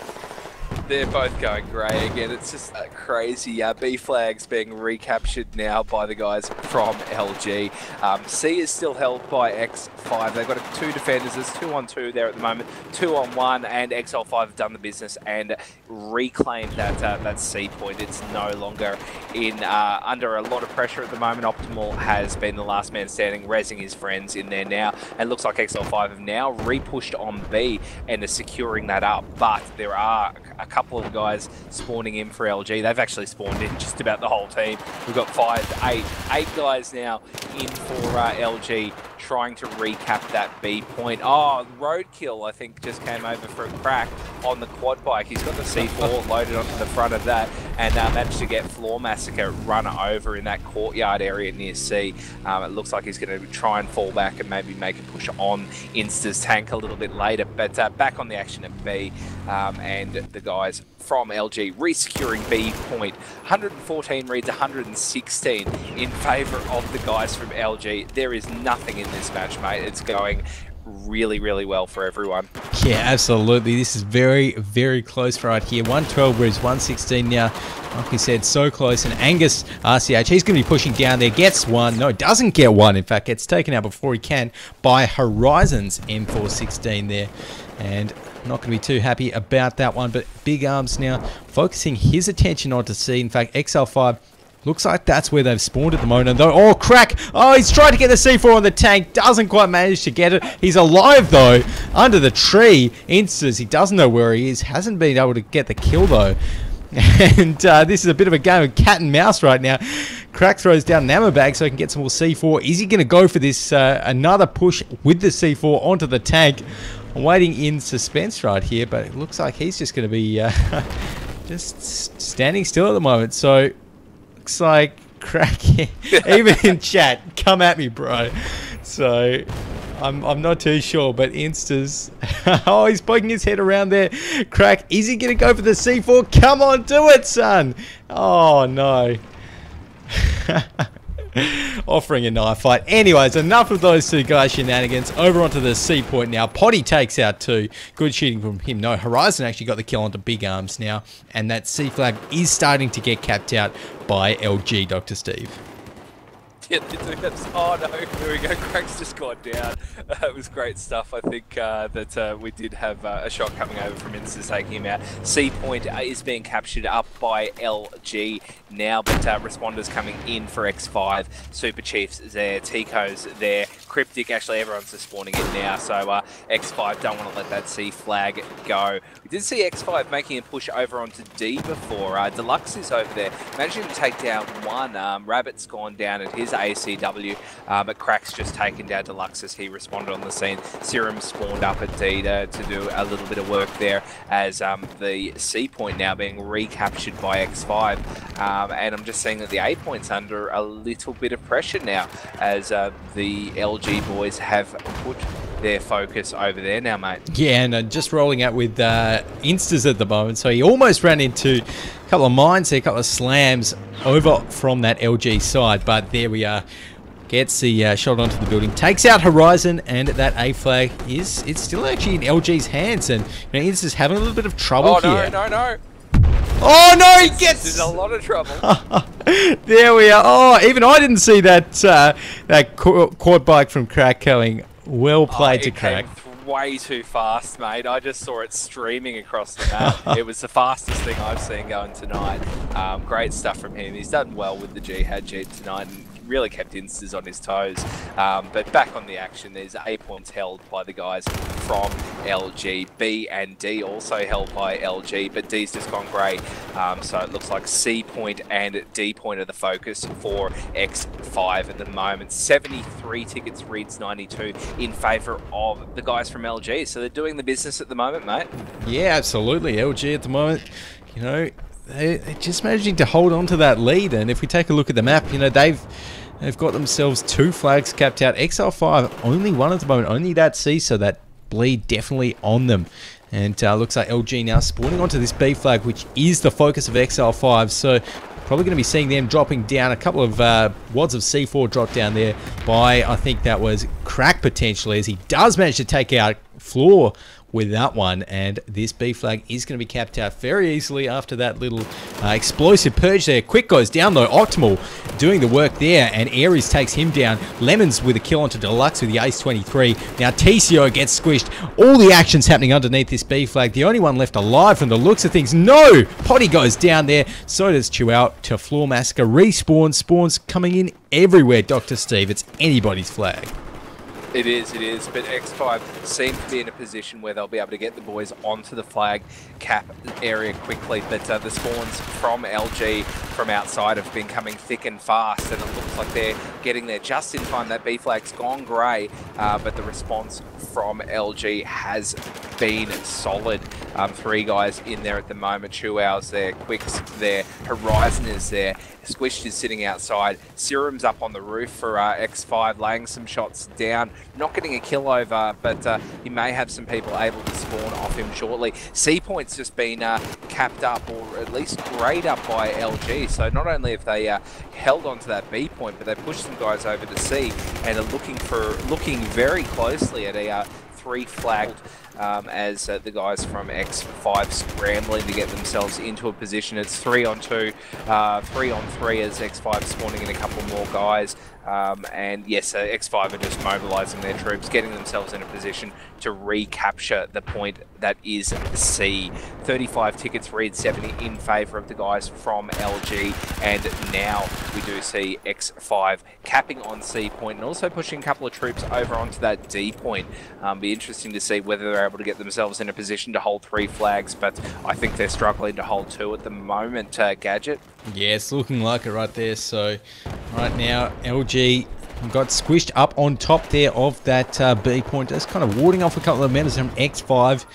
They're both going grey again. It's just crazy. B flags being recaptured now by the guys from LG. C is still held by X5. They've got two defenders. There's 2-on-2 there at the moment. 2-on-1, and XL5 have done the business and reclaimed that C point. It's no longer in under a lot of pressure at the moment. Optimal has been the last man standing, rezzing his friends in there now. And it looks like XL5 have now repushed on B and are securing that up. But there are a couple of guys spawning in for LG. They've actually spawned in just about the whole team. We've got 8 guys now in for LG, trying to recap that B point. Oh, Roadkill, I think, just came over for a crack on the quad bike. He's got the C4 loaded onto the front of that, and managed to get Floor Massacre run over in that courtyard area near C. It looks like he's going to try and fall back and maybe make a push on Insta's tank a little bit later, but back on the action at B, and the guys from LG re-securing B point. 114 reads 116 in favour of the guys from LG. There is nothing in this match, mate. It's going really, really well for everyone. Yeah, absolutely. This is very, very close right here. 112 reads 116 now. Like we said, so close. And Angus RCH, he's going to be pushing down there. Gets one. No, doesn't get one. In fact, gets taken out before he can by Horizon's M416 there. And not going to be too happy about that one, but Big Arms now focusing his attention onto C. In fact, XL5 looks like that's where they've spawned at the moment. Though, oh, crack! Oh, he's trying to get the C4 on the tank. Doesn't quite manage to get it. He's alive, though, under the tree. Instas, he doesn't know where he is. Hasn't been able to get the kill, though. And this is a bit of a game of cat and mouse right now. Crack throws down an ammo bag so he can get some more C4. Is he going to go for this another push with the C4 onto the tank? I'm waiting in suspense right here, but it looks like he's just going to be just standing still at the moment. So, looks like Crack, even in chat, come at me, bro. So, I'm not too sure, but Insta's... oh, he's poking his head around there. Crack, is he going to go for the C4? Come on, do it, son. Oh, no. Offering a knife fight. Anyways, enough of those two guys' shenanigans. Over onto the C point now. Potty takes out 2. Good shooting from him. No, Horizon actually got the kill onto Big Arms now. And that C flag is starting to get capped out by LG, Dr. Steve. Yeah, oh no, there we go, Crack's just gone down. It was great stuff. I think that we did have a shot coming over from Insta taking him out. C point is being captured up by LG now, but responders coming in for X5. Super Chief's there, Tico's there, Cryptic, actually everyone's just spawning in now, so X5 don't want to let that C flag go. We did see X5 making a push over onto D before. Deluxe is over there, managing to take down one. Rabbit's gone down at his ACW, but Crack's just taken down Deluxe as he responded on the scene. Serum spawned up at D to do a little bit of work there as the C point now being recaptured by X5. And I'm just seeing that the A point's under a little bit of pressure now as the LG boys have put their focus over there now, mate. Yeah, and just rolling out with Instas at the moment, so he almost ran into a couple of mines there, a couple of slams over from that LG side, but there we are. Gets the shot onto the building, takes out Horizon, and that A flag it's still actually in LG's hands, and you know, Insta's having a little bit of trouble here. No. Oh no, he gets in a lot of trouble. There we are. Oh, even I didn't see that that quad bike from Crack going. Well played to Crack. Way too fast, mate. I just saw it streaming across the map. It was the fastest thing I've seen going tonight. Great stuff from him. He's done well with the Jihad Jeep tonight and really kept Instas on his toes. But back on the action, there's A points held by the guys from LG. B and D also held by LG, but D's just gone grey. So it looks like C point and D point are the focus for X5 at the moment. 73 tickets, reads 92 in favour of the guys from LG. So they're doing the business at the moment, mate. Yeah, absolutely. LG at the moment, you know, they're just managing to hold on to that lead. And if we take a look at the map, you know, they've got themselves 2 flags capped out. XL5, only one at the moment, only that C, so that bleed definitely on them. And looks like LG now spawning onto this B flag, which is the focus of XL5. So probably going to be seeing them dropping down. A couple of wads of C4 dropped down there by, I think that was Crack potentially, as he does manage to take out Floor with that one, and this B flag is going to be capped out very easily after that little explosive purge there. Quick goes down though, Optimal doing the work there, and Aries takes him down. Lemons with a kill onto Deluxe with the Ace 23. Now TCO gets squished. All the action's happening underneath this B flag. The only one left alive from the looks of things. No! Potty goes down there. So does Chew out to Floor Massacre. Respawn, spawns coming in everywhere, Dr. Steve. It's anybody's flag. It is, but X5 seem to be in a position where they'll be able to get the boys onto the flag cap area quickly, but the spawns from LG from outside have been coming thick and fast, and it looks like they're getting there just in time. That B flag's gone grey, but the response from LG has been solid. 3 guys in there at the moment. Chuao's there, Quick's there, Horizon is there, Squished is sitting outside, Serum's up on the roof for X5, laying some shots down, not getting a kill over, but he may have some people able to spawn off him shortly. C point's just been capped up, or at least grayed up by LG, so not only have they held on to that B point, but they pushed some guys over to C and are looking very closely at a 3 flagged as the guys from X5 scrambling to get themselves into a position. It's 3 on 2, 3 on 3 as X5 spawning in a couple more guys. And yes, X5 are just mobilising their troops, getting themselves in a position to recapture the point that is C. 35 tickets, read 70 in favour of the guys from LG, and now we do see X5 capping on C point and also pushing a couple of troops over onto that D point. Be interesting to see whether they're able to get themselves in a position to hold 3 flags, but I think they're struggling to hold 2 at the moment, Gadget. Yeah, it's looking like it right there. So right now LG got squished up on top there of that B point, just kind of warding off a couple of members from X5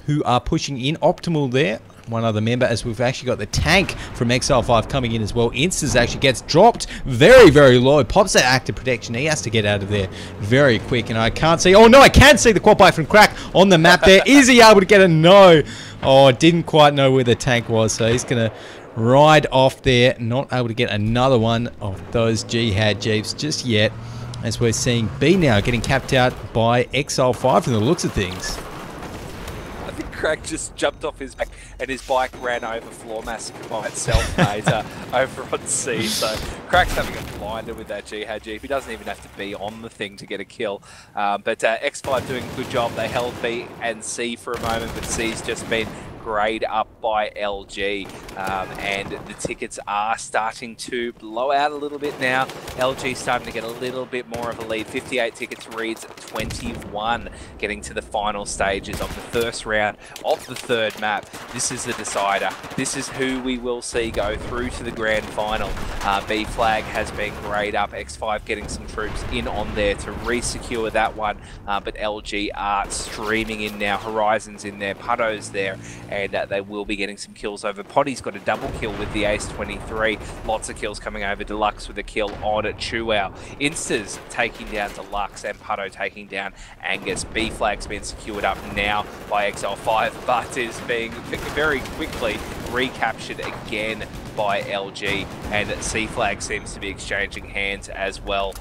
who are pushing in. Optimal there one other member, as we've actually got the tank from x5LIVE coming in as well. Instas actually gets dropped very, very low. Pops that active protection. He has to get out of there very quick, and I can't see... Oh, no, I can see the quad bike from Crack on the map there. Is he able to get a no? Oh, I didn't quite know where the tank was, so he's going to ride off there. Not able to get another one of those Jihad Jeeps just yet, as we're seeing B now getting capped out by x5LIVE from the looks of things. I think Craig just jumped off his back and his bike ran over Floor Massacre by itself, mate, over on C. So Craig's having a blinder with that Jihad Jeep. He doesn't even have to be on the thing to get a kill. But x5 doing a good job. They held B and C for a moment, but C's just been grade up by LG, and the tickets are starting to blow out a little bit now. LG starting to get a little bit more of a lead. 58 tickets, Reeds 21, getting to the final stages of the first round of the third map. This is the decider. This is who we will see go through to the grand final. B flag has been grade up. x5 getting some troops in on there to re-secure that one, but LG are streaming in now. Horizon's in there, Putto's there, and they will be getting some kills over. Potty's got a double kill with the Ace 23. Lots of kills coming over. Deluxe with a kill on Chuao. Instas taking down Deluxe, and Putto taking down Angus. B flag's been secured up now by x5LIVE, but is being very quickly recaptured again by LG, and C flag seems to be exchanging hands as well,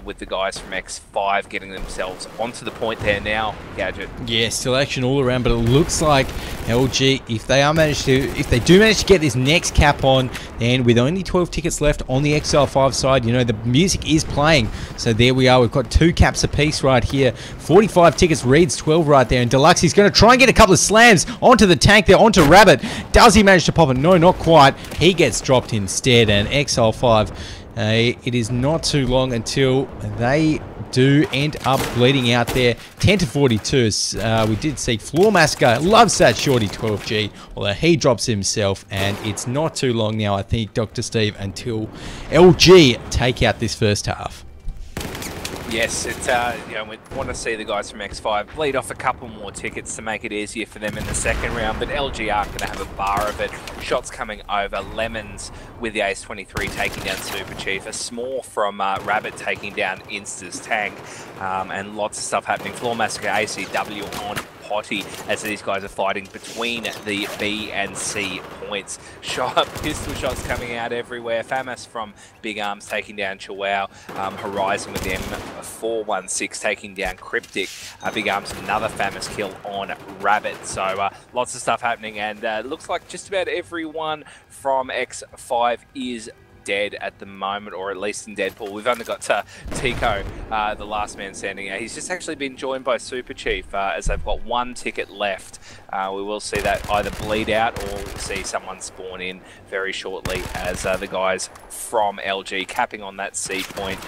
with the guys from x5 getting themselves onto the point there now. Gadget. Yeah, still action all around, but it looks like LG, if they do manage to get this next cap on, then with only 12 tickets left on the x5LIVE side, you know, the music is playing. So there we are. We've got 2 caps apiece right here. 45 tickets, Reeds 12 right there, and Deluxe, he's going to try and get a couple of slams onto the tank there, onto Rabbit. Does he manage to pop it? No, not quite. He gets dropped instead, and x5LIVE, it is not too long until they do end up bleeding out there. 10-42. We did see Floor Massacre loves that shorty 12G, although he drops himself, and it's not too long now, I think, Dr. Steve, until LG take out this first half. Yes, it's you know, we want to see the guys from x5 bleed off a couple more tickets to make it easier for them in the second round, but LG are going to have a bar of it. Shots coming over. Lemons with the Ace 23 taking down Super Chief. A small from Rabbit taking down Insta's tank, and lots of stuff happening. Floor Massacre ACW on Potty as these guys are fighting between the B and C points. Pistol shots coming out everywhere. Famas from Big Arms taking down Chuao. Horizon with the M416 taking down Cryptic. Big Arms another Famas kill on Rabbit. So lots of stuff happening, and looks like just about everyone from x5 is dead at the moment, or at least in Deadpool. We've only got Tico, the last man standing. He's just actually been joined by Super Chief, as they've got 1 ticket left. We will see that either bleed out, or we'll see someone spawn in very shortly, as the guys from LG capping on that C point.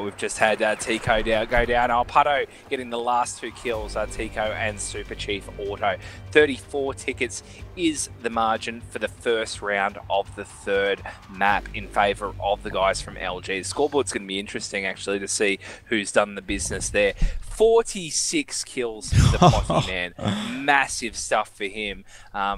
We've just had Tico go down. Putto getting the last 2 kills, Tico and Super Chief Auto. 34 tickets is the margin for the first round of the third map in favour of the guys from LG. The scoreboard's going to be interesting, actually, to see who's done the business there. 46 kills for the Potty man. Massive stuff for him,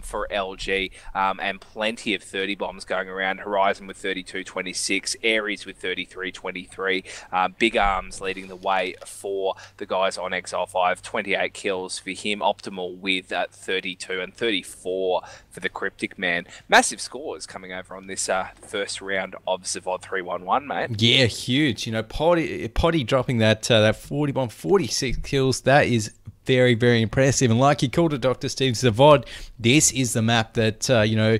for LG, and plenty of 30 bombs going around. Horizon with 32-26, Aries with 33-23, Big Arms leading the way for the guys on x5LIVE. 28 kills for him. Optimal with 32 and 34 for the Cryptic man. Massive scores coming over on this first round of Zavod 311, mate. Yeah, huge. You know, Potty dropping that 40 bomb, 46 kills. That is very, very impressive. And like you called it, Dr. Steve, Zavod, this is the map that you know,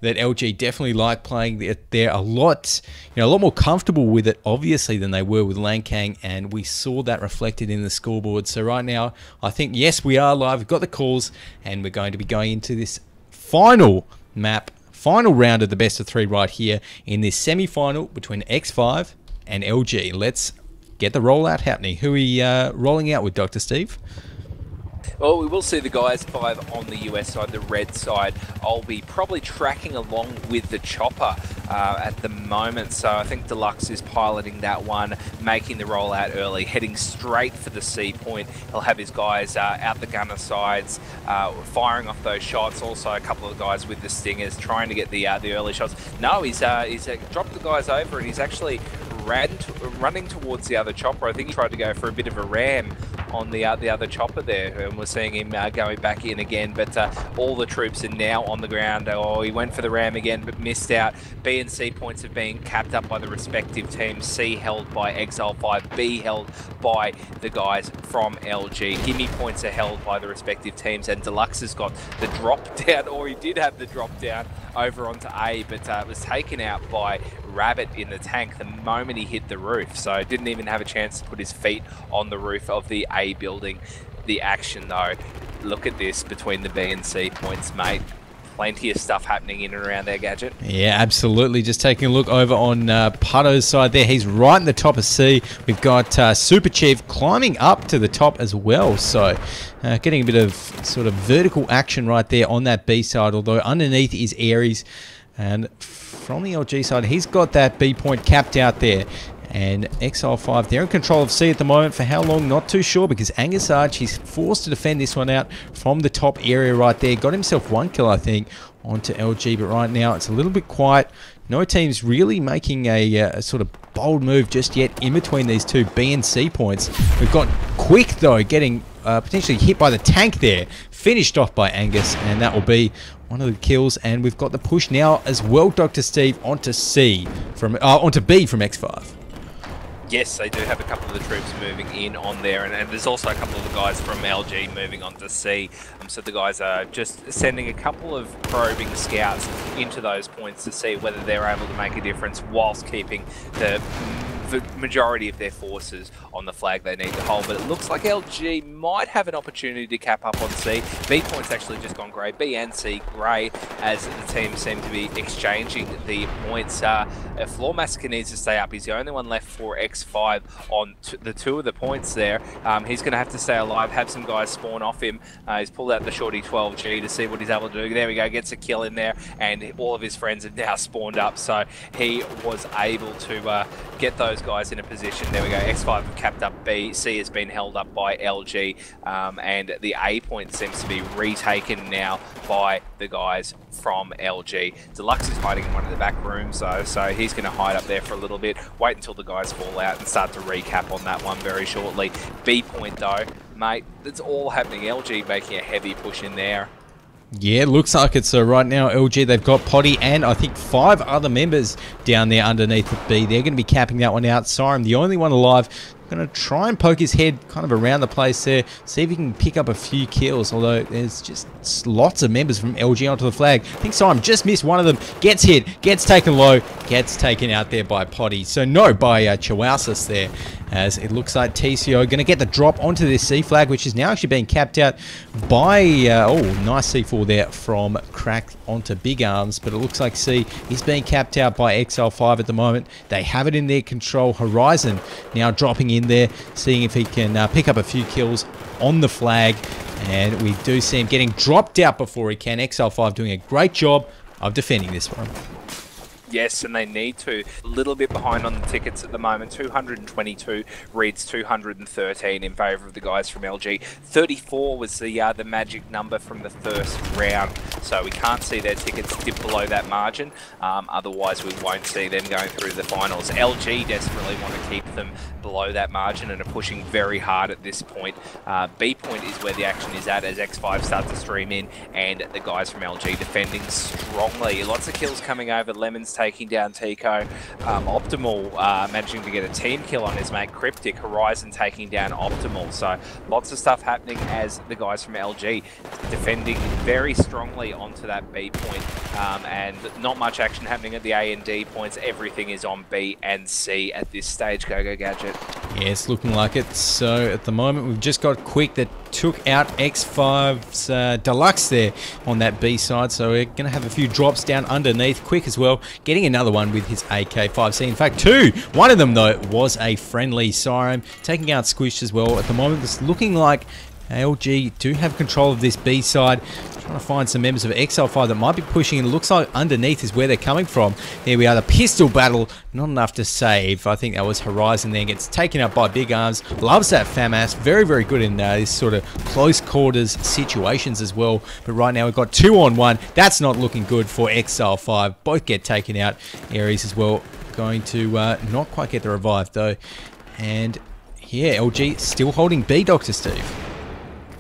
that LG definitely like playing. They're a lot more comfortable with it, obviously, than they were with Lankang, and we saw that reflected in the scoreboard. So right now, I think, yes, we are live. We've got the calls, and we're going to be going into this final map, final round of the best of 3 right here in this semi-final between x5 and LG. Let's get the rollout happening. Who are we rolling out with, Dr. Steve? Well, we will see the guys 5 on the US side, the red side. I'll be probably tracking along with the chopper at the moment. So I think Deluxe is piloting that one, making the rollout early, heading straight for the C point. He'll have his guys out the gunner sides, firing off those shots. Also a couple of guys with the stingers trying to get the early shots. No, he's dropped the guys over, and he's actually running towards the other chopper. I think he tried to go for a bit of a ram on the other chopper there, and we're seeing him going back in again. But all the troops are now on the ground. Oh, he went for the ram again, but missed out. B and C points have been capped up by the respective teams. C held by x5LIVE, B held by the guys from LG. Gimme points are held by the respective teams, and Deluxe has got the drop down, or he did have the drop down over onto A, but it was taken out by Rabbit in the tank the moment he hit the roof, so didn't even have a chance to put his feet on the roof of the A building. The action though, look at this between the B and C points, mate. Plenty of stuff happening in and around there, Gadget. Yeah, absolutely. Just taking a look over on Putto's side there. He's right in the top of C. We've got Super Chief climbing up to the top as well. So getting a bit of sort of vertical action right there on that B side, although underneath is Aries. And from the LG side, he's got that B point capped out there. And x5LIVE, they're in control of C at the moment. For how long, not too sure, because Angus Arch, he's forced to defend this one out from the top area right there. Got himself 1 kill, I think, onto LG, but right now it's a little bit quiet. No team's really making a sort of bold move just yet in between these two B and C points. We've got Quick, though, getting potentially hit by the tank there. Finished off by Angus, and that will be one of the kills. And we've got the push now as well, Dr. Steve, onto C from onto B from x5. Yes, they do have a couple of the troops moving in on there, and there's also a couple of the guys from LG moving on to C. So the guys are just sending a couple of probing scouts into those points to see whether they're able to make a difference whilst keeping the majority of their forces on the flag they need to hold. But it looks like LG might have an opportunity to cap up on C. B point's actually just gone grey. B and C grey, as the teams seem to be exchanging the points. Floor Massacre needs to stay up. He's the only one left for x5 on the 2 of the points there. He's going to have to stay alive, have some guys spawn off him. He's pulled out the shorty 12G to see what he's able to do. There we go, gets a kill in there, and all of his friends have now spawned up, so he was able to get those guys in a position. There we go, x5 have capped up B, C has been held up by LG, and the A point seems to be retaken now by the guys from LG. Deluxe is hiding in one of the back rooms, so he's going to hide up there for a little bit, wait until the guys fall out and start to recap on that one very shortly. B point though, mate, it's all happening. LG making a heavy push in there. Yeah, it looks like it's right now LG. They've got Potty and I think 5 other members down there underneath the B. They're going to be capping that one out. Siren, the only one alive, going to try and poke his head kind of around the place there, see if he can pick up a few kills, although there's just lots of members from LG onto the flag. I think Siren just missed one of them, gets hit, gets taken low, gets taken out there by Potty. So no, by Chihuahuas there, as it looks like TCO going to get the drop onto this C flag, which is now actually being capped out by, oh, nice C4 there from Crack onto Big Arms, but it looks like C is being capped out by x5LIVE at the moment. They have it in their control. Horizon now dropping in there, seeing if he can pick up a few kills on the flag, and we do see him getting dropped out before he can. x5LIVE doing a great job of defending this one. Yes, and they need to. A little bit behind on the tickets at the moment. 222 reads 213 in favour of the guys from LG. 34 was the magic number from the first round, so we can't see their tickets dip below that margin. Otherwise, we won't see them going through the finals. LG desperately want to keep them below that margin and are pushing very hard at this point. B point is where the action is at as x5 starts to stream in, and the guys from LG defending strongly. Lots of kills coming over. Lemons taking down Tico. Optimal managing to get a team kill on his mate Cryptic. Horizon taking down Optimal. So lots of stuff happening as the guys from LG defending very strongly onto that B point. And not much action happening at the A and D points. Everything is on B and C at this stage. Go Gadget. Yeah, it's looking like it. So at the moment we've just got Quick that took out x5's Deluxe there on that B side, so we're going to have a few drops down underneath. Quick as well, getting another one with his AK-5C. In fact, 2. One of them, though, was a friendly Siren, taking out Squish as well. At the moment, it's looking like LG do have control of this B side. Trying to find some members of x5LIVE that might be pushing in. It looks like underneath is where they're coming from. There we are, the pistol battle. Not enough to save. I think that was Horizon there. Gets taken up by Big Arms. Loves that FAMAS. Very, very good in this sort of close quarters situations as well. But right now we've got 2-on-1. That's not looking good for x5LIVE. Both get taken out. Aries as well going to not quite get the revive though. And yeah, LG still holding B, Dr. Steve.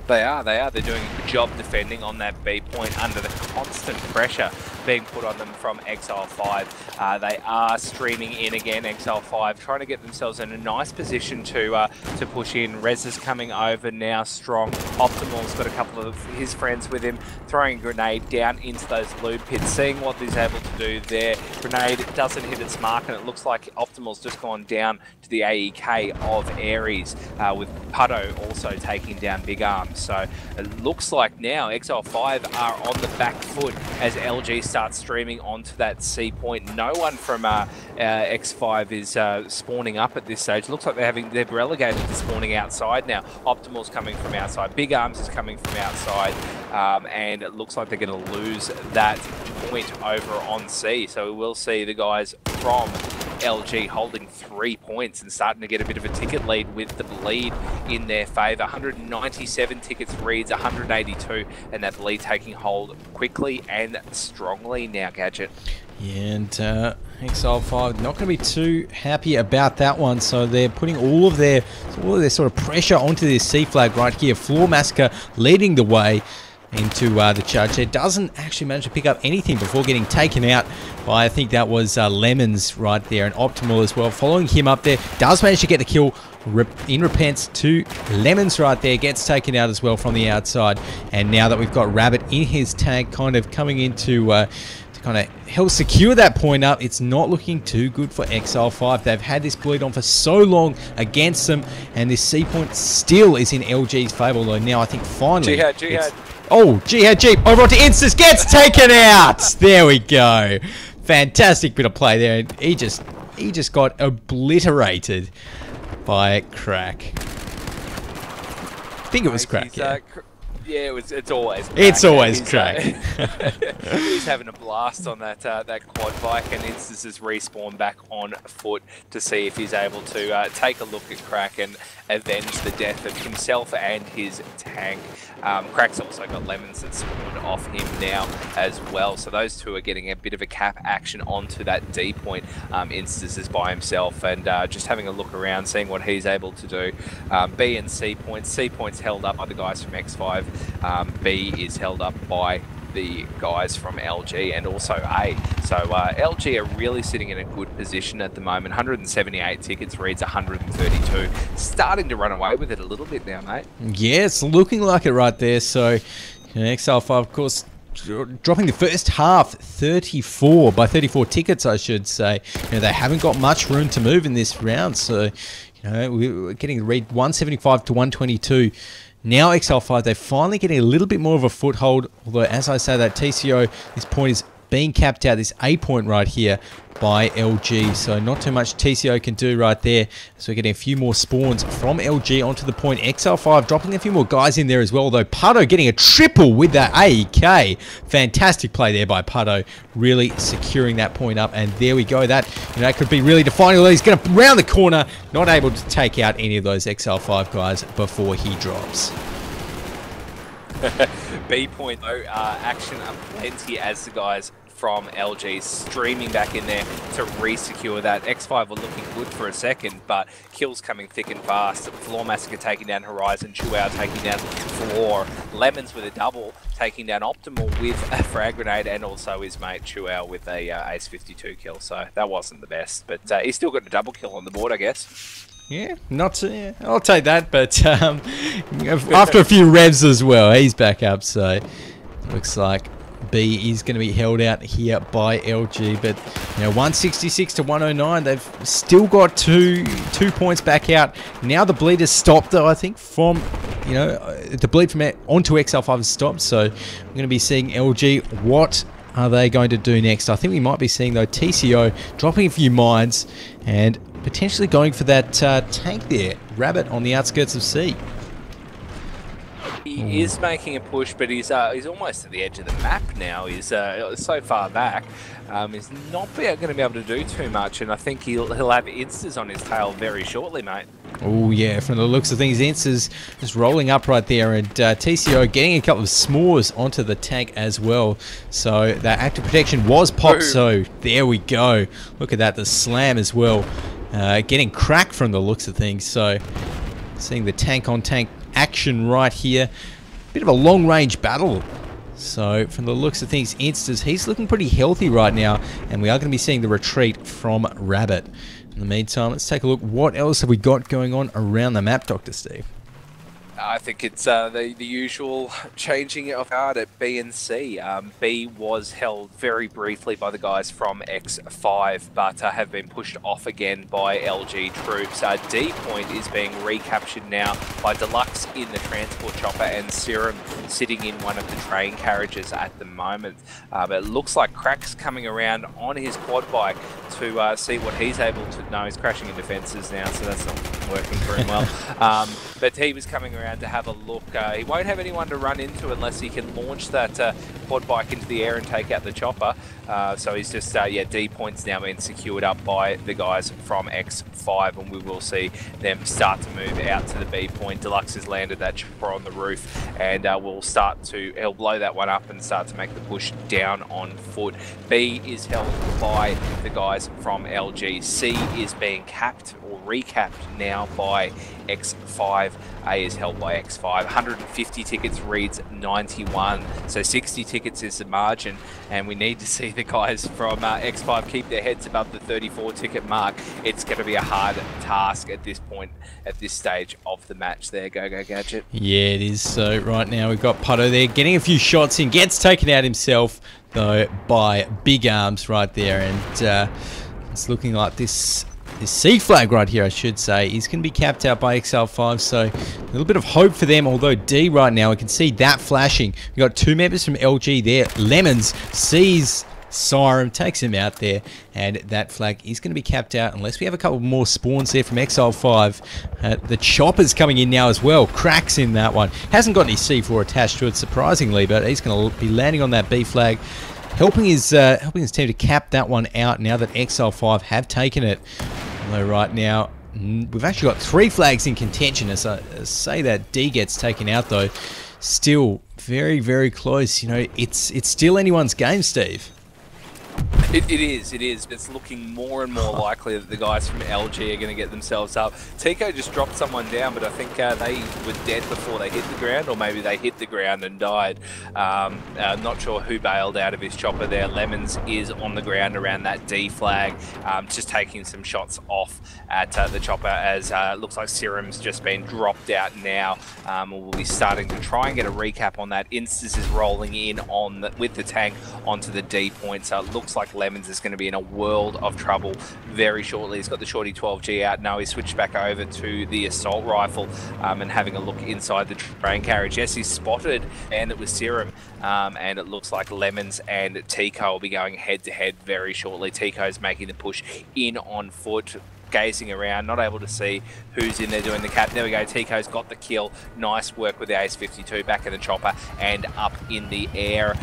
They are. They're doing a good job defending on that B point under the constant pressure being put on them from x5LIVE. They are streaming in again, x5LIVE, trying to get themselves in a nice position to push in. Rez is coming over now strong. Optimal's got a couple of his friends with him, throwing a grenade down into those lube pits, seeing what he's able to do there. Grenade doesn't hit its mark, and it looks like Optimal's just gone down to the AEK of Aries, with Putto also taking down Big Arms. So it looks like now x5LIVE are on the back foot as LG starts streaming onto that C point. No one from X5 is spawning up at this stage. Looks like they've relegated to spawning outside now. Optimal's coming from outside. Big Arms is coming from outside, and it looks like they're going to lose that point over on C. So we will see the guys from LG holding 3 points and starting to get a bit of a ticket lead with the bleed in their favour. 197 tickets reads 182, and that bleed taking hold quickly and strongly now, Gadget. Yeah, and x5LIVE not going to be too happy about that one, so they're putting all of their sort of pressure onto this C flag right here. Floor Massacre leading the way into the charge. It doesn't actually manage to pick up anything before getting taken out by, I think that was Lemons right there, and Optimal as well. Following him up there, does manage to get the kill in repents to Lemons right there, gets taken out as well from the outside. And now that we've got Rabbit in his tank kind of coming into to kind of help secure that point up, it's not looking too good for x5LIVE. They've had this bleed on for so long against them, and this C point still is in LG's favour, although now I think finally Jihad. Oh, Jihad Jeep over onto Instas, gets taken out. There we go. Fantastic bit of play there, and he just got obliterated by Crack. I think it was Crack. Yeah, it's always Crack. It's always Crack. He's having a blast on that quad bike, and Instas has respawned back on foot to see if he's able to take a look at Crack and avenge the death of himself and his tank. Crack's also got Lemons that spawned off him now as well, so those two are getting a bit of a cap action onto that D point. Instas is by himself and just having a look around, seeing what he's able to do. B and C points. C points held up by the guys from X5. B is held up by the guys from LG and also A. So LG are really sitting in a good position at the moment. 178 tickets reads 132. Starting to run away with it a little bit now, mate. Yeah, it's looking like it right there. So x5LIVE, of course, dropping the first half 34 tickets, I should say. They haven't got much room to move in this round, so we're getting the read 175 to 122. Now x5LIVE, they're finally getting a little bit more of a foothold, although as I say that TCO, this point is being capped out, this A point right here by LG, so not too much TCO can do right there. So we're getting a few more spawns from LG onto the point. x5LIVE dropping a few more guys in there as well, though Putto getting a triple with that AEK. Fantastic play there by Putto, really securing that point up, and there we go. That could be really defining. He's going to round the corner, not able to take out any of those x5LIVE guys before he drops. B point though, action plenty as the guys from LG streaming back in there to re-secure that. X5 were looking good for a second, but kills coming thick and fast. Floor Massacre taking down Horizon, Chuao taking down Floor, Lemons with a double, taking down Optimal with a frag grenade, and also his mate Chuao with a Ace 52 kill. So that wasn't the best, but he's still got a double kill on the board, I guess. Yeah, I'll take that, but after a few revs as well, he's back up, so looks like B is going to be held out here by LG, but 166 to 109, they've still got two points back out. Now the bleed has stopped, though, I think, from, the bleed from onto x5LIVE has stopped, so we're going to be seeing LG, what are they going to do next? I think we might be seeing, though, TCO dropping a few mines and potentially going for that tank there, Rabbit on the outskirts of C. He is making a push, but he's almost at the edge of the map now. He's so far back. He's not going to be able to do too much, and I think he'll have Instas on his tail very shortly, mate. Oh yeah, from the looks of things, Instas just rolling up right there, and TCO getting a couple of s'mores onto the tank as well. So that active protection was popped. Boom. So there we go. Look at that, the slam as well, getting cracked from the looks of things. So seeing the tank on tank action right here, bit of a long range battle. So from the looks of things, Instas, he's looking pretty healthy right now, and we are going to be seeing the retreat from Rabbit. In the meantime, let's take a look. What else have we got going on around the map, Dr. Steve? I think it's the usual changing of guard at B and C. B was held very briefly by the guys from X5, but have been pushed off again by LG troops. D point is being recaptured now by Deluxe in the transport chopper and Serum sitting in one of the train carriages at the moment. But it looks like Crack's coming around on his quad bike to see what he's able to... No, he's crashing into fences now, so that's not working for him well. But he was coming around to have a look. He won't have anyone to run into unless he can launch that quad bike into the air and take out the chopper. So he's just, yeah, D point's now been secured up by the guys from X5, and we will see them start to move out to the B point. Deluxe has landed that chopper on the roof, and he'll blow that one up and start to make the push down on foot. B is held by the guys from LG. C is being capped or recapped now by X5. A is held by X5. 150 tickets reads 91, so 60 tickets is the margin, and we need to see the guys from X5 keep their heads above the 34 ticket mark. It's going to be a hard task at this point, at this stage of the match there. Go Gadget. Yeah, it is. So right now we've got Putto there getting a few shots in, gets taken out himself though by Big Arms right there, and it's looking like this C flag right here, I should say, is going to be capped out by XL5, so a little bit of hope for them, although D right now, we can see that flashing. We've got two members from LG there. Lemons sees Siren, takes him out there, and that flag is going to be capped out unless we have a couple more spawns there from XL5. The chopper's coming in now as well. Cracks in that one. Hasn't got any C4 attached to it, surprisingly, but he's going to be landing on that B flag, helping his team to cap that one out now that XL5 have taken it. Although right now, we've actually got 3 flags in contention. As I say that D gets taken out though, still very, very close. You know, it's still anyone's game, Steve. It is. It's looking more and more likely that the guys from LG are going to get themselves up. Tico just dropped someone down, but I think they were dead before they hit the ground, or maybe they hit the ground and died. Not sure who bailed out of his chopper there. Lemons is on the ground around that D flag, just taking some shots off at the chopper, as it looks like Serum's just been dropped out now. We'll be starting to try and get a recap on that. Instas is rolling in with the tank onto the D point, so it looks like Lemons is going to be in a world of trouble very shortly. He's got the Shorty 12G out now. He's switched back over to the assault rifle and having a look inside the train carriage. Yes, he's spotted, and it was Serum, and it looks like Lemons and Tico will be going head to head very shortly. Tico's making the push in on foot, gazing around, not able to see who's in there doing the cap. There we go, Tico's got the kill. Nice work with the Ace-52 back in the chopper and up in the air.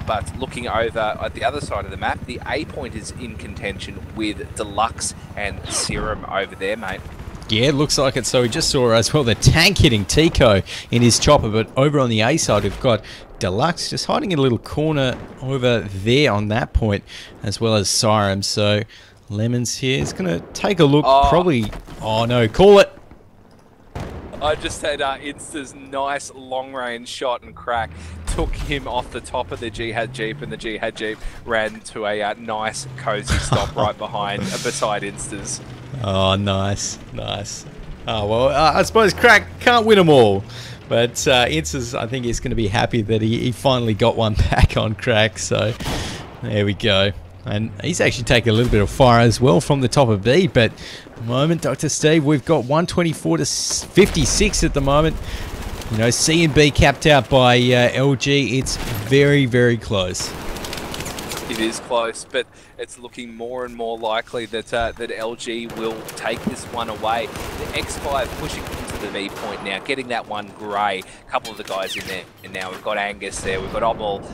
But looking over at the other side of the map, the A point is in contention with Deluxe and Serum over there, mate. Yeah, it looks like it. So we just saw as well the tank hitting Tico in his chopper, but over on the A side we've got Deluxe just hiding in a little corner over there on that point, as well as Siren. So Lemons here is going to take a look, probably... Oh no, call it! I just had Insta's nice long-range shot and crack. Took him off the top of the Jihad Jeep, and the Jihad Jeep ran to a nice, cozy stop right beside Insta's. Oh, nice. Oh, well, I suppose Crack can't win them all. But Insta's, I think he's going to be happy that he finally got one back on Crack. So, there we go. And he's actually taken a little bit of fire as well from the top of B. But at the moment, Dr. Steve, we've got 124 to 56 at the moment. You know, C and B capped out by LG. It's very, very close. It is close, but it's looking more and more likely that that LG will take this one away. The X5 pushing into the B point now, getting that one grey. A couple of the guys in there, and now we've got Angus there, we've got Obel,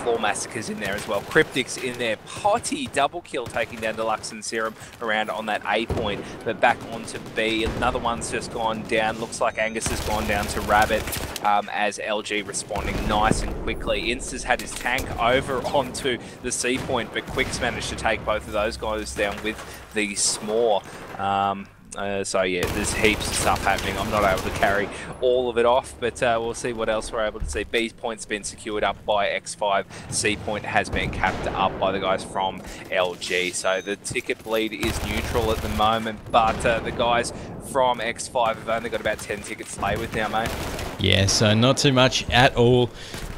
Floor Massacres in there as well, Cryptics in there, Potty double kill taking down Deluxe and Serum around on that A point, but back onto B. Another one's just gone down. Looks like Angus has gone down to Rabbit as LG responding nice and quickly. Insta's had his tank over onto the C point, but Quick's managed to take both of those guys down with the S'more. So yeah, there's heaps of stuff happening. I'm not able to carry all of it off, but we'll see what else we're able to see. B point's been secured up by X5. C point has been capped up by the guys from LG. So the ticket bleed is neutral at the moment, but the guys from X5 have only got about 10 tickets to play with now, mate. Yeah, so not too much at all.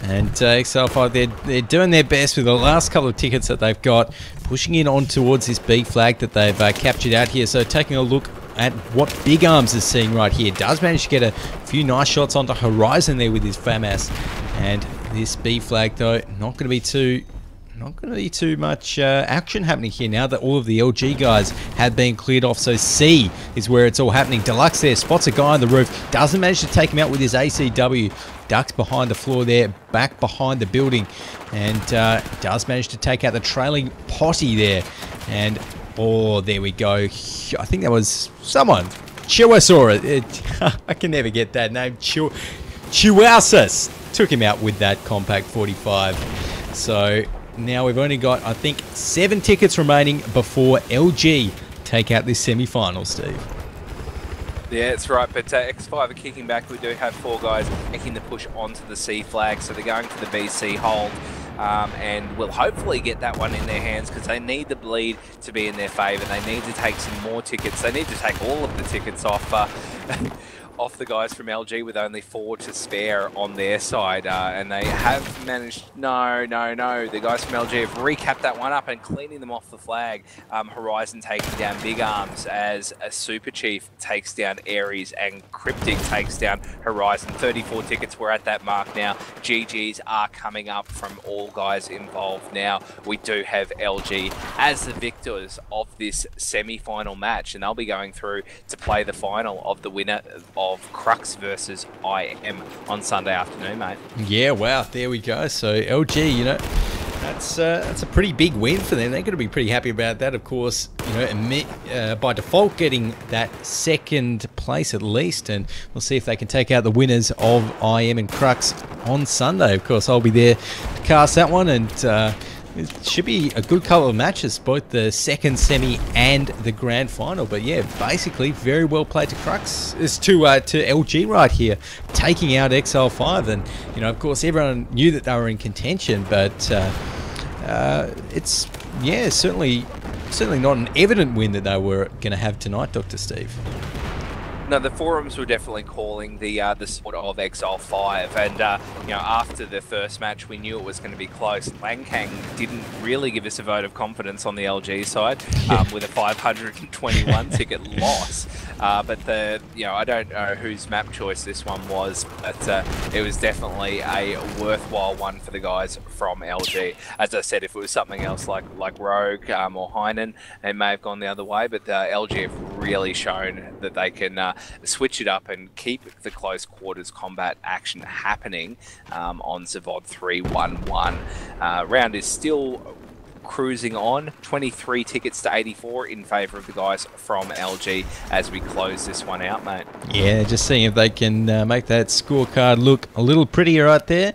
And x5LIVE, they're doing their best with the last couple of tickets that they've got, pushing in on towards this B flag that they've captured out here. So taking a look at what Big Arms is seeing right here. Does manage to get a few nice shots onto Horizon there with his FAMAS. And this B flag though, not going to be too much action happening here now that all of the LG guys have been cleared off. So C is where it's all happening. Deluxe there spots a guy on the roof, doesn't manage to take him out with his ACW, ducks behind the floor there, back behind the building, and does manage to take out the trailing Potty there. And oh, there we go. I think that was someone. Chihuahua. I can never get that name. Chihuahuas took him out with that compact 45. So now we've only got, I think, 7 tickets remaining before LG take out this semi-final, Steve. Yeah, that's right, but X5 are kicking back. We do have 4 guys making the push onto the C flag, so they're going for the BC hold. And will hopefully get that one in their hands because they need the bleed to be in their favour. They need to take some more tickets. They need to take all of the tickets off off the guys from LG with only 4 to spare on their side. And they have managed... No. The guys from LG have recapped that one up and cleaning them off the flag. Horizon taking down Big Arms as a Super Chief takes down Ares and Cryptic takes down Horizon. 34 tickets, we're at that mark now. GGs are coming up from all guys involved now. We do have LG as the victors of this semi-final match, and they'll be going through to play the final of the winner of Crux versus IM on Sunday afternoon, mate. Yeah, wow, there we go. So LG, you know, that's a pretty big win for them. They're going to be pretty happy about that, of course. You know, by default, getting that 2nd place at least, and we'll see if they can take out the winners of IM and Crux on Sunday. Of course, I'll be there to cast that one, and it should be a good couple of matches, both the 2nd semi and the grand final. But yeah, basically very well played to Crux. It's to LG right here, taking out x5LIVE, and you know, of course, everyone knew that they were in contention, but it's certainly not an evident win that they were going to have tonight, Dr. Steve. No, the forums were definitely calling the sport of x5LIVE, and you know, after the first match, we knew it was going to be close. Langkang didn't really give us a vote of confidence on the LG side, with a 521 ticket loss. But I don't know whose map choice this one was, but it was definitely a worthwhile one for the guys from LG. As I said, if it was something else like Rogue or Heinen, it may have gone the other way. But LG have really shown that they can switch it up and keep the close quarters combat action happening on Zavod 3-1-1. Round is still cruising on, 23 tickets to 84 in favour of the guys from LG as we close this one out, mate. Yeah, just seeing if they can make that scorecard look a little prettier right there.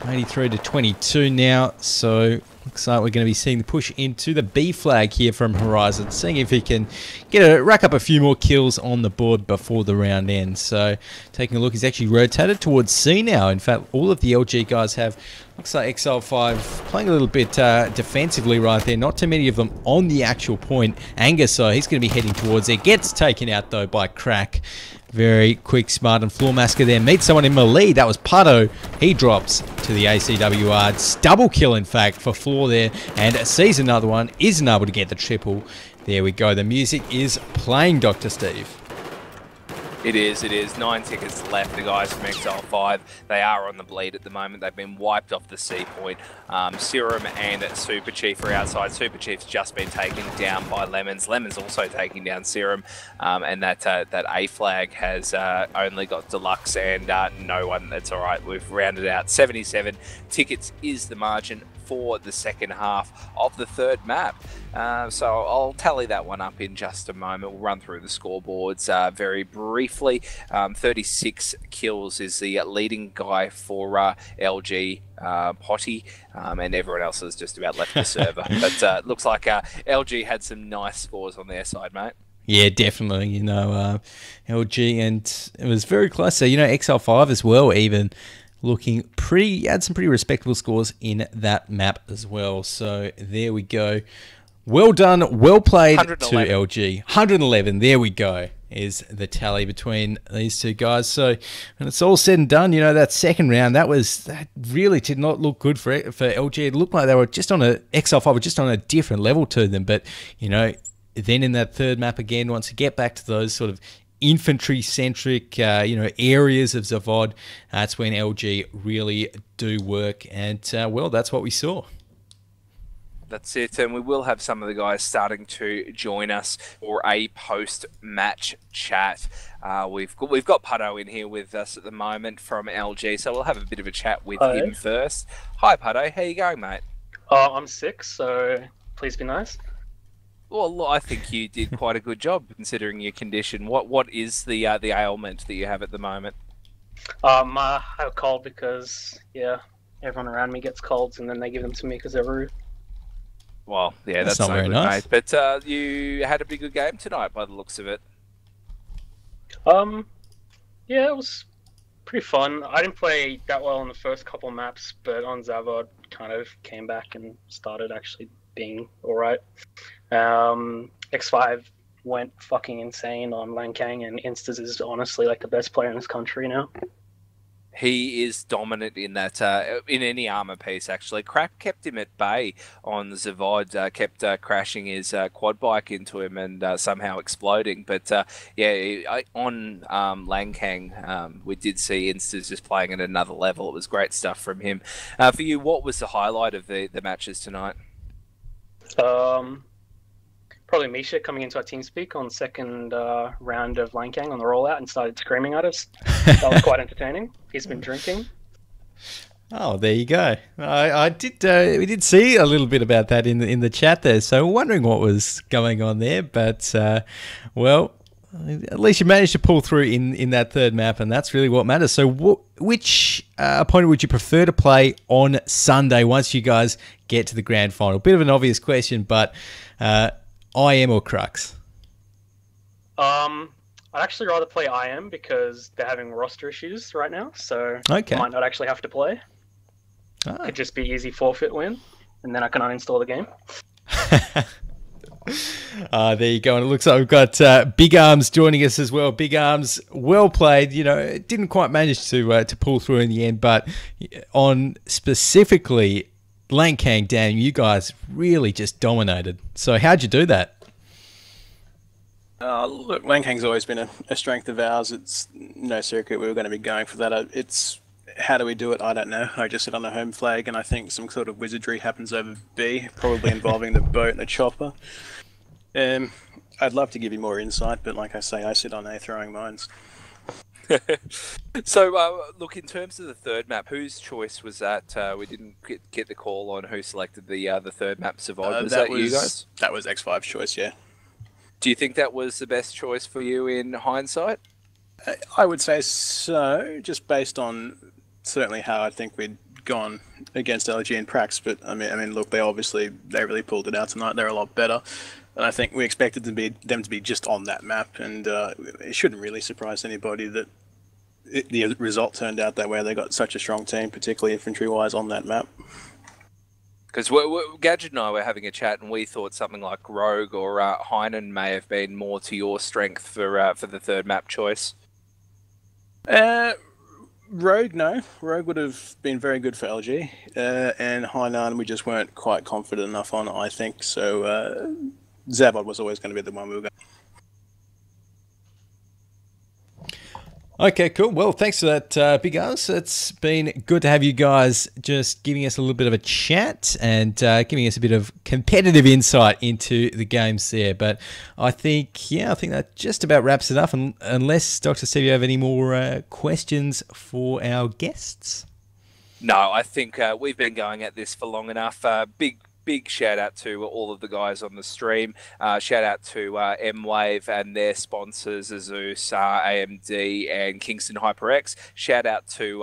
83 to 22 now, so looks like we're going to be seeing the push into the B flag here from Horizon, seeing if he can rack up a few more kills on the board before the round ends. So taking a look, he's actually rotated towards C now. In fact, all of the LG guys have, looks like x5LIVE playing a little bit defensively right there. Not too many of them on the actual point. Angus, so he's going to be heading towards it. Gets taken out though by Crack. Very quick, smart, and Floor Masker there. Meets someone in melee. That was Pato. He drops to the ACWR. It's double kill, in fact, for Floor there. And sees another one. Isn't able to get the triple. There we go. The music is playing, Dr. Steve. It is. 9 tickets left. The guys from x5LIVE, they are on the bleed at the moment. They've been wiped off the C point. Serum and Super Chief are outside. Super Chief's just been taken down by Lemons. Lemons also taking down Serum. And that A flag has only got Deluxe and no one. That's all right. We've rounded out 77 tickets is the margin for the second half of the third map. So I'll tally that one up in just a moment. We'll run through the scoreboards very briefly. 36 kills is the leading guy for LG Potty, and everyone else has just about left the server. But looks like LG had some nice scores on their side, mate. Yeah, definitely. You know, LG, and it was very close. So, you know, x5LIVE as well, even looking pretty, had some pretty respectable scores in that map as well. So there we go. Well done, well played to LG. 111, there we go, is the tally between these two guys. So when it's all said and done, you know, that second round, that really did not look good for LG. It looked like they were just on x5LIVE were just on a different level to them. But, you know, then in that third map again, once you get back to those sort of infantry-centric, you know, areas of Zavod, that's when LG really do work. And, well, that's what we saw. That's it, and we will have some of the guys starting to join us for a post-match chat. We've got Putto in here with us at the moment from LG, so we'll have a bit of a chat with him first. Hi, Putto. How you going, mate? I'm sick, so please be nice. Well, I think you did quite a good job considering your condition. What is the ailment that you have at the moment? I have a cold because, yeah, everyone around me gets colds and then they give them to me because they're rude. Well, yeah, that's not very good, nice. mate. But you had a pretty good game tonight by the looks of it. Yeah, it was pretty fun. I didn't play that well in the first couple of maps, but on Zavod kind of came back and started actually being alright. X5 went fucking insane on Lankang, and Instas is honestly like the best player in this country now. He is dominant in that, in any armor piece, actually. Crap kept him at bay on Zavod, kept crashing his quad bike into him and somehow exploding. But yeah, on Lankang, we did see Instas just playing at another level. It was great stuff from him. For you, what was the highlight of the matches tonight? Probably Misha coming into our TeamSpeak on second round of Lankang on the rollout and started screaming at us. That was quite entertaining. He's been drinking. Oh, there you go. I did. We did see a little bit about that in the chat there. So wondering what was going on there, but well, at least you managed to pull through in that third map, and that's really what matters. So which opponent would you prefer to play on Sunday once you guys get to the grand final? Bit of an obvious question, but IM or Crux? I'd actually rather play IM because they're having roster issues right now, so okay. I might not actually have to play. Could just be easy forfeit win, and then I can uninstall the game. There you go, and it looks like we've got Big Arms joining us as well. Big Arms, well played. You know, didn't quite manage to pull through in the end, but on specifically Lankang, damn, you guys really just dominated. So how'd you do that? Look, Lankang's always been a strength of ours. It's no secret we were going to be going for that. It's how do we do it? I don't know. I just sit on the home flag, and I think some sort of wizardry happens over B, probably involving the boat and the chopper. I'd love to give you more insight, but like I say, I sit on A throwing mines. So, look, in terms of the third map, whose choice was that? We didn't get the call on who selected the third map survive. Was that you guys? That was X5's choice, yeah. Do you think that was the best choice for you in hindsight? I would say so, just based on certainly how I think we'd gone against LG and Prax. But I mean, look, they really pulled it out tonight. They're a lot better, and I think we expected them to be just on that map, and it shouldn't really surprise anybody that the result turned out that way. They got such a strong team, particularly infantry-wise, on that map. Because Gadget and I were having a chat, and we thought something like Rogue or Heinen may have been more to your strength for the third map choice. Rogue, no. Rogue would have been very good for LG, and Hainan we just weren't quite confident enough on, I think. So Zavod was always going to be the one we were going. Okay, cool. Well, thanks for that, Big Us. It's been good to have you guys just giving us a little bit of a chat and giving us a bit of competitive insight into the games there. But I think that just about wraps it up. Unless, Dr. Steve, you have any more questions for our guests? No, I think we've been going at this for long enough. Big shout out to all of the guys on the stream. Shout out to Mwave and their sponsors, Azus, AMD, and Kingston HyperX. Shout out to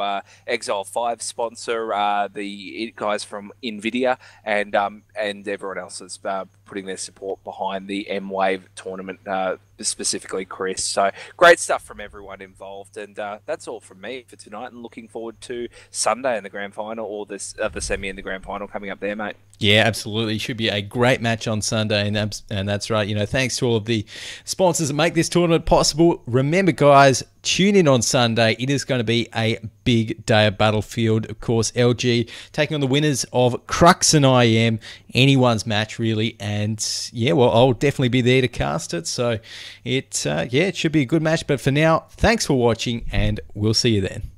x5LIVE sponsor, the guys from NVIDIA, and everyone else that's putting their support behind the Mwave tournament, specifically Chris. So great stuff from everyone involved, and that's all from me for tonight. And looking forward to Sunday in the grand final, or the semi in the grand final coming up there, mate. Yeah, absolutely. Should be a great match on Sunday, and that's right. You know, thanks to all of the sponsors that make this tournament possible. Remember, guys, tune in on Sunday. It is going to be a big day of Battlefield. Of course, LG taking on the winners of Crux and IM. Anyone's match, really. And yeah, well, I'll definitely be there to cast it. So it should be a good match. But for now, thanks for watching, and we'll see you then.